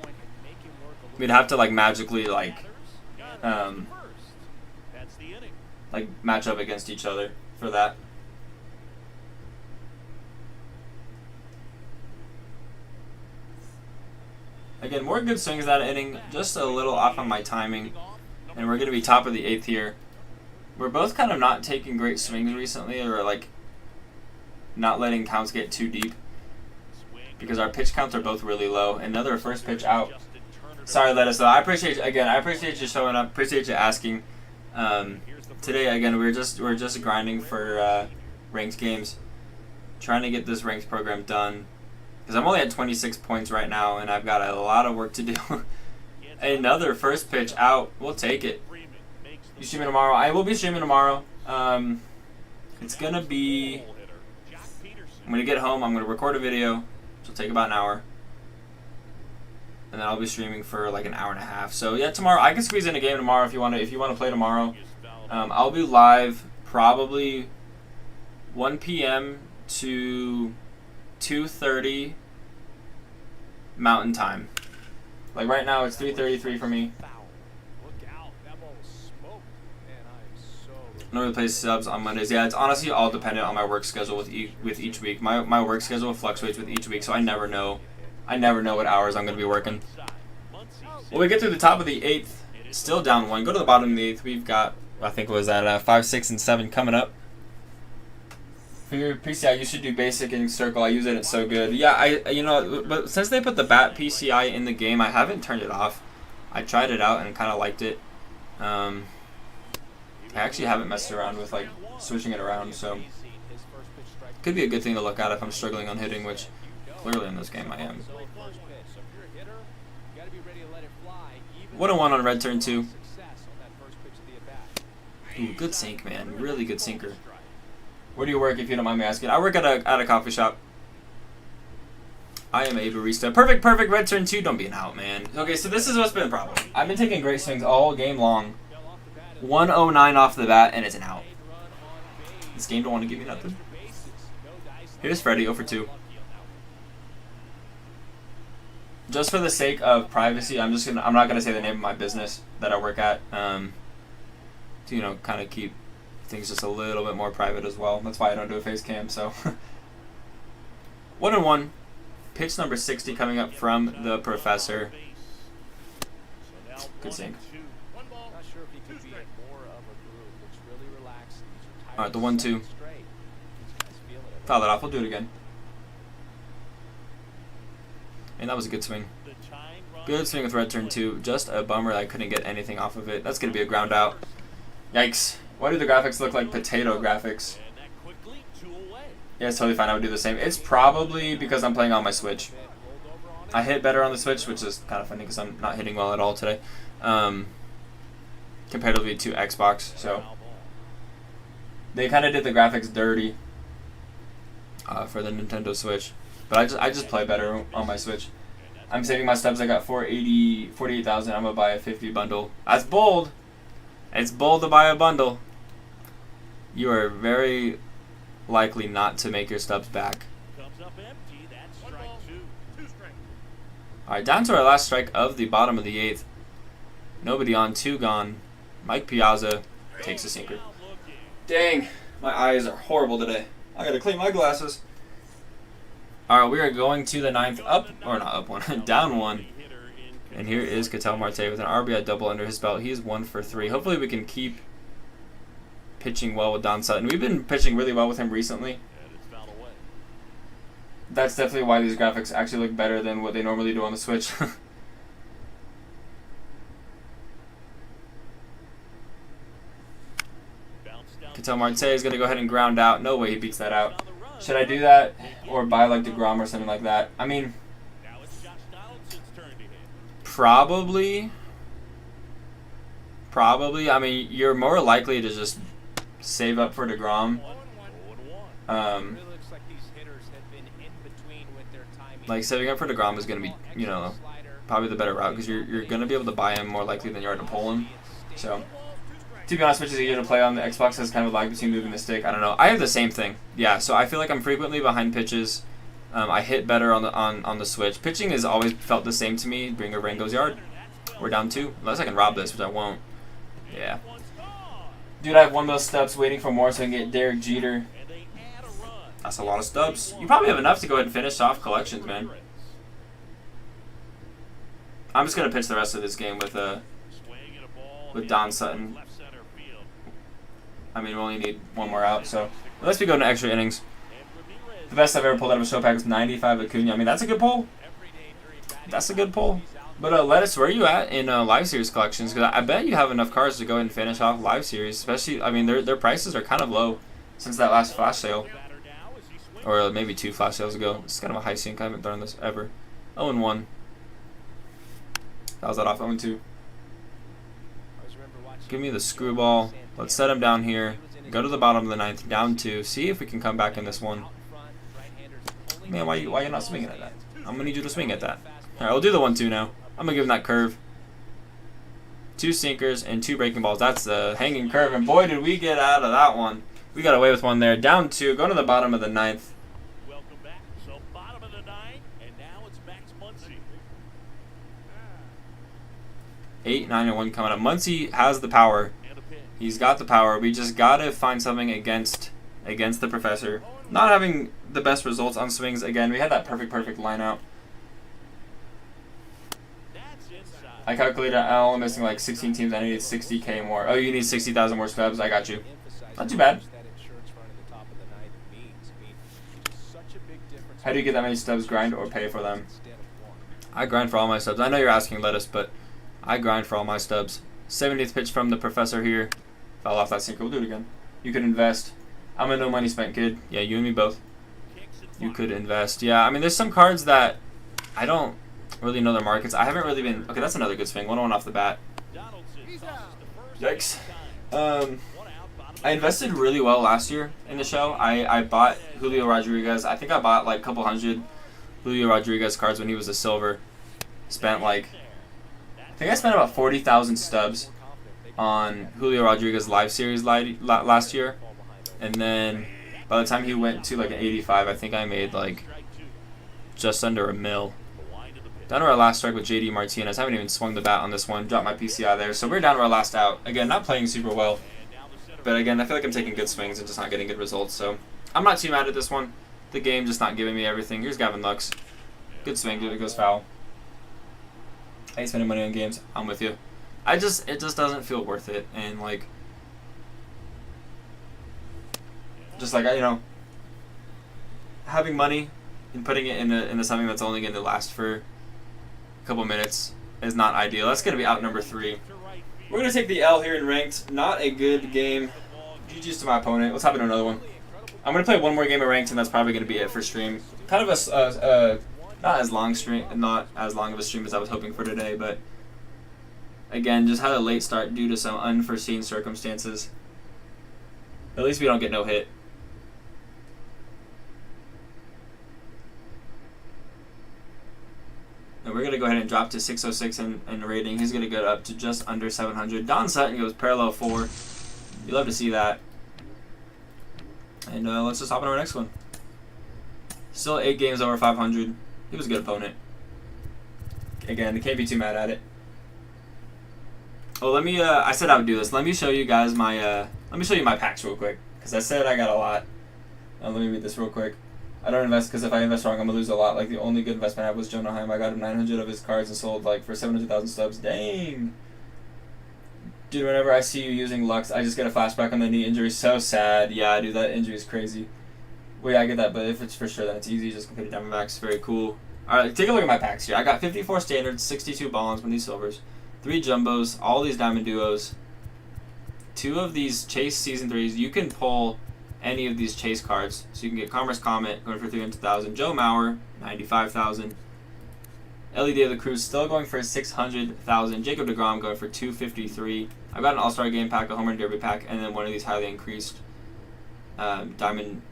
We'd have to like magically like match up against each other for that. Again, more good swings that inning. Just a little off on my timing. And we're going to be top of the 8th here. We're both kind of not taking great swings recently, or like not letting counts get too deep, because our pitch counts are both really low. Another first pitch out. Sorry, let us know. I appreciate you showing up. Appreciate you asking. Today again, we're just grinding for ranked games, trying to get this ranked program done, because I'm only at 26 points right now, and I've got a lot of work to do. Another first pitch out. We'll take it. You streaming tomorrow? I will be streaming tomorrow. It's gonna be. I'm gonna get home. I'm gonna record a video, which will take about an hour, and then I'll be streaming for like an hour and a half. So yeah, tomorrow I can squeeze in a game tomorrow if you want to. If you want to play tomorrow, I'll be live probably 1 p.m. to 2:30 Mountain Time. Like right now, it's 3:33 for me. Normally play subs on Mondays. Yeah, it's honestly all dependent on my work schedule with each week. My work schedule fluctuates with each week, so I never know what hours I'm going to be working. Well, we get to the top of the 8th, still down 1. Go to the bottom of the 8th. We've got, I think it was at 5, 6, and 7 coming up. For your PCI, you should do basic and circle. I use it. It's so good. Yeah, but since they put the bat PCI in the game, I haven't turned it off. I tried it out and kind of liked it. I actually haven't messed around with like switching it around, so could be a good thing to look at if I'm struggling on hitting, which clearly in this game I am. 1-1 on red turn 2. Ooh, good sink, man. Really good sinker. Where do you work, if you don't mind me asking? I work at a coffee shop. I am a barista. Perfect, red turn 2. Don't be an out, man. Okay, so this is what's been a problem. I've been taking great swings all game long. 109 off the bat, and it's an out. This game don't want to give me nothing. Here's Freddie, 0 for 2. Just for the sake of privacy, I'm not gonna say the name of my business that I work at. To kind of keep things just a little bit more private as well. That's why I don't do a face cam. So 1-1. Pitch number 60 coming up from the professor. Good sink. Alright, the 1-2. Foul that off. We'll do it again. And that was a good swing. Good swing with red turn 2. Just a bummer I couldn't get anything off of it. That's going to be a ground out. Yikes. Why do the graphics look like potato graphics? Yeah, it's totally fine. I would do the same. It's probably because I'm playing on my Switch. I hit better on the Switch, which is kind of funny because I'm not hitting well at all today. Comparatively to Xbox, so they kind of did the graphics dirty for the Nintendo Switch, but I just play better on my Switch. I'm saving my stubs. I got 48,000. I'm gonna buy a 50 bundle. That's bold. It's bold to buy a bundle. You are very likely not to make your stubs back. All right, down to our last strike of the bottom of the 8th. Nobody on, 2 gone. Mike Piazza takes a sinker. Dang, my eyes are horrible today. I gotta clean my glasses. All right, we are going to the 9th, down 1. And here is Ketel Marte with an RBI double under his belt. He is 1 for 3. Hopefully we can keep pitching well with Don Sutton. We've been pitching really well with him recently. That's definitely why these graphics actually look better than what they normally do on the Switch. Ketel Marte is going to go ahead and ground out. No way he beats that out. Should I do that or buy like DeGrom or something like that? I mean, probably. I mean, you're more likely to just save up for DeGrom. Like saving up for DeGrom is going to be, probably the better route because you're going to be able to buy him more likely than you are to pull him. So, to be honest, which is easier to play on the Xbox has kind of a lag between moving the stick. I don't know. I have the same thing. Yeah, so I feel like I'm frequently behind pitches. I hit better on the Switch. Pitching has always felt the same to me. Bringer Rain goes yard. We're down 2. Unless I can rob this, which I won't. Yeah. Dude, I have 1 of those stubs waiting for more so I can get Derek Jeter. That's a lot of stubs. You probably have enough to go ahead and finish off collections, man. I'm just gonna pitch the rest of this game with Don Sutton. I mean, we only need one more out, so unless we go into extra innings. The best I've ever pulled out of a show pack is 95 Acuna. I mean, that's a good pull. That's a good pull. But Lettuce, where are you at in live series collections? Because I bet you have enough cards to go ahead and finish off live series. Especially, I mean, their prices are kind of low since that last flash sale, or maybe 2 flash sales ago. It's kind of a high sync. I haven't done this ever. 0-1. That was that off 0-2. Give me the screwball. Let's set him down here. Go to the bottom of the 9th, down 2. See if we can come back in this one. Man, why you not swinging at that? I'm gonna need you to swing at that. All right, we'll do the 1-2 now. I'm gonna give him that curve. 2 sinkers and 2 breaking balls. That's the hanging curve, and boy, did we get out of that one. We got away with one there. Down 2. Go to the bottom of the 9th. Welcome back. So bottom of the 9th, and now it's Max Muncy. 8, 9, and 1 coming up. Muncy has the power. He's got the power. We just gotta find something against the professor. Not having the best results on swings again. We had that perfect line out. I calculated I'm only missing like 16 teams. I needed 60K more. Oh, you need 60,000 more subs. I got you. Not too bad. How do you get that many stubs? Grind or pay for them? I grind for all my stubs. I know you're asking, Lettuce, but I grind for all my stubs. 70th pitch from the professor here. Fell off that sinker. We'll do it again. You could invest. I'm a no money spent kid. Yeah, you and me both. You could invest. Yeah, I mean, there's some cards that I don't really know their markets. I haven't really been... Okay, that's another good swing. 1-1 off the bat. Yikes. I invested really well last year in the show. I bought Julio Rodriguez. I think I bought like a couple hundred Julio Rodriguez cards when he was a silver. Spent like... I think I spent about 40,000 stubs on Julio Rodriguez live series last year. And then by the time he went to like an 85, I think I made like just under $1 million. Down to our last strike with JD Martinez. I haven't even swung the bat on this one. Dropped my PCI there. So we're down to our last out. Again, not playing super well. But again, I feel like I'm taking good swings and just not getting good results. So I'm not too mad at this one. The game just not giving me everything. Here's Gavin Lux. Good swing, dude. It goes foul. I hate spending money on games. I'm with you. It just doesn't feel worth it. And like, just like, you know, having money and putting it into something that's only going to last for a couple minutes is not ideal. That's going to be out number 3. We're going to take the L here in ranked. Not a good game. GG's to my opponent. Let's hop into another one. I'm going to play one more game of ranked, and that's probably going to be it for stream. Kind of a not as long of a stream as I was hoping for today, but again, just had a late start due to some unforeseen circumstances. At least we don't get no hit. And we're going to go ahead and drop to 606 in rating. He's going to go up to just under 700. Don Sutton goes parallel 4. You love to see that. And let's just hop on our next one. Still 8 games over 500. He was a good opponent. Again, you can't be too mad at it. Oh, let me, I said I would do this. Let me show you guys my, let me show you my packs real quick. Because I said I got a lot. Let me read this real quick. I don't invest because if I invest wrong, I'm going to lose a lot. Like, the only good investment I had was Jonah Heim. I got him 900 of his cards and sold, like, for 700,000 stubs. Dang! Dude, whenever I see you using Lux, I just get a flashback on the knee injury. So sad. Yeah, dude, that injury is crazy. Wait, I get that, but if it's for sure, then it's easy. Just completed Diamondbacks. Very cool. Alright, take a look at my packs here. I got 54 standards, 62 ballons with these silvers, 3 jumbos, all these diamond duos, 2 of these chase season 3s. You can pull any of these chase cards. So you can get Commerce Comet going for 300,000, Joe Mauer 95,000, LED of the Cruz still going for 600,000, Jacob deGrom going for 253. I've got an All-Star Game pack, a Home Run Derby pack, and then one of these highly increased diamond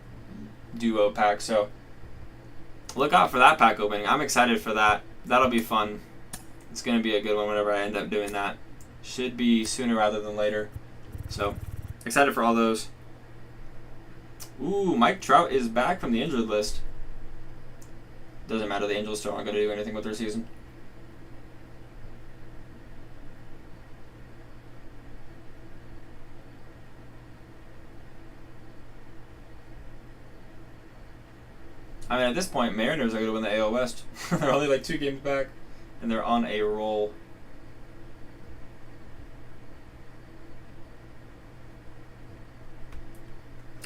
duo packs. So look out for that pack opening. I'm excited for that. That'll be fun. It's going to be a good one whenever I end up doing that. Should be sooner rather than later. So excited for all those. Ooh, Mike Trout is back from the injured list. Doesn't matter, the Angels still aren't going to do anything with their season. I mean, at this point, Mariners are going to win the AL West. They're only like 2 games back. and they're on a roll.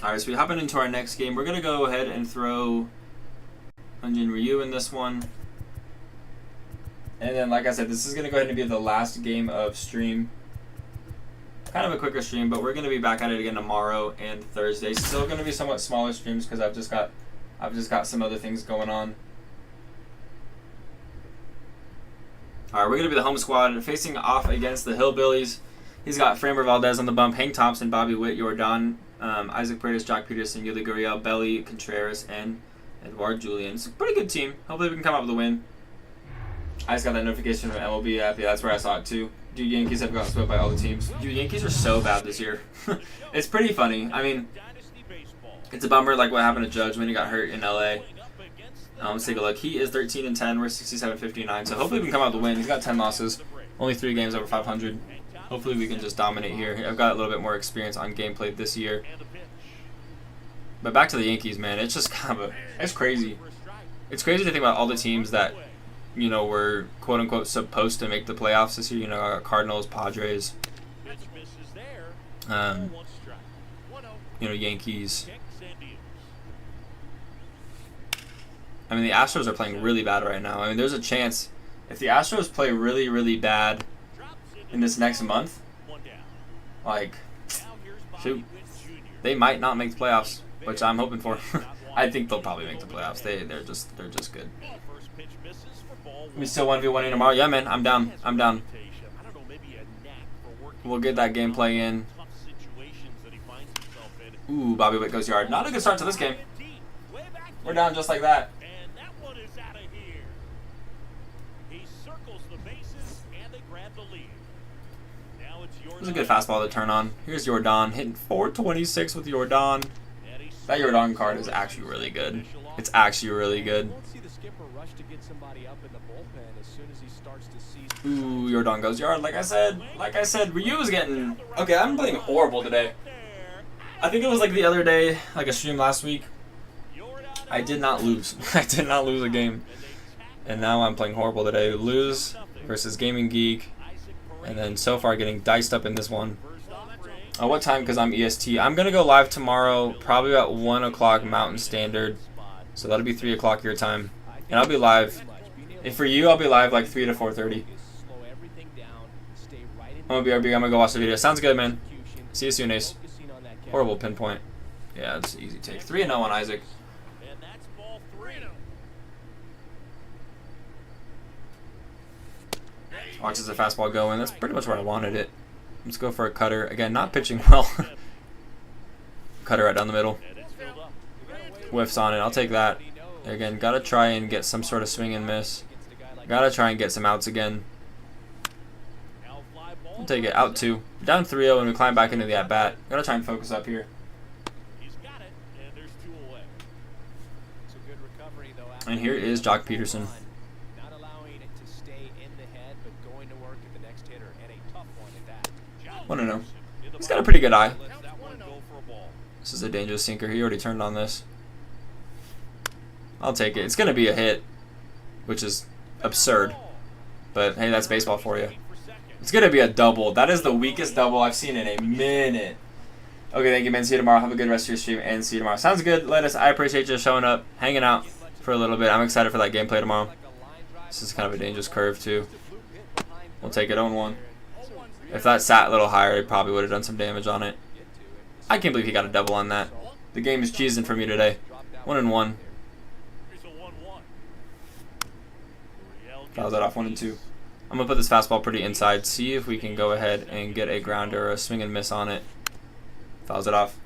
Alright, so we hop into our next game. We're going to go ahead and throw Hyunjin Ryu in this one. And then, like I said, this is going to go ahead and be the last game of stream. Kind of a quicker stream, but we're going to be back at it again tomorrow and Thursday. Still going to be somewhat smaller streams because I've just got some other things going on. Alright, we're going to be the home squad facing off against the Hillbillies. He's got Framber Valdez on the bump, Hank Thompson, Bobby Witt, Jordan, Isaac Paredes, Jock Peterson, Yuli Gurriel, Belly, Contreras, and Edouard Julien. It's a pretty good team. Hopefully we can come out with a win. I just got that notification from MLB app. Yeah, that's where I saw it too. Dude, Yankees have gotten swept by all the teams. Dude, Yankees are so bad this year. It's pretty funny. I mean, it's a bummer like what happened to Judge when he got hurt in LA. Let's take a look. He is 13-10. We're 67-59. So hopefully we can come out with a win. He's got 10 losses. Only 3 games over 500. Hopefully we can just dominate here. I've got a little bit more experience on gameplay this year. But back to the Yankees, man. It's just kind of it's crazy. It's crazy to think about all the teams that, you know, were quote-unquote supposed to make the playoffs this year. You know, Cardinals, Padres, you know, Yankees. I mean, the Astros are playing really bad right now. I mean, there's a chance if the Astros play really, really bad in this next month, like, shoot, they might not make the playoffs, which I'm hoping for. I think they'll probably make the playoffs. They're just good. We still 1v1 tomorrow. Yeah, man, I'm down. I'm down. We'll get that gameplay in. Ooh, Bobby Witt goes yard. Not a good start to this game. We're down just like that. It was a good fastball to turn on. Here's Jordan hitting 426 with Jordan. That Jordan card is actually really good. It's actually really good. Ooh, Jordan goes yard. Like I said, Ryu's getting... Okay, I'm playing horrible today. I think it was like the other day, like a stream last week. I did not lose. I did not lose a game. And now I'm playing horrible today. Lose versus Gaming Geek. And then so far getting diced up in this one. What time? Because I'm EST. I'm going to go live tomorrow, probably at 1 o'clock Mountain Standard. So that'll be 3 o'clock your time. And I'll be live. If for you, I'll be live like 3 to 4:30. I'm going to go watch the video. Sounds good, man. See you soon, Ace. Horrible pinpoint. Yeah, it's an easy take. 3-0 on Isaac. Watches the fastball go in. That's pretty much where I wanted it. Let's go for a cutter. Again, not pitching well. Cutter right down the middle. Whiffs on it. I'll take that. Again, got to try and get some sort of swing and miss. Got to try and get some outs again. I'll take it. Out 2. Down 3-0 and we climb back into the at-bat. Got to try and focus up here. And here is Jock Peterson. 1-0. He's got a pretty good eye. This is a dangerous sinker. He already turned on this. I'll take it. It's going to be a hit, which is absurd. But, hey, that's baseball for you. It's going to be a double. That is the weakest double I've seen in a minute. Okay, thank you, man. See you tomorrow. Have a good rest of your stream, and see you tomorrow. Sounds good, Lettuce. I appreciate you showing up, hanging out for a little bit. I'm excited for that gameplay tomorrow. This is kind of a dangerous curve, too. We'll take it 0-1. If that sat a little higher, it probably would have done some damage on it. I can't believe he got a double on that. The game is cheesing for me today. 1-1. Fouls that off 1-2. I'm going to put this fastball pretty inside. See if we can go ahead and get a grounder or a swing and miss on it. Fouls it off.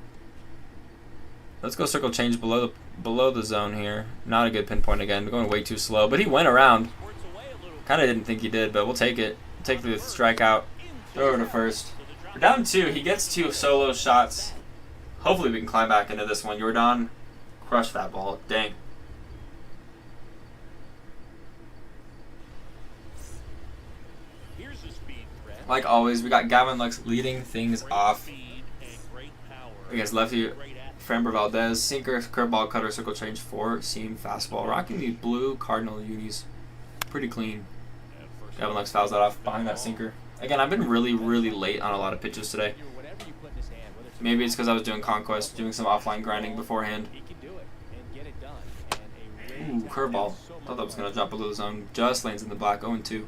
Let's go circle change below the zone here. Not a good pinpoint again. Going way too slow. But he went around. Kind of didn't think he did, but we'll take it. Take the strikeout. Throw over to first. We're down 2. He gets 2 solo shots. Hopefully we can climb back into this one. Jordan crushed that ball. Dang. Like always, we got Gavin Lux leading things off against lefty Framber Valdez. Sinker, curveball, cutter, circle change, 4-seam fastball. Rocking the blue Cardinal unis. Pretty clean. Gavin Lux fouls that off behind that sinker. Again, I've been really, really late on a lot of pitches today. Maybe it's because I was doing Conquest, doing some offline grinding beforehand. Ooh, curveball. Thought that was going to drop below the zone. Just lands in the black, 0-2.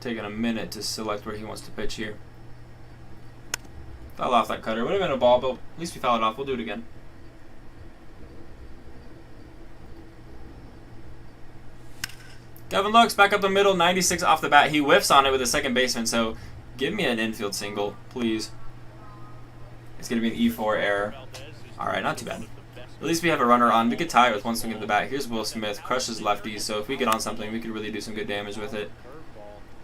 Taking a minute to select where he wants to pitch here. Foul off that cutter. Would have been a ball, but at least we fouled it off. We'll do it again. Gavin Lux back up the middle, 96 off the bat. He whiffs on it with a second baseman, so give me an infield single, please. It's going to be an E4 error. Alright, not too bad. At least we have a runner on. We could tie it with one swing at the bat. Here's Will Smith, crushes lefties, so if we get on something, we could really do some good damage with it.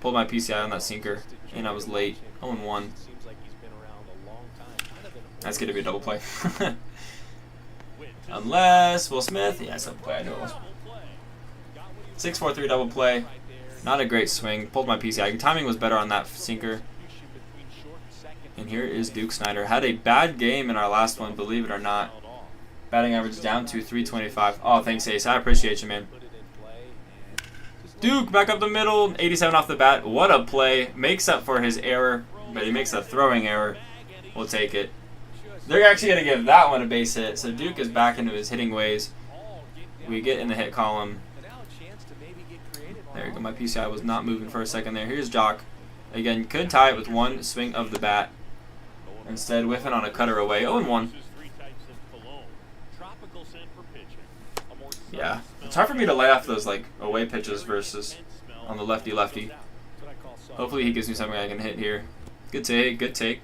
Pulled my PCI on that sinker, and I was late. 0-1. That's going to be a double play. Unless Will Smith, yeah, it's a double play. I know it was. 6-4-3 double play. Not a great swing. Pulled my PCI. Timing was better on that sinker. And here is Duke Snider. Had a bad game in our last one, believe it or not. Batting average down to 325. Oh, thanks, Ace. I appreciate you, man. Duke back up the middle. 87 off the bat. What a play. Makes up for his error, but he makes a throwing error. We'll take it. They're actually going to give that one a base hit. So Duke is back into his hitting ways. We get in the hit column. There you go. My PCI was not moving for a second there. Here's Jock. Again, could tie it with one swing of the bat. Instead, whiffing on a cutter away. 0-1. Yeah. It's hard for me to lay off those like away pitches versus on the lefty-lefty. Hopefully he gives me something I can hit here. Good take. Good take.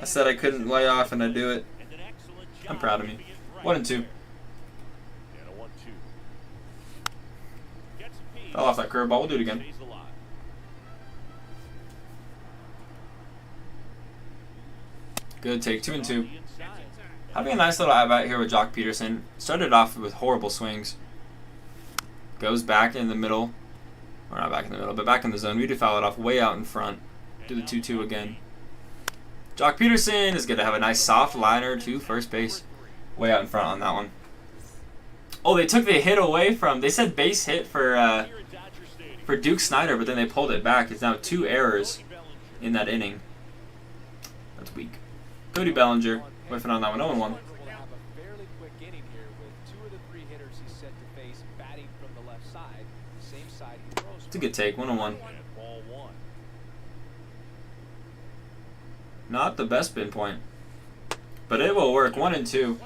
I said I couldn't lay off and I do it. I'm proud of me. 1-2. Fell off that curveball. We'll do it again. Good take. 2-2. Having a nice little at-bat here with Jock Peterson. Started off with horrible swings. Goes back in the middle. Or not back in the middle, but back in the zone. We do foul it off way out in front. Do the 2-2 again. Jock Peterson is going to have a nice soft liner to first base. Way out in front on that one. Oh, they took the hit away from... They said base hit for Duke Snider, but then they pulled it back. It's now 2 errors in that inning. That's weak. Cody Bellinger whiffing on that one. 0-1. It's a good take. 1-1. Not the best pinpoint, but it will work. 1-2.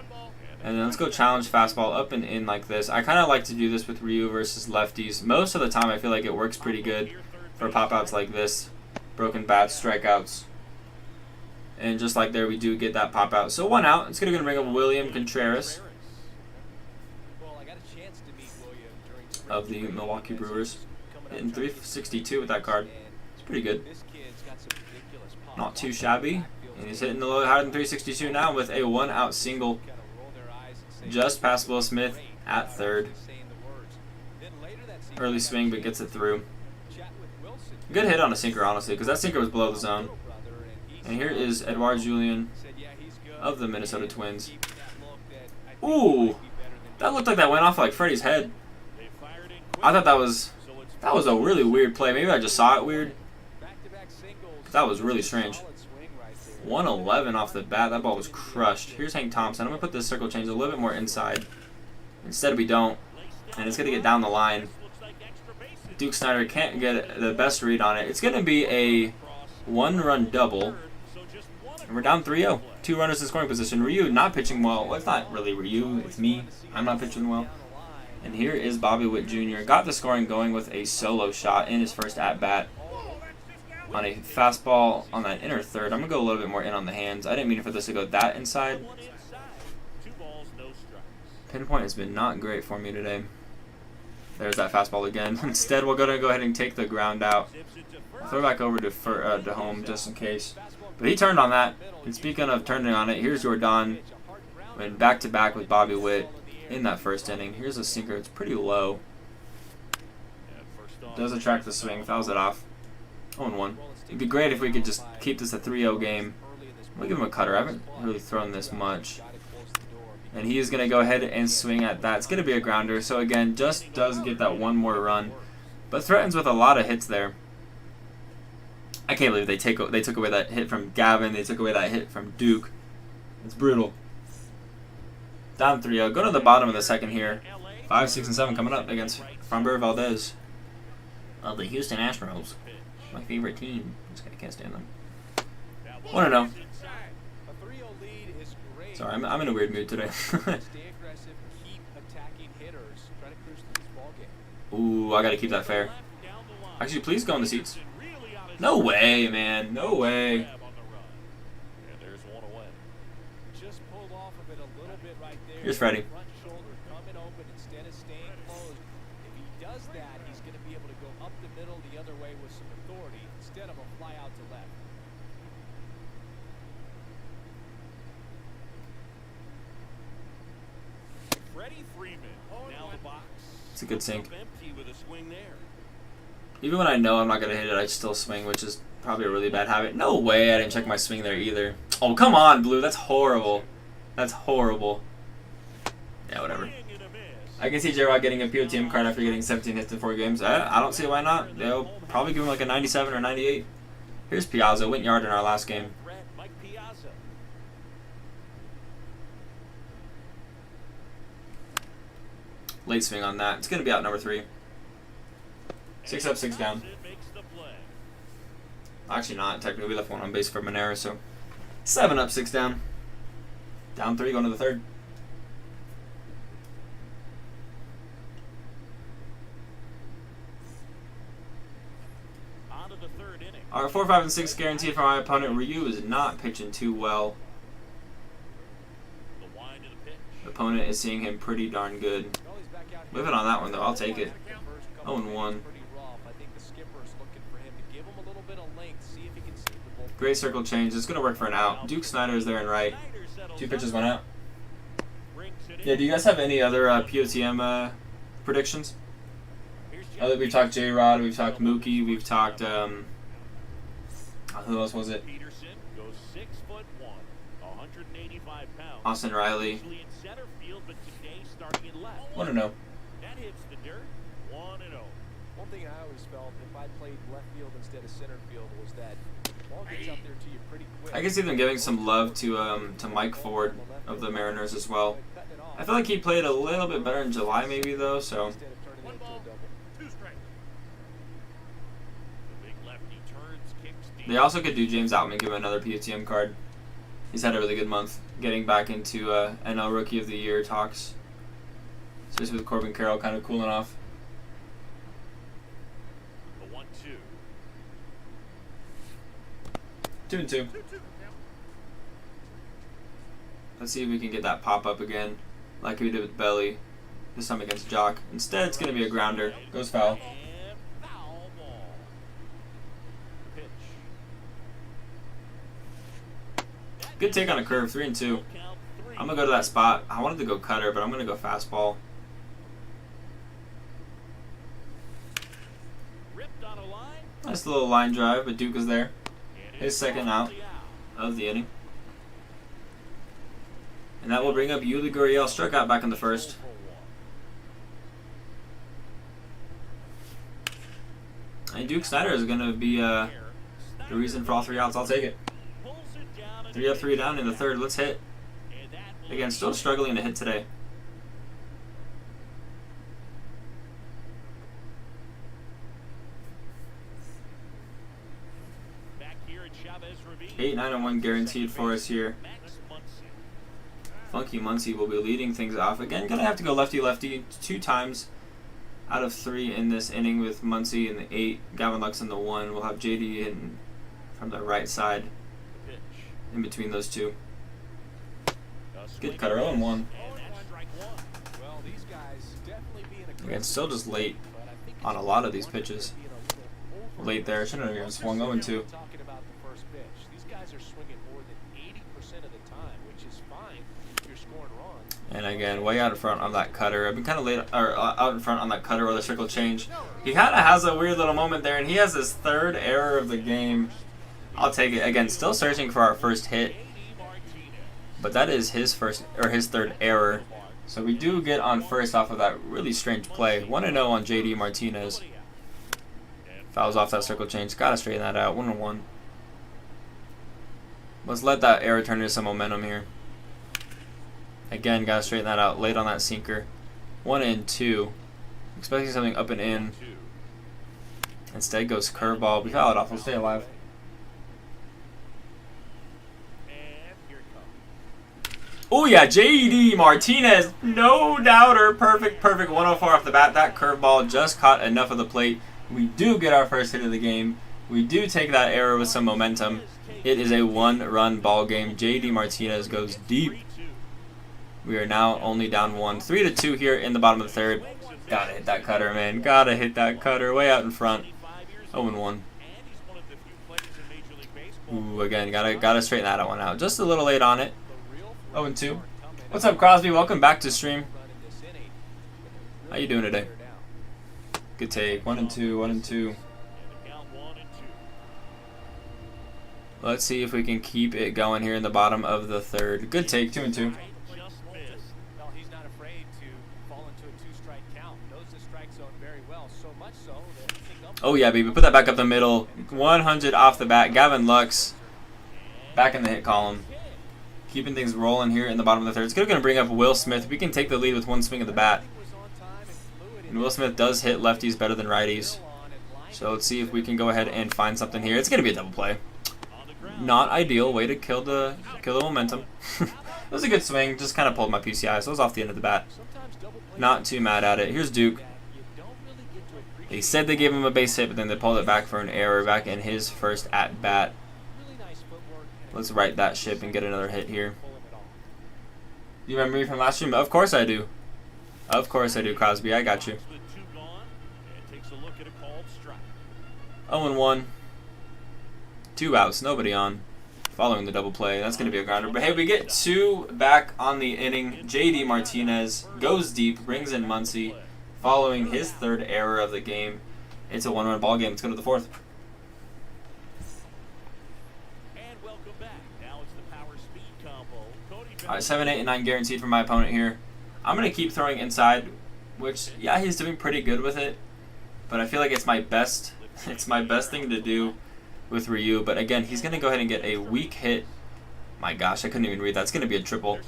And then let's go challenge fastball up and in like this. I kind of like to do this with Ryu versus lefties. Most of the time I feel like it works pretty good for pop-outs like this. Broken bats, strikeouts. And just like there, we do get that pop-out. So 1 out. It's going to bring up William Contreras of the Milwaukee Brewers. Hitting 362 with that card. It's pretty good. Not too shabby. And he's hitting a little higher than 362 now with a 1 out single. Just past Will Smith at third. Early swing, but gets it through. Good hit on a sinker, honestly, because that sinker was below the zone. And here is Edouard Julien of the Minnesota Twins. Ooh, that looked like that went off like Freddie's head. I thought that was a really weird play. Maybe I just saw it weird. That was really strange. 111 off the bat. That ball was crushed. Here's Hank Thompson. I'm going to put this circle change a little bit more inside. Instead, we don't. And it's going to get down the line. Duke Snider can't get the best read on it. It's going to be a 1-run double. And we're down 3-0. 2 runners in scoring position. Ryu not pitching well. Well, it's not really Ryu. It's me. I'm not pitching well. And here is Bobby Witt Jr. Got the scoring going with a solo shot in his first at-bat. On a fastball on that inner third. I'm going to go a little bit more in on the hands. I didn't mean for this to go that inside. Pinpoint has been not great for me today. There's that fastball again. Instead, we're going to go ahead and take the ground out. Throw back over to home just in case. But he turned on that. And speaking of turning on it, here's Jordan. Went back-to-back with Bobby Witt in that first inning. Here's a sinker. It's pretty low. Does attract the swing. Fouls it off. 0-1. It'd be great if we could just keep this a 3-0 game. We'll give him a cutter. I haven't really thrown this much. And he is going to go ahead and swing at that. It's going to be a grounder. So again, just does get that one more run, but threatens with a lot of hits there. I can't believe they took away that hit from Gavin. They took away that hit from Duke. It's brutal. Down 3-0. Go to the bottom of the second here. 5, 6, and 7 coming up against Framber Valdez of the Houston Astros. My favorite team. I can't stand them. 1-0. Sorry, I'm in a weird mood today. Ooh, I gotta keep that fair. Actually, please go in the seats. No way, man. No way. Here's Freddie. It's a good sink. Even when I know I'm not going to hit it, I still swing, which is probably a really bad habit. No way I didn't check my swing there either. Oh, come on, Blue. That's horrible. That's horrible. Yeah, whatever. I can see J-Rod getting a POTM card after getting 17 hits in 4 games. I don't see why not. They'll probably give him like a 97 or 98. Here's Piazza. Went yard in our last game. Late swing on that. It's going to be out number 3. 6 up, 6 down. Actually not. Technically, we left one on base for Monera, so 7 up, 6 down. Down 3, going to the 3rd. Alright, 4, 5, and 6 guaranteed for my opponent. Ryu is not pitching too well. The opponent is seeing him pretty darn good. Whipping on that one, though. I'll take it. 0-1. Great circle change. It's going to work for an out. Duke Snyder is there and right. 2 pitches, 1 out. Yeah, do you guys have any other POTM predictions? We've talked J-Rod, we've talked Mookie, we've talked, who else was it? Austin Riley. Want to know. One thing I always felt if I played left field instead of center field was that the ball gets out there to you pretty quick. I can see them giving some love to Mike Ford of the Mariners as well. I feel like he played a little bit better in July maybe though, so. They also could do James Outman, give him another POTM card. He's had a really good month, getting back into NL Rookie of the Year talks. Especially with Corbin Carroll kind of cooling off. The 1-2. 2-2. Let's see if we can get that pop up again, like we did with Belly. This time against Jock. Instead, it's going to be a grounder. Goes foul. Good take on a curve, 3-2. I'm going to go to that spot. I wanted to go cutter, but I'm going to go fastball. Nice little line drive, but Duke is there. His second out of the inning. And that will bring up Yuli Gurriel. Struck out back in the 1st. And Duke Snyder is going to be the reason for all 3 outs. I'll take it. 3 up, 3 down in the 3rd. Let's hit. Again, still struggling to hit today. Eight, 9, and 1 guaranteed for us here. Funky Muncy will be leading things off. Again, gonna have to go lefty-lefty 2 times out of 3 in this inning with Muncy in the 8, Gavin Lux in the 1. We'll have JD in from the right side in between those 2. Good cutter, 0-1. Again, still just late on a lot of these pitches. Late there, shouldn't have even swung 0-2. And again, way out in front on that cutter. I've been kind of late, or out in front on that cutter or the circle change. He kind of has a weird little moment there, and he has his 3rd error of the game. I'll take it. Again, still searching for our first hit. but that is his first or his third error. So we do get on first off of that really strange play. 1-0 on JD Martinez. Fouls off that circle change. Gotta straighten that out. 1-1. Let's let that error turn into some momentum here. Again, gotta straighten that out. Late on that sinker. 1-2. Expecting something up and in. Instead goes curveball. We foul it off. We'll stay alive. Oh yeah, JD Martinez, no doubter, perfect, 104 off the bat. That curveball just caught enough of the plate. We do get our first hit of the game. We do take that error with some momentum. It is a one-run ball game. JD Martinez goes deep. We are now only down 1. 3-2 here in the bottom of the third. Gotta hit that cutter, man. Gotta hit that cutter way out in front. 0-1. Ooh, again, gotta straighten that one out. Just a little late on it. 0-2. What's up, Crosby? Welcome back to stream. How you doing today? Good take. 1-2, 1-2. Let's see if we can keep it going here in the bottom of the third. Good take. 2-2. Oh yeah, baby. Put that back up the middle. 100 off the bat. Gavin Lux back in the hit column. Keeping things rolling here in the bottom of the third. It's going to bring up Will Smith. We can take the lead with one swing of the bat. And Will Smith does hit lefties better than righties. So let's see if we can go ahead and find something here. It's going to be a double play. Not ideal. Way to kill the momentum. It was a good swing. Just kind of pulled my PCI. So it was off the end of the bat. Not too mad at it. Here's Duke. They said they gave him a base hit, but then they pulled it back for an error back in his first at-bat. Let's right that ship and get another hit here. You remember me from last stream? Of course I do. Of course I do, Crosby. I got you. 0-1. 2 outs. Nobody on. Following the double play. That's going to be a grounder. But hey, we get 2 back on the inning. JD Martinez goes deep, brings in Muncy. Following his third error of the game. It's a 1-run ball game. Let's go to the 4th. All right, 7, 8, and 9 guaranteed for my opponent here. I'm going to keep throwing inside, which, yeah, he's doing pretty good with it. But I feel like it's my best thing to do with Ryu. But again, he's going to go ahead and get a weak hit. My gosh, I couldn't even read that. It's going to be a triple.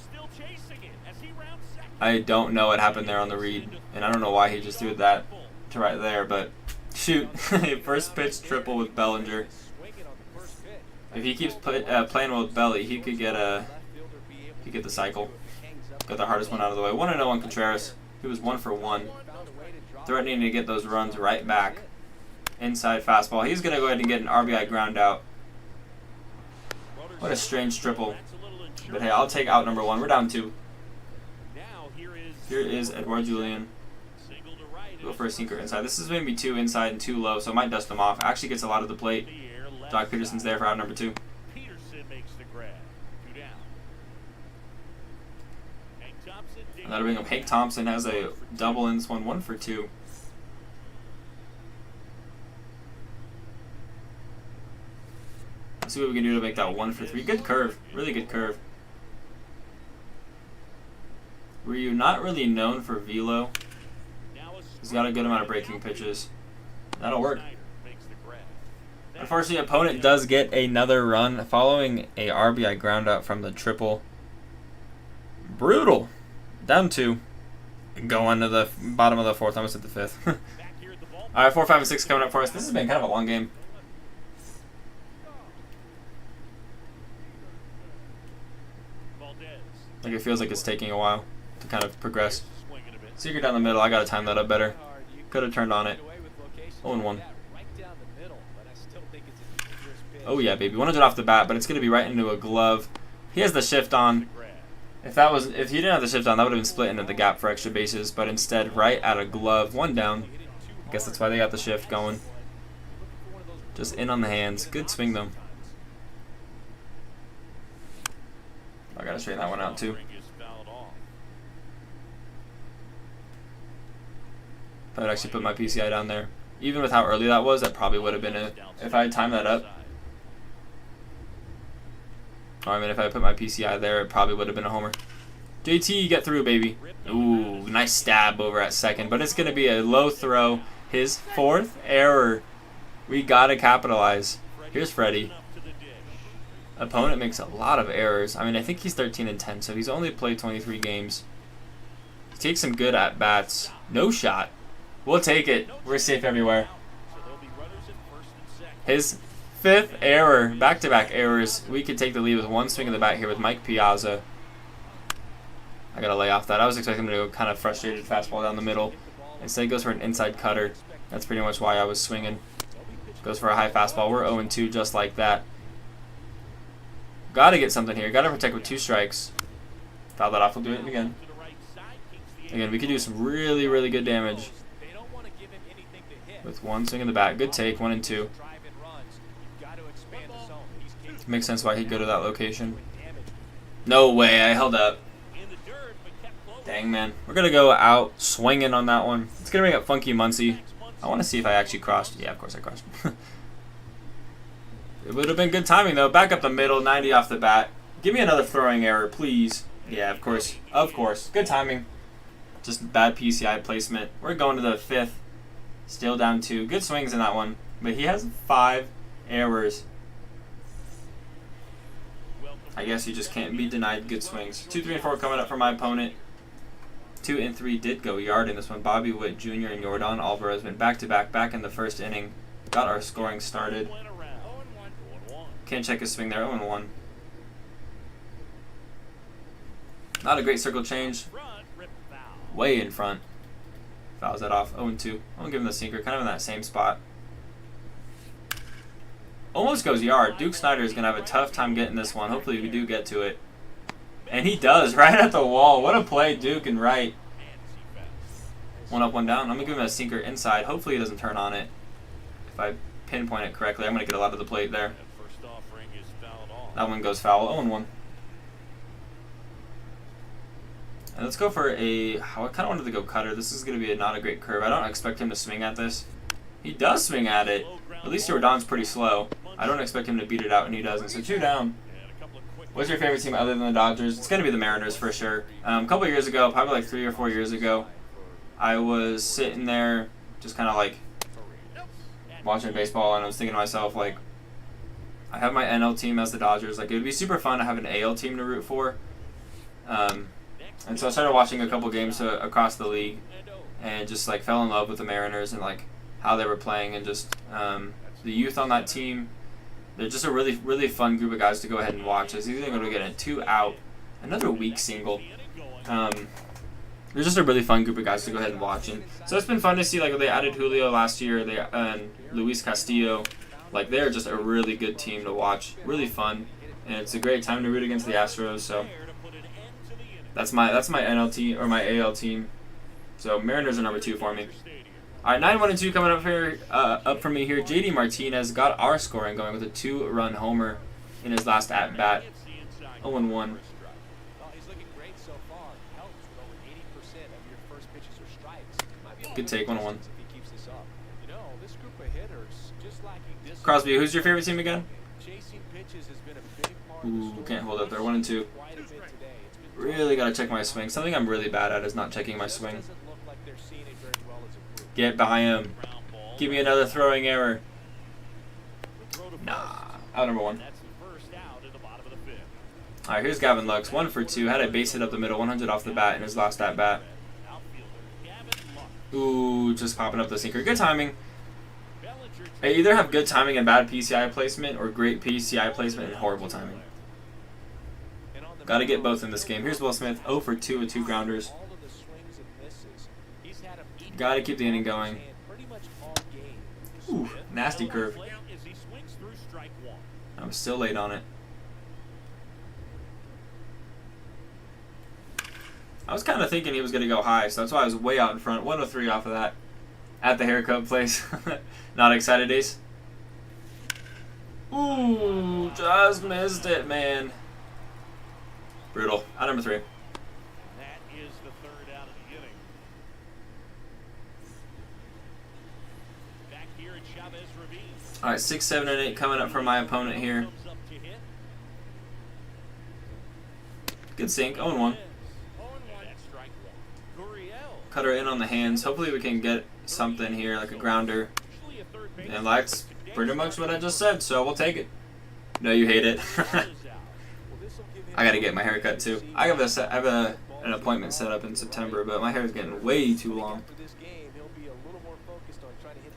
I don't know what happened there on the read. And I don't know why he just threw that to right there. But shoot, first pitch triple with Bellinger. If he keeps playing with Belly, he could get the cycle. Got the hardest one out of the way. 1-0 on Contreras. He was 1 for 1. Threatening to get those runs right back. Inside fastball. He's going to go ahead and get an RBI ground out. What a strange triple. But hey, I'll take out number 1. We're down 2. Here is Edouard Julien. Go for a sinker inside. This is maybe 2 inside and 2 low, so I might dust him off. Actually gets a lot of the plate. Doc Peterson's there for out number 2. And that'll bring up Hank Thompson. Has a double in this one, 1 for 2. Let's see what we can do to make that 1 for 3. Good curve. Really good curve. Ryu not really known for velo. He's got a good amount of breaking pitches. That'll work. Unfortunately, opponent does get another run following a RBI ground out from the triple. Brutal. Down 2. Going to the bottom of the 4th. I almost hit the 5th. Alright, 4, 5, and 6 coming up for us. This has been kind of a long game. Like it feels like it's taking a while to kind of progress. Seeker down the middle. I got to time that up better. Could have turned on it. 0-1. Oh yeah, baby. 100 off the bat, but it's going to be right into a glove. He has the shift on. If he didn't have the shift on, that would have been split into the gap for extra bases, but instead right at a glove, 1 down. I guess that's why they got the shift going. Just in on the hands. Good swing though. I gotta straighten that one out too. If I'd actually put my PCI down there. Even with how early that was, that probably would have been it. If I had timed that up. Or I mean, if I put my PCI there, it probably would have been a homer. JT, get through, baby. Ooh, nice stab over at second, but it's going to be a low throw. His 4th error. We got to capitalize. Here's Freddie. Opponent makes a lot of errors. I mean, I think he's 13-10, so he's only played 23 games. He takes some good at-bats. No shot. We'll take it. We're safe everywhere. His 5th error. Back-to-back errors. We could take the lead with one swing of the bat here with Mike Piazza. I got to lay off that. I was expecting him to go kind of frustrated fastball down the middle. Instead, he goes for an inside cutter. That's pretty much why I was swinging. Goes for a high fastball. We're 0-2 just like that. Got to get something here. Got to protect with 2 strikes. Foul that off. We'll do it again. Again, we could do some really, really good damage with one swing in the bat. Good take. 1-2. Makes sense why he'd go to that location. No way. I held up. Dang, man. We're going to go out swinging on that one. It's going to bring up Funky Muncie. I want to see if I actually crossed. Yeah, of course I crossed. It would have been good timing, though. Back up the middle, 90 off the bat. Give me another throwing error, please. Yeah, of course. Of course. Good timing. Just bad PCI placement. We're going to the 5th. Still down 2. Good swings in that one. But he has 5 errors. I guess you just can't be denied good swings. 2, 3, and 4 coming up for my opponent. 2 and 3 did go yard in this one. Bobby Witt Jr. and Yordan Alvarez went back-to-back back in the 1st inning. Got our scoring started. Can't check his swing there. 0-1. Not a great circle change. Way in front. Fouls that off. 0-2. I'm going to give him the sinker. Kind of in that same spot. Almost goes yard. Duke Snyder is going to have a tough time getting this one. Hopefully we do get to it. And he does, right at the wall. What a play, Duke and right. 1 up, 1 down. I'm going to give him a sinker inside. Hopefully he doesn't turn on it. If I pinpoint it correctly, I'm going to get a lot of the plate there. That one goes foul. 0-1. And let's go for a... I kind of wanted to go cutter. This is going to be not a great curve. I don't expect him to swing at this. He does swing at it. At least Jordan's pretty slow. I don't expect him to beat it out, and he doesn't. So 2 down. What's your favorite team other than the Dodgers? It's going to be the Mariners for sure. A couple years ago, probably like 3 or 4 years ago, I was sitting there just kind of like watching baseball, and I was thinking to myself, like, I have my NL team as the Dodgers. Like, it would be super fun to have an AL team to root for. And so I started watching a couple games across the league and just like fell in love with the Mariners and like how they were playing and just the youth on that team. They're just a really, really fun group of guys to go ahead and watch. As he's going to get a 2 out, another weak single. They're just a really fun group of guys to go ahead and watch. And so it's been fun to see, like, they added Julio last year, and Luis Castillo. Like, they're just a really good team to watch. Really fun. And it's a great time to root against the Astros. So that's my NL team, or my AL team. So Mariners are number 2 for me. All right, 9-1-2 coming up here, up for me here. JD Martinez got our scoring going with a 2-run homer in his last at bat. 0-1. Good take, 1-1. Crosby, who's your favorite team again? Ooh, can't hold up there. 1-2. Really gotta check my swing. Something I'm really bad at is not checking my swing. Get by him. Give me another throwing error. Nah. Out number 1. Alright, here's Gavin Lux. 1 for 2. Had a base hit up the middle. 100 off the bat in his last at bat. Ooh, just popping up the sinker. Good timing. I either have good timing and bad PCI placement, or great PCI placement and horrible timing. Got to get both in this game. Here's Will Smith. 0 for 2 with 2 grounders. Got to keep the inning going. Ooh, nasty curve. I'm still late on it. I was kind of thinking he was going to go high, so that's why I was way out in front. 103 off of that at the haircut place. Not excited, Ace? Ooh, just missed it, man. Brutal. Out number 3. That is the 3rd out of the inning. Back here at Chavez Ravine. All right, 6, 7, and 8 coming up for my opponent here. Good sink. 0-1. Cutter in on the hands. Hopefully we can get something here, like a grounder. And that's pretty much what I just said, so we'll take it. No, you hate it. I gotta get my hair cut too. I have an appointment set up in September, but my hair is getting way too long.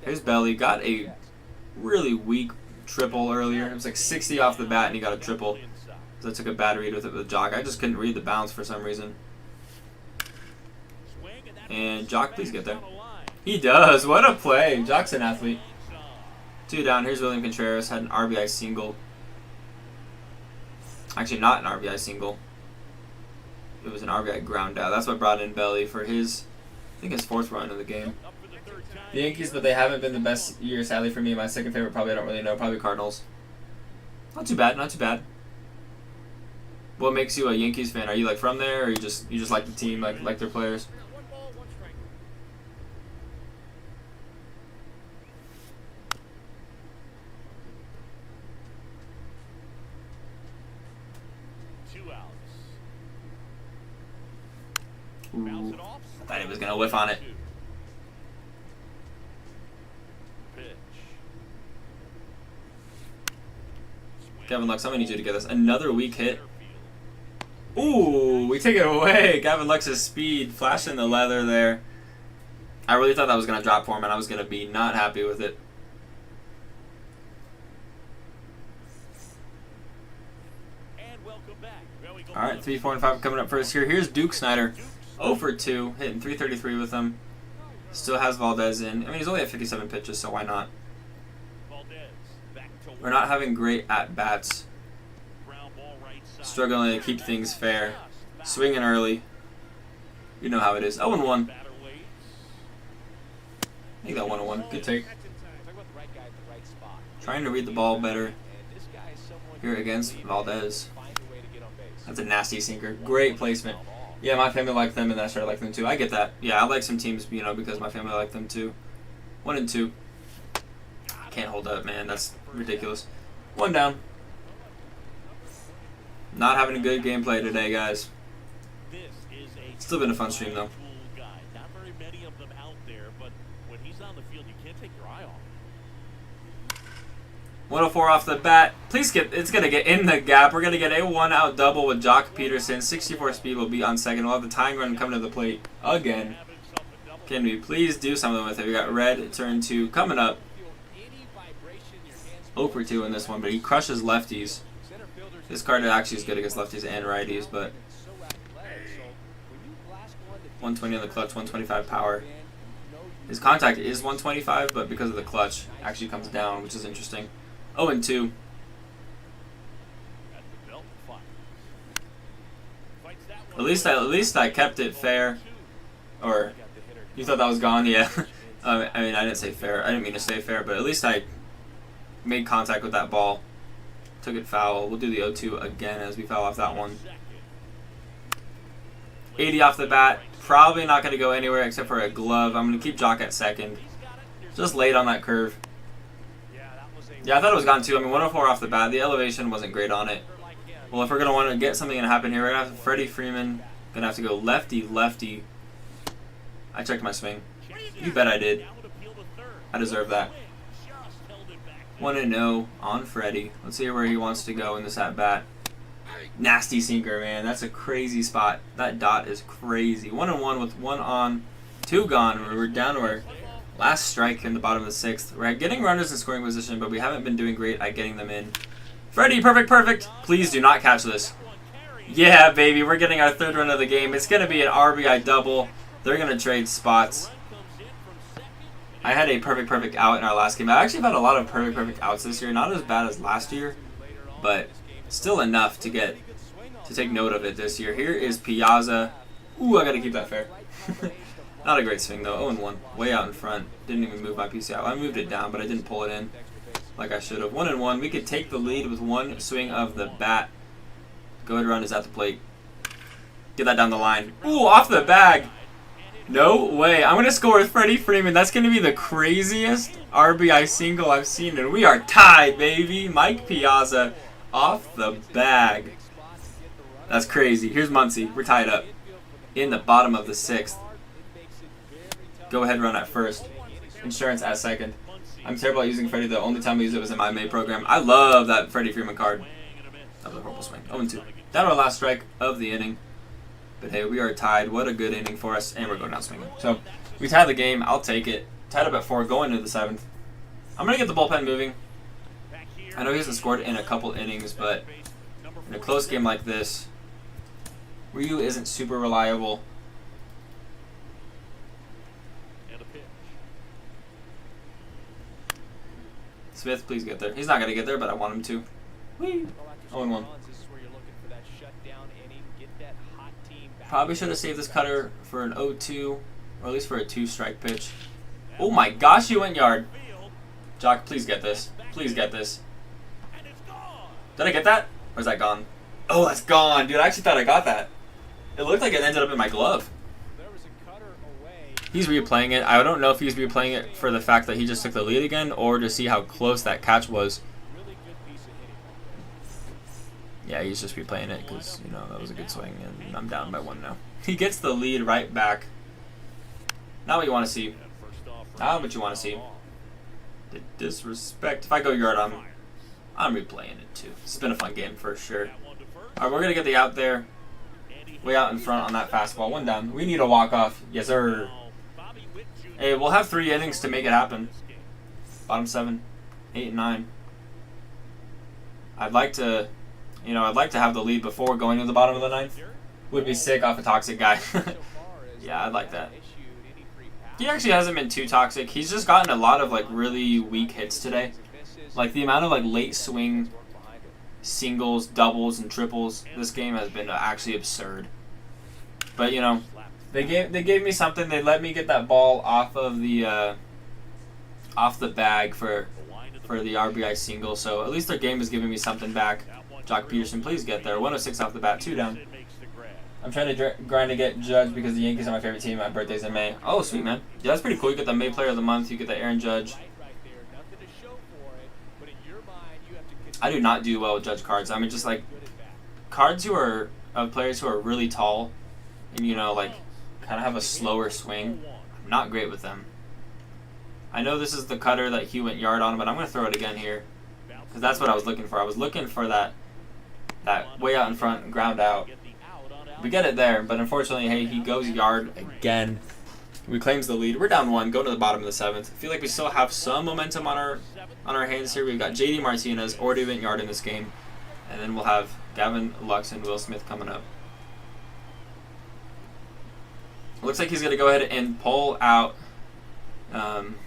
Here's Belly. Got a really weak triple earlier. It was like 60 off the bat, and he got a triple. So I took a bad read with it with Jock. I just couldn't read the bounce for some reason. And Jock, please get there. He does. What a play. Jock's an athlete. 2 down. Here's William Contreras. Had an RBI single. Actually, not an RBI single. It was an RBI ground out. That's what brought in Belly for his, I think, his 4th run of the game. The Yankees, but they haven't been the best year, sadly, for me. My second favorite, probably, I don't really know. Probably Cardinals. Not too bad. Not too bad. What makes you a Yankees fan? Are you like from there, or you just like the team, like their players? Ooh, I thought he was gonna whiff on it. Gavin Lux, I'm gonna need you to get this. Another weak hit. Ooh, we take it away. Gavin Lux's speed, flashing the leather there. I really thought that was going to drop for him, and I was going to be not happy with it. All right, 3, 4, and 5 coming up first here. Here's Duke Snider, 0 for 2, hitting 333 with him. Still has Valdez in. I mean, he's only at 57 pitches, so why not? We're not having great at-bats. Struggling to keep things fair. Swinging early. You know how it is. 0-1. I think that 1-1. Good take. Trying to read the ball better here against Valdez. That's a nasty sinker. Great placement. Yeah, my family liked them, and I started liking them too. I get that. Yeah, I like some teams, because my family liked them too. 1 and 2. Can't hold up, man. That's ridiculous. 1 down. Not having a good gameplay today, guys. Still been a fun stream, though. Not very many of them out there, but when he's on the field, you can't take your eye off him. 104 off the bat. Please get. It's gonna get in the gap. We're gonna get a 1-out double with Jock Peterson. 64 speed will be on second. We'll have the tying run coming to the plate again. Can we please do something with it? We got Red turn 2 coming up. 0 for 2 in this one, but he crushes lefties. This card actually is good against lefties and righties, but 120 on the clutch, 125 power. His contact is 125, but because of the clutch, actually comes down, which is interesting. 0 and 2. At least I kept it fair. Or you thought that was gone? Yeah. I mean, I didn't say fair. I didn't mean to say fair, but at least I made contact with that ball. Took it foul. We'll do the 0-2 again as we foul off that one. 80 off the bat. Probably not going to go anywhere except for a glove. I'm going to keep Jock at second. Just late on that curve. Yeah, I thought it was gone too. I mean, 104 off the bat. The elevation wasn't great on it. Well, if we're going to want to get something to happen here, we're going to have Freddie Freeman. Going to have to go lefty. I checked my swing. You bet I did. I deserve that. 1-0 on Freddie. Let's see where he wants to go in this at-bat. Nasty sinker, man. That's a crazy spot. That dot is crazy. 1-1 with 1 on, 2 gone. We're down to our last strike in the bottom of the 6th. We're getting runners in scoring position, but we haven't been doing great at getting them in. Freddie, perfect. Please do not catch this. Yeah, baby. We're getting our 3rd run of the game. It's going to be an RBI double. They're going to trade spots. I had a perfect out in our last game. I actually had a lot of perfect outs this year. Not as bad as last year, but still enough to take note of it this year. Here is Piazza. Ooh, I got to keep that fair. Not a great swing, though. 0-1. Way out in front. Didn't even move my PCI. I moved it down, but I didn't pull it in like I should have. 1-1. We could take the lead with 1 swing of the bat. Go ahead, run is at the plate. Get that down the line. Ooh, off the bag. No way. I'm going to score with Freddie Freeman. That's going to be the craziest RBI single I've seen, and we are tied, baby. Mike Piazza off the bag. That's crazy. Here's Muncie. We're tied up in the bottom of the 6th. Go ahead, run at first. Insurance at second. I'm terrible at using Freddie. The only time we used it was in my MLB program. I love that Freddie Freeman card. That was a horrible swing. 0-2. That was our last strike of the inning. But hey, we are tied. What a good inning for us. And we're going down swinging. So we tied the game. I'll take it. Tied up at 4 going into the 7th. I'm going to get the bullpen moving. I know he hasn't scored in a couple innings, but in a close game like this, Ryu isn't super reliable. Smith, please get there. He's not going to get there, but I want him to. Whee! 0-1. Probably should have saved this cutter for an 0-2, or at least for a 2-strike pitch. Oh my gosh, you went yard. Jock, please get this. Please get this. Did I get that? Or is that gone? Oh, that's gone. Dude, I actually thought I got that. It looked like it ended up in my glove. He's replaying it. I don't know if he's replaying it for the fact that he just took the lead again or to see how close that catch was. Yeah, he's just replaying it because, you know, that was a good swing and I'm down by 1 now. He gets the lead right back. Not what you want to see. Not what you want to see. The disrespect. If I go yard, I'm replaying it too. It's been a fun game for sure. Alright, we're going to get the out there. Way out in front on that fastball. 1 down. We need a walk-off. Yes, sir. Hey, we'll have 3 innings to make it happen. Bottom 7, 8, and 9. I'd like to have the lead before going to the bottom of the 9th. Would be sick off a toxic guy. Yeah, I'd like that. He actually hasn't been too toxic. He's just gotten a lot of like really weak hits today. Like the amount of like late swing singles, doubles, and triples this game has been actually absurd. But you know, they gave me something. They let me get that ball off of the bag for the RBI single. So at least their game is giving me something back. Jock Peterson, please get there. 106 off the bat, 2 down. I'm trying to grind to get Judge because the Yankees are my favorite team. My birthday's in May. Oh, sweet, man. Yeah, that's pretty cool. You get the May Player of the Month. You get the Aaron Judge. I do not do well with Judge cards. I mean, just like cards of players who are really tall and, you know, like kind of have a slower swing. I'm not great with them. I know this is the cutter that he went yard on, but I'm going to throw it again here because that's what I was looking for. I was looking for that way out in front and ground out. We get it there, but unfortunately, hey, he goes yard again. We claims the lead. We're down 1, go to the bottom of the 7th. I feel like we still have some momentum on our hands here. We've got JD Martinez already went yard in this game, and then we'll have Gavin Lux and Will Smith coming up. Looks like he's going to go ahead and pull out Framber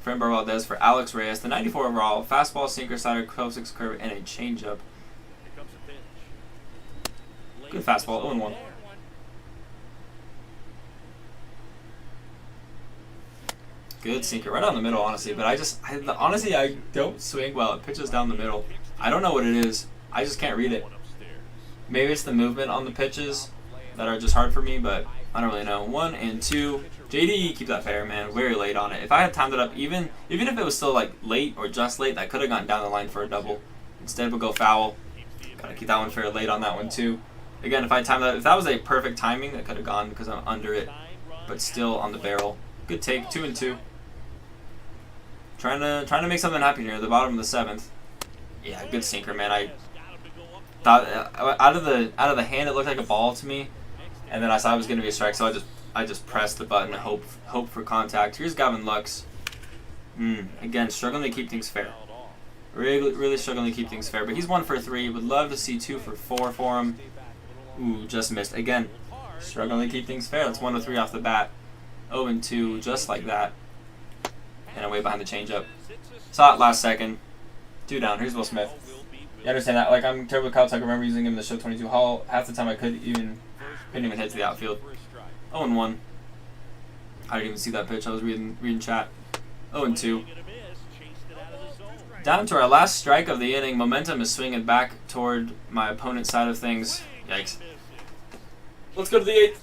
Valdez for Alex Reyes. The 94 overall, fastball, sinker, slider, 12-6 curve, and a changeup. Good fastball, 0-1. Good sinker, right down the middle, honestly. But honestly, I don't swing well. It pitches down the middle. I don't know what it is. I just can't read it. Maybe it's the movement on the pitches that are just hard for me, but I don't really know. 1 and 2. JD, keep that fair, man. Very late on it. If I had timed it up, even if it was still like late or just late, that could have gone down the line for a double. Instead, we'll go foul. Gotta keep that one fair late on that one too. Again, if that was a perfect timing, that could have gone because I'm under it, but still on the barrel. Good take, 2 and 2. Trying to make something happen here at the bottom of the 7th. Yeah, good sinker, man. I thought out of the hand it looked like a ball to me, and then I saw it was going to be a strike, so I just pressed the button and hope for contact. Here's Gavin Lux. Again, struggling to keep things fair. Really struggling to keep things fair, but he's 1 for 3. Would love to see 2 for 4 for him. Ooh, just missed. Again, struggling to keep things fair. That's 1 to 3 off the bat. 0 and 2, just like that. And away behind the changeup. Saw it last second. 2 down. Here's Will Smith. You understand that? Like, I'm terrible with Kyle Tucker. I remember using him in the show 22 Hall. Half the time I couldn't even hit to the outfield. 0 and 1. I didn't even see that pitch. I was reading chat. 0 and 2. Down to our last strike of the inning. Momentum is swinging back toward my opponent's side of things. Yikes. Let's go to the 8th.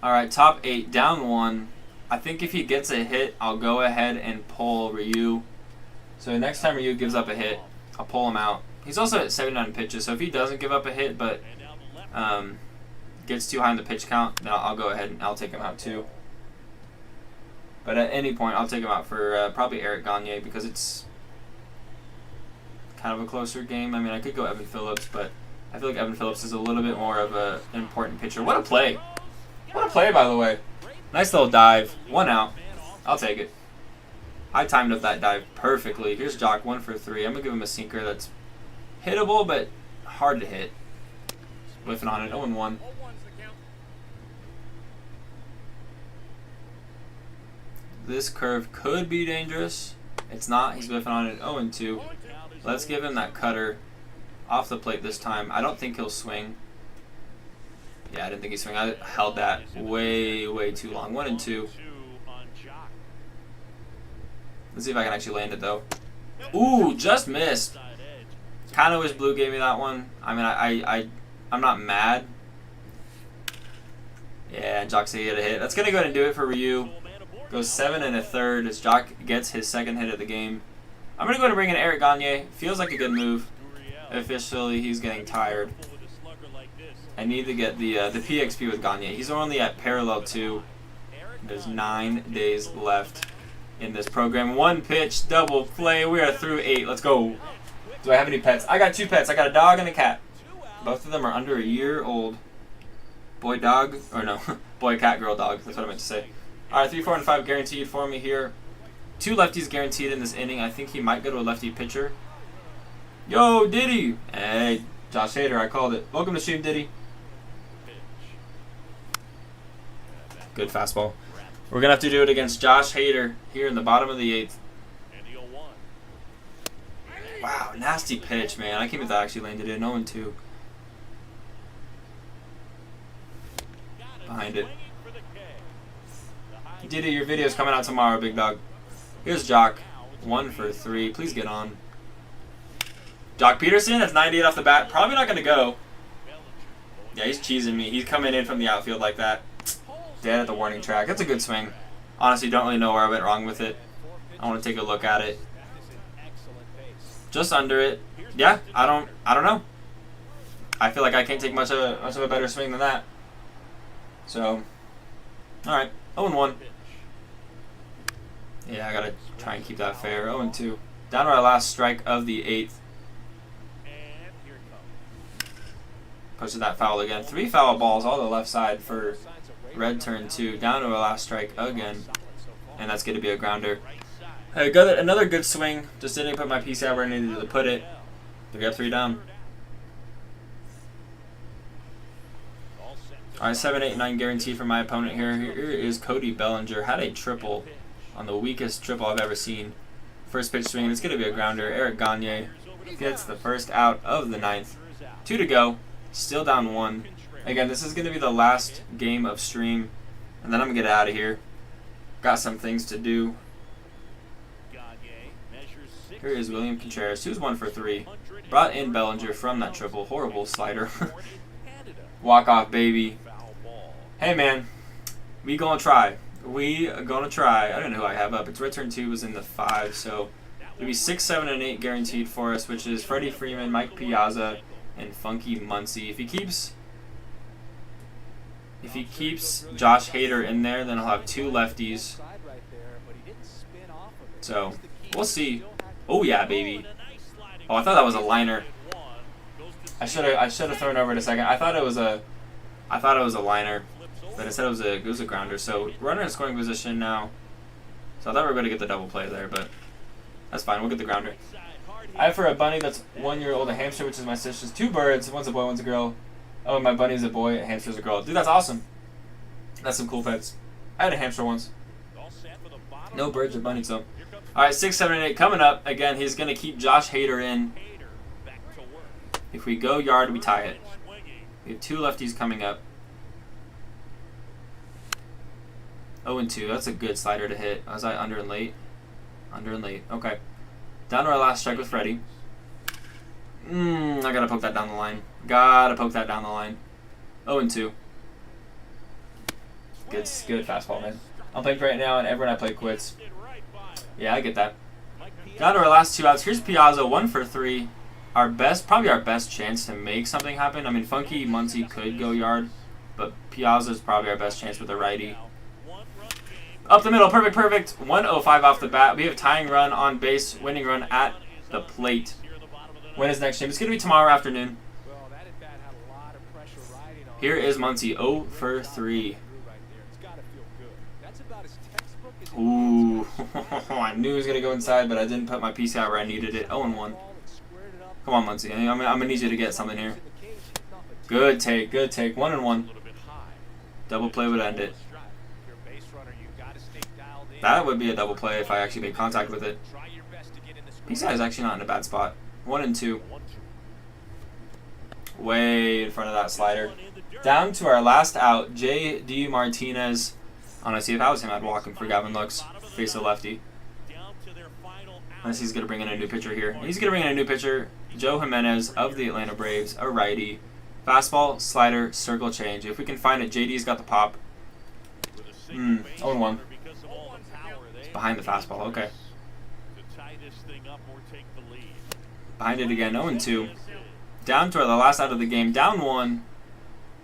All right, top 8, down 1. I think if he gets a hit, I'll go ahead and pull Ryu. So next time Ryu gives up a hit, I'll pull him out. He's also at 79 pitches, so if he doesn't give up a hit but gets too high in the pitch count, then I'll go ahead and I'll take him out too. But at any point, I'll take him out for probably Eric Gagne because it's kind of a closer game. I mean, I could go Evan Phillips, but I feel like Evan Phillips is a little bit more of an important pitcher. What a play! What a play, by the way. Nice little dive. 1 out. I'll take it. I timed up that dive perfectly. Here's Jock, 1 for 3. I'm going to give him a sinker that's hittable, but hard to hit. Whiffing on it, 0-1. This curve could be dangerous. It's not. He's whiffing on it, 0-2. Let's give him that cutter off the plate this time. I don't think he'll swing. Yeah, I didn't think he'd swing. I held that way, way too long. 1-2. Let's see if I can actually land it, though. Ooh, just missed. Kind of wish Blue gave me that one. I mean, I'm not mad. Yeah, Jock said he had a hit. That's going to go ahead and do it for Ryu. Goes 7 1/3 as Jock gets his second hit of the game. I'm going to go ahead and bring in Eric Gagne. Feels like a good move. Officially, he's getting tired. I need to get the PXP with Gagne. He's only at parallel 2. There's 9 days left in this program. 1 pitch, double play. We are through 8. Let's go. Do I have any pets? I got 2 pets. I got a dog and a cat. Both of them are under a year old. Boy dog, or no, boy cat girl dog. That's what I meant to say. All right, 3, 4, and 5 guaranteed for me here. 2 lefties guaranteed in this inning. I think he might go to a lefty pitcher. Yo, Diddy. Hey, Josh Hader, I called it. Welcome to stream, Diddy. Good fastball. We're going to have to do it against Josh Hader here in the bottom of the 8th. Wow, nasty pitch, man. I can't believe that actually landed in. 0-2. Behind it. Diddy, your video's coming out tomorrow, big dog. Here's Jock. 1 for 3. Please get on. Jock Peterson, that's 98 off the bat. Probably not going to go. Yeah, he's cheesing me. He's coming in from the outfield like that. Dead at the warning track. That's a good swing. Honestly, don't really know where I went wrong with it. I want to take a look at it. Just under it. Yeah, I don't know. I feel like I can't take much of a better swing than that. So, all right, 0-1. Yeah, I gotta try and keep that fair. 0-2. Down to our last strike of the 8th. Posted that foul again. 3 foul balls all the left side for red turn 2. Down to our last strike again, and that's going to be a grounder. Hey, got another good swing. Just didn't put my piece out where I needed to put it. 3 up, 3 down. All right, 7, 8, 9 guaranteed for my opponent here. Here is Cody Bellinger. Had a triple on the weakest triple I've ever seen. First pitch swing. It's going to be a grounder. Eric Gagne gets the first out of the 9th. 2 to go. Still down 1. Again, this is going to be the last game of stream, and then I'm going to get out of here. Got some things to do. Here is William Contreras, who's 1 for 3. Brought in Bellinger from that triple. Horrible slider. Walk off, baby. Hey, man. We gonna try. We gonna try. I don't know who I have up. It's return 2 was in the 5, so it'll be 6, 7, and 8 guaranteed for us, which is Freddie Freeman, Mike Piazza, and Funky Muncie. If he keeps Josh Hader in there, then I'll have 2 lefties. So we'll see. Oh yeah, baby. Oh, I thought that was a liner. I should have thrown over it a second. I thought it was a liner, but instead it was a grounder. So runner in scoring position now. So I thought we were going to get the double play there, but that's fine. We'll get the grounder. I have for a bunny that's 1 year old, a hamster, which is my sister's. 2 birds. One's a boy, one's a girl. Oh, my bunny's a boy, a hamster's a girl. Dude, that's awesome. That's some cool pets. I had a hamster once. No birds or bunnies, though. All right, 6, 7, and 8 coming up. Again, he's going to keep Josh Hader in. If we go yard, we tie it. We have 2 lefties coming up. 0-2. That's a good slider to hit. Was I under and late? Under and late. Okay. Down to our last strike with Freddie. I gotta poke that down the line. 0-2. Good fastball, man. I'm playing for right now, and everyone I play quits. Yeah, I get that. Down to our last 2 outs. Here's Piazza, 1 for 3. Probably our best chance to make something happen. I mean, Funky Muncy could go yard, but Piazza's probably our best chance with a righty. Up the middle, perfect. 105 off the bat. We have tying run on base, winning run at the plate. When is next game? It's going to be tomorrow afternoon. Here is Muncy, 0 for 3. Ooh, I knew he was going to go inside, but I didn't put my piece out where I needed it. 0-1. Come on, Muncy. I'm going to need you to get something here. Good take. 1-1. Double play would end it. That would be a double play if I actually made contact with it. PCI is actually not in a bad spot. 1-2. Way in front of that slider. Down to our last out, J.D. Martinez. Honestly, if I was him, I'd walk him for Gavin Lux. Face a lefty. Unless he's going to bring in a new pitcher here. He's going to bring in a new pitcher. Joe Jimenez of the Atlanta Braves, a righty. Fastball, slider, circle change. If we can find it, JD's got the pop. 0-1. Behind the fastball, okay. Behind it again, 0-2. Down to the last out of the game, down 1.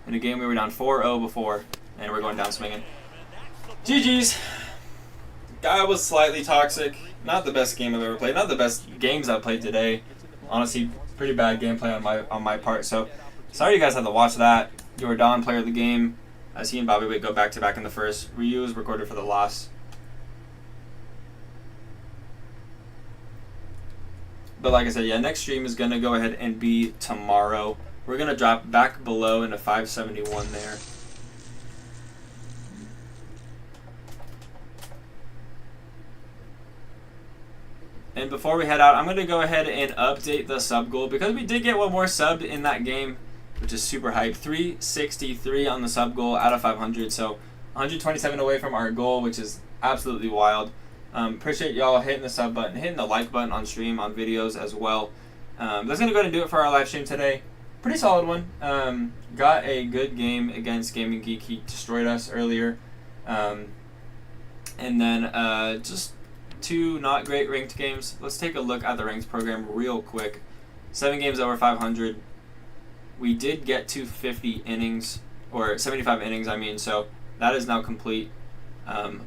In a game we were down 4-0 before, and we're going down swinging. GG's. Guy was slightly toxic. Not the best game I've ever played. Not the best games I've played today. Honestly, pretty bad gameplay on my part. So, sorry you guys had to watch that. Jordan, player of the game. As he and Bobby Witt go back-to-back in the first. Ryu was recorded for the loss. But like I said, yeah, next stream is going to go ahead and be tomorrow. We're going to drop back below into 571 there. And before we head out, I'm going to go ahead and update the sub goal because we did get one more sub in that game, which is super hype. 363 on the sub goal out of 500, so 127 away from our goal, which is absolutely wild. Appreciate y'all hitting the sub button, hitting the like button on stream, on videos as well. That's going to go ahead and do it for our live stream today. Pretty solid one. Got a good game against Gaming Geek. He destroyed us earlier. And then just 2 not great ranked games. Let's take a look at the ranked program real quick. 7 games over 500. We did get to 50 innings, or 75 innings, I mean, so that is now complete.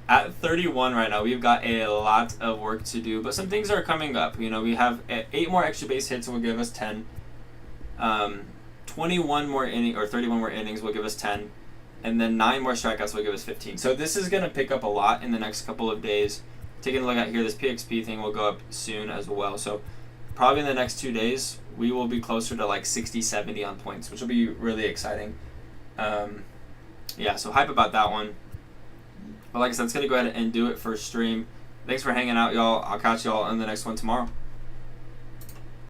At 31 right now, we've got a lot of work to do, but some things are coming up. You know, we have 8 more extra base hits will give us 10. 21 more innings, or 31 more innings will give us 10. And then 9 more strikeouts will give us 15. So this is going to pick up a lot in the next couple of days. Taking a look at here, this PXP thing will go up soon as well. So probably in the next 2 days, we will be closer to like 60, 70 on points, which will be really exciting. Yeah, so hype about that one. But like I said, it's going to go ahead and do it for stream. Thanks for hanging out, y'all. I'll catch y'all in the next one tomorrow.